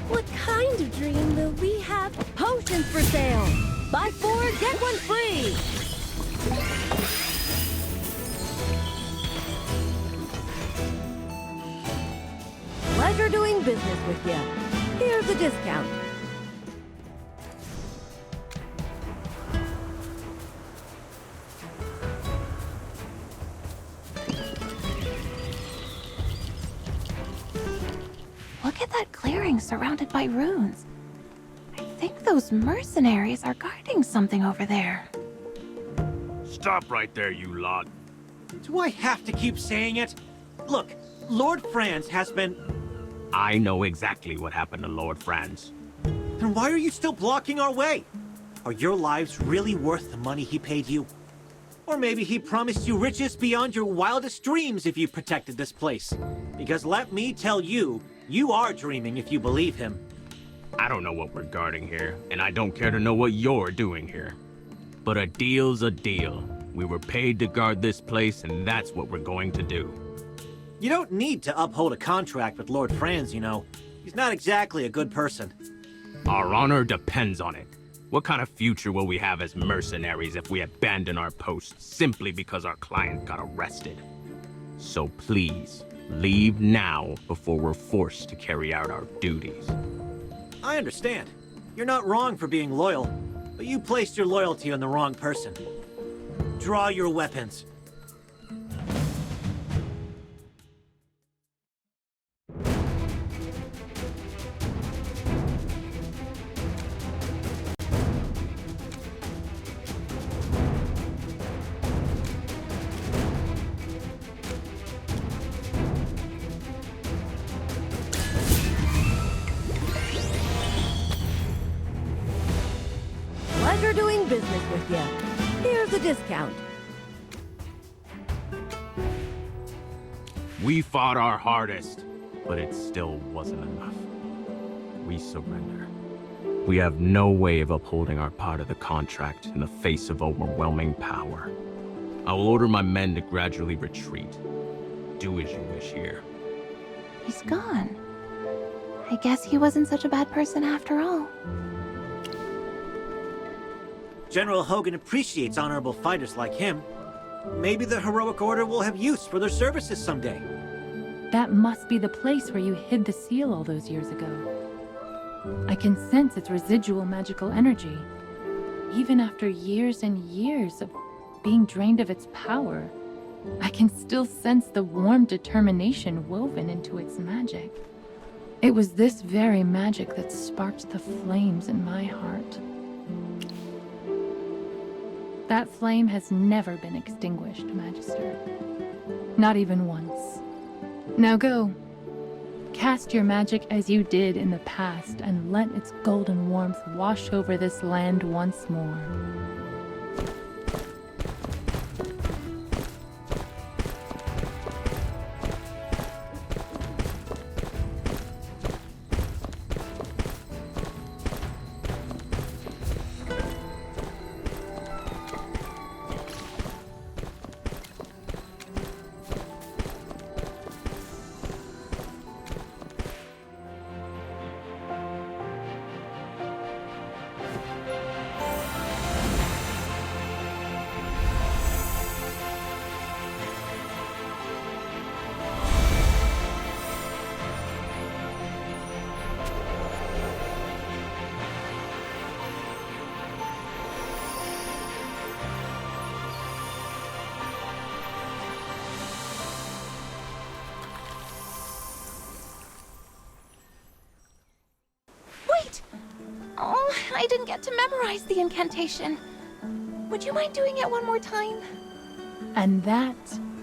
What kind of dream will we have? Potions for sale! Buy 4, get 1 free! Pleasure doing business with you. Here's a discount. Look at that clearing surrounded by ruins. I think those mercenaries are guarding something over there. Stop right there, you lot. Do I have to keep saying it? Look, Lord Franz has been... I know exactly what happened to Lord Franz. Then why are you still blocking our way? Are your lives really worth the money he paid you? Or maybe he promised you riches beyond your wildest dreams if you protected this place. Because let me tell you, you are dreaming if you believe him. I don't know what we're guarding here, and I don't care to know what you're doing here. But a deal's a deal. We were paid to guard this place, and that's what we're going to do. You don't need to uphold a contract with Lord Franz, you know. He's not exactly a good person. Our honor depends on it. What kind of future will we have as mercenaries if we abandon our posts simply because our client got arrested? So please, leave now before we're forced to carry out our duties. I understand. You're not wrong for being loyal, but you placed your loyalty on the wrong person. Draw your weapons. Pleasure doing business with you. Here's a discount. We fought our hardest, but it still wasn't enough. We surrender. We have no way of upholding our part of the contract in the face of overwhelming power. I will order my men to gradually retreat. Do as you wish here. He's gone. I guess he wasn't such a bad person after all. General Hogan appreciates honorable fighters like him. Maybe the Heroic Order will have use for their services someday. That must be the place where you hid the seal all those years ago. I can sense its residual magical energy. Even after years and years of being drained of its power, I can still sense the warm determination woven into its magic. It was this very magic that sparked the flames in my heart. That flame has never been extinguished, Magister. Not even once. Now go. Cast your magic as you did in the past and let its golden warmth wash over this land once more. Wait! Oh, I didn't get to memorize the incantation. Would you mind doing it one more time? And that,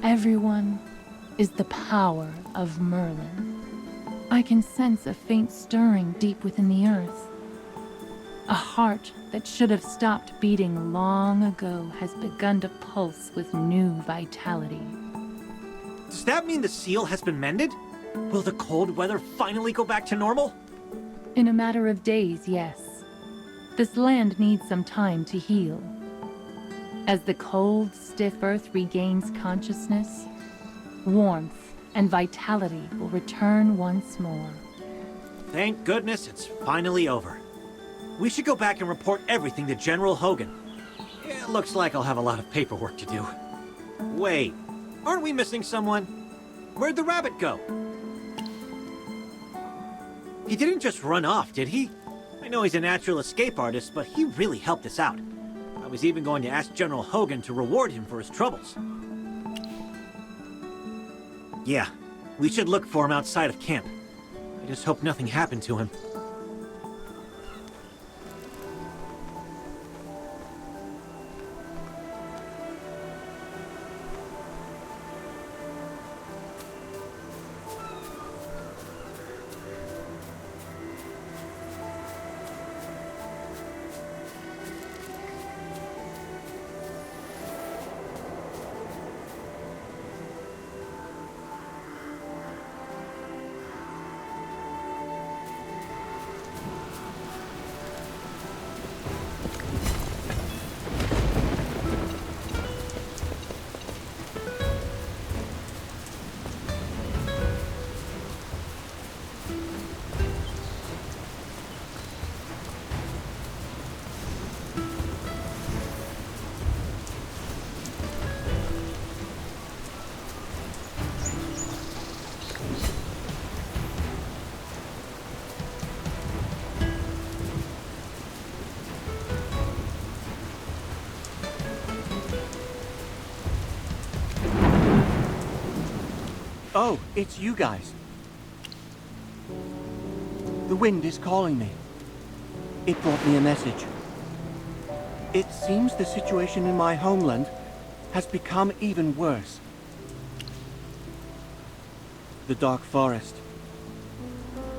everyone, is the power of Merlin. I can sense a faint stirring deep within the earth. A heart that should have stopped beating long ago has begun to pulse with new vitality. Does that mean the seal has been mended? Will the cold weather finally go back to normal? In a matter of days, yes. This land needs some time to heal. As the cold, stiff earth regains consciousness, warmth and vitality will return once more. Thank goodness it's finally over. We should go back and report everything to General Hogan. It looks like I'll have a lot of paperwork to do. Wait, aren't we missing someone? Where'd the rabbit go? He didn't just run off, did he? I know he's a natural escape artist, but he really helped us out. I was even going to ask General Hogan to reward him for his troubles. Yeah, we should look for him outside of camp. I just hope nothing happened to him. Oh, it's you guys. The wind is calling me. It brought me a message. It seems the situation in my homeland has become even worse. The Dark Forest.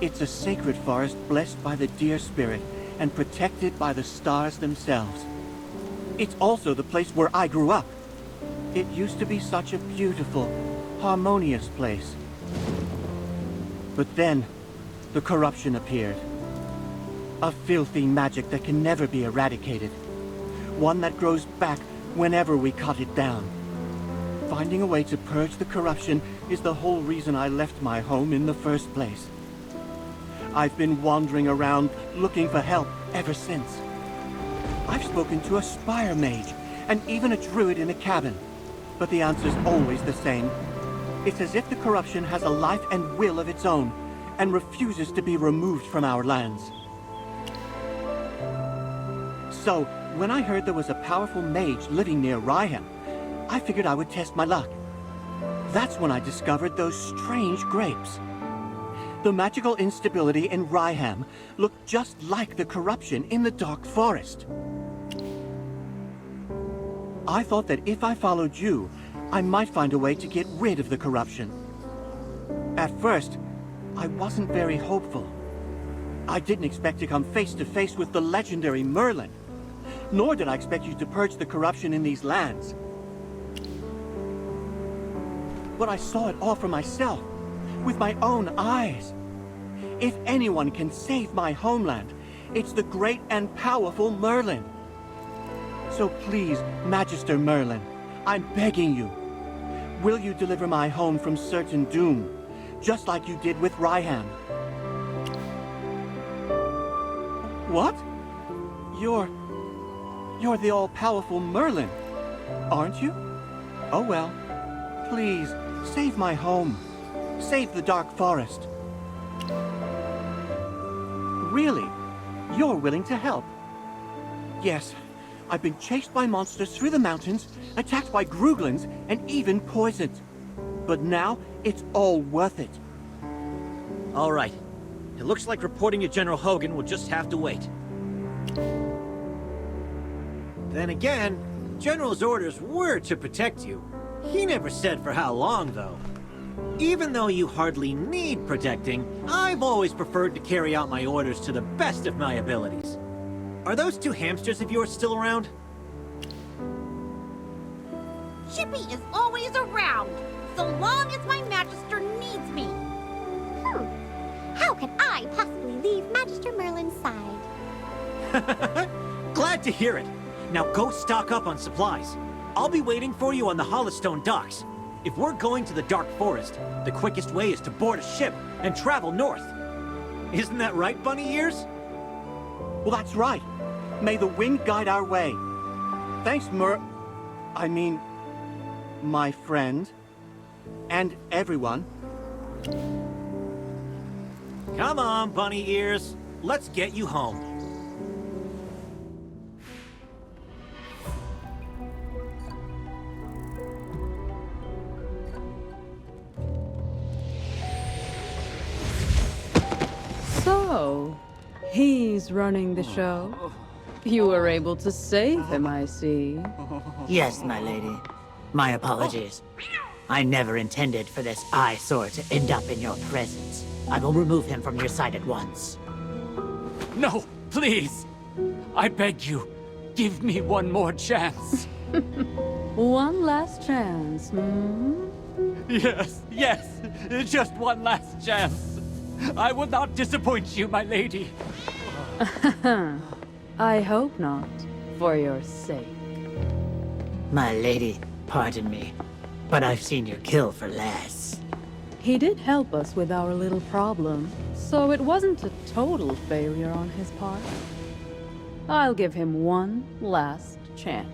It's a sacred forest blessed by the deer spirit and protected by the stars themselves. It's also the place where I grew up. It used to be such a beautiful, harmonious place. But then, the corruption appeared. A filthy magic that can never be eradicated. One that grows back whenever we cut it down. Finding a way to purge the corruption is the whole reason I left my home in the first place. I've been wandering around looking for help ever since. I've spoken to a spire mage and even a druid in a cabin, but the answer's always the same. It's as if the corruption has a life and will of its own and refuses to be removed from our lands. So, when I heard there was a powerful mage living near Ryeham, I figured I would test my luck. That's when I discovered those strange grapes. The magical instability in Ryeham looked just like the corruption in the Dark Forest. I thought that if I followed you, I might find a way to get rid of the corruption. At first, I wasn't very hopeful. I didn't expect to come face to face with the legendary Merlin. Nor did I expect you to purge the corruption in these lands. But I saw it all for myself, with my own eyes. If anyone can save my homeland, it's the great and powerful Merlin. So please, Magister Merlin, I'm begging you. Will you deliver my home from certain doom, just like you did with Ryeham? What? You're the all-powerful Merlin, aren't you? Oh well. Please, save my home. Save the Dark Forest. Really? You're willing to help? Yes. I've been chased by monsters through the mountains, attacked by Gruglins, and even poisoned. But now, it's all worth it. All right. It looks like reporting to General Hogan will just have to wait. Then again, General's orders were to protect you. He never said for how long, though. Even though you hardly need protecting, I've always preferred to carry out my orders to the best of my abilities. Are those two hamsters of yours still around? Chippy is always around, so long as my Magister needs me. How can I possibly leave Magister Merlin's side? Glad to hear it. Now go stock up on supplies. I'll be waiting for you on the Hollowstone docks. If we're going to the Dark Forest, the quickest way is to board a ship and travel north. Isn't that right, Bunny Ears? Well, that's right. May the wind guide our way. Thanks, my friend. And everyone. Come on, Bunny Ears. Let's get you home. So, he's running the show. You were able to save him, I see. Yes, my lady. My apologies. I never intended for this eyesore to end up in your presence. I will remove him from your sight at once. No, please. I beg you, give me one more chance. One last chance, hmm? Yes, just one last chance. I will not disappoint you, my lady. I hope not, for your sake. My lady, pardon me, but I've seen you kill for less. He did help us with our little problem, so it wasn't a total failure on his part. I'll give him one last chance.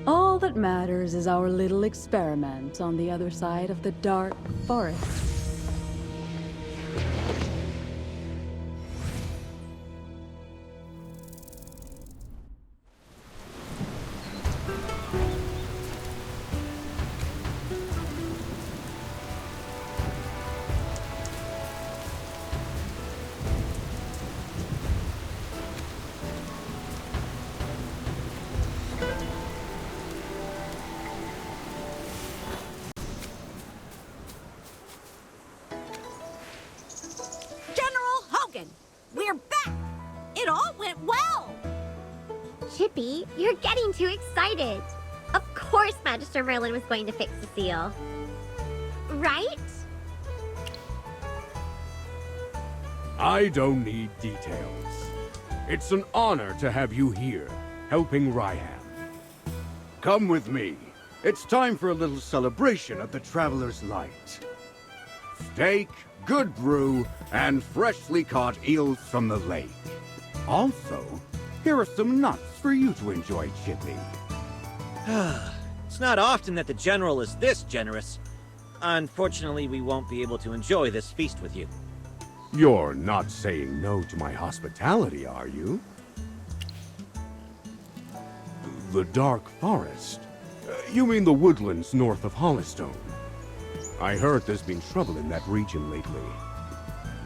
All that matters is our little experiment on the other side of the Dark Forest. We're back! It all went well! Chippy, you're getting too excited. Of course Magister Merlin was going to fix the seal. Right? I don't need details. It's an honor to have you here, helping Ryeham. Come with me. It's time for a little celebration of the Traveler's Light. Steak, good brew, and freshly caught eels from the lake. Also, here are some nuts for you to enjoy, Chippy. It's not often that the General is this generous. Unfortunately, we won't be able to enjoy this feast with you. You're not saying no to my hospitality, are you? The Dark Forest? You mean the woodlands north of Hollystone? I heard there's been trouble in that region lately.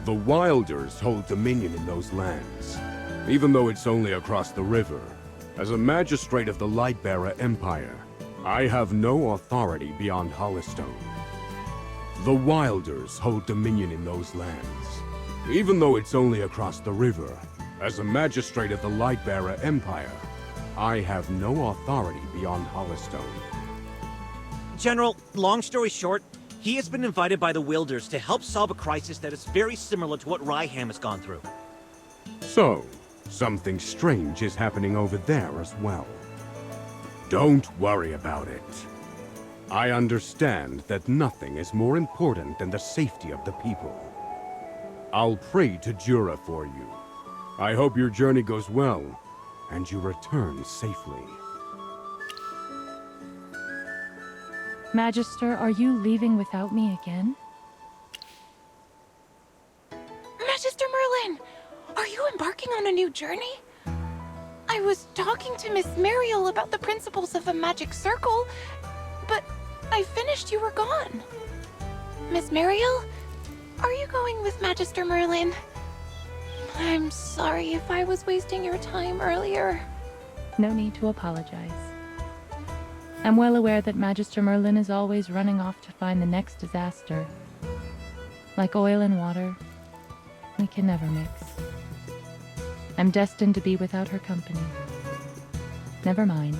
The Wilders hold dominion in those lands, even though it's only across the river. As a magistrate of the Lightbearer Empire, I have no authority beyond Hollystone. The Wilders hold dominion in those lands, even though it's only across the river. As a magistrate of the Lightbearer Empire, I have no authority beyond Hollystone. General, long story short, he has been invited by the Wilders to help solve a crisis that is very similar to what Ryeham has gone through. So, something strange is happening over there as well. Don't worry about it. I understand that nothing is more important than the safety of the people. I'll pray to Jura for you. I hope your journey goes well, and you return safely. Magister, are you leaving without me again? Magister Merlin, are you embarking on a new journey? I was talking to Miss Mariel about the principles of a magic circle, but I finished you were gone. Miss Mariel, are you going with Magister Merlin? I'm sorry if I was wasting your time earlier. No need to apologize. I'm well aware that Magister Merlin is always running off to find the next disaster. Like oil and water, we can never mix. I'm destined to be without her company. Never mind.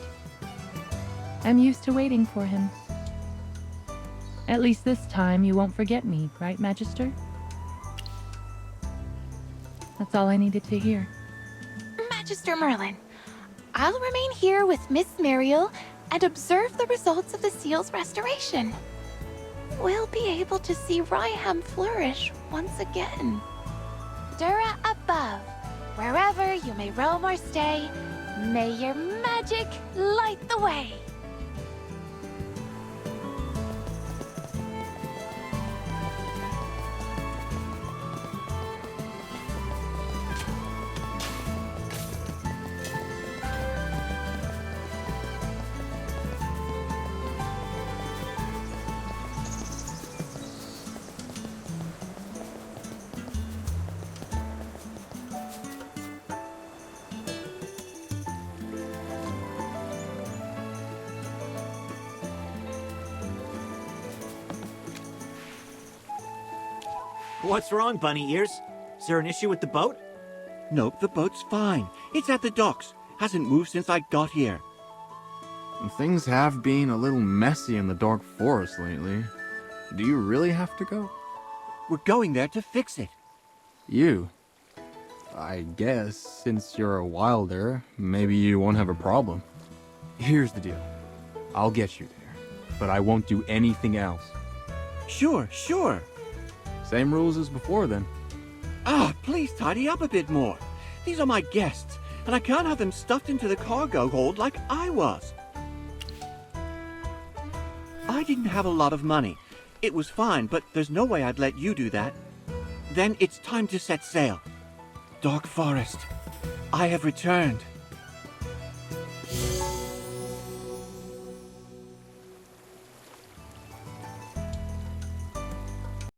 I'm used to waiting for him. At least this time you won't forget me, right, Magister? That's all I needed to hear. Magister Merlin, I'll remain here with Miss Mariel and observe the results of the seal's restoration. We'll be able to see Ryeham flourish once again. Dura above, wherever you may roam or stay, may your magic light the way. What's wrong, Bunny Ears? Is there an issue with the boat? Nope, the boat's fine. It's at the docks. Hasn't moved since I got here. Things have been a little messy in the Dark Forest lately. Do you really have to go? We're going there to fix it. You? I guess, since you're a Wilder, maybe you won't have a problem. Here's the deal. I'll get you there, but I won't do anything else. Sure, sure. Same rules as before, then. Ah, please tidy up a bit more. These are my guests, and I can't have them stuffed into the cargo hold like I was. I didn't have a lot of money. It was fine, but there's no way I'd let you do that. Then it's time to set sail. Dark Forest, I have returned.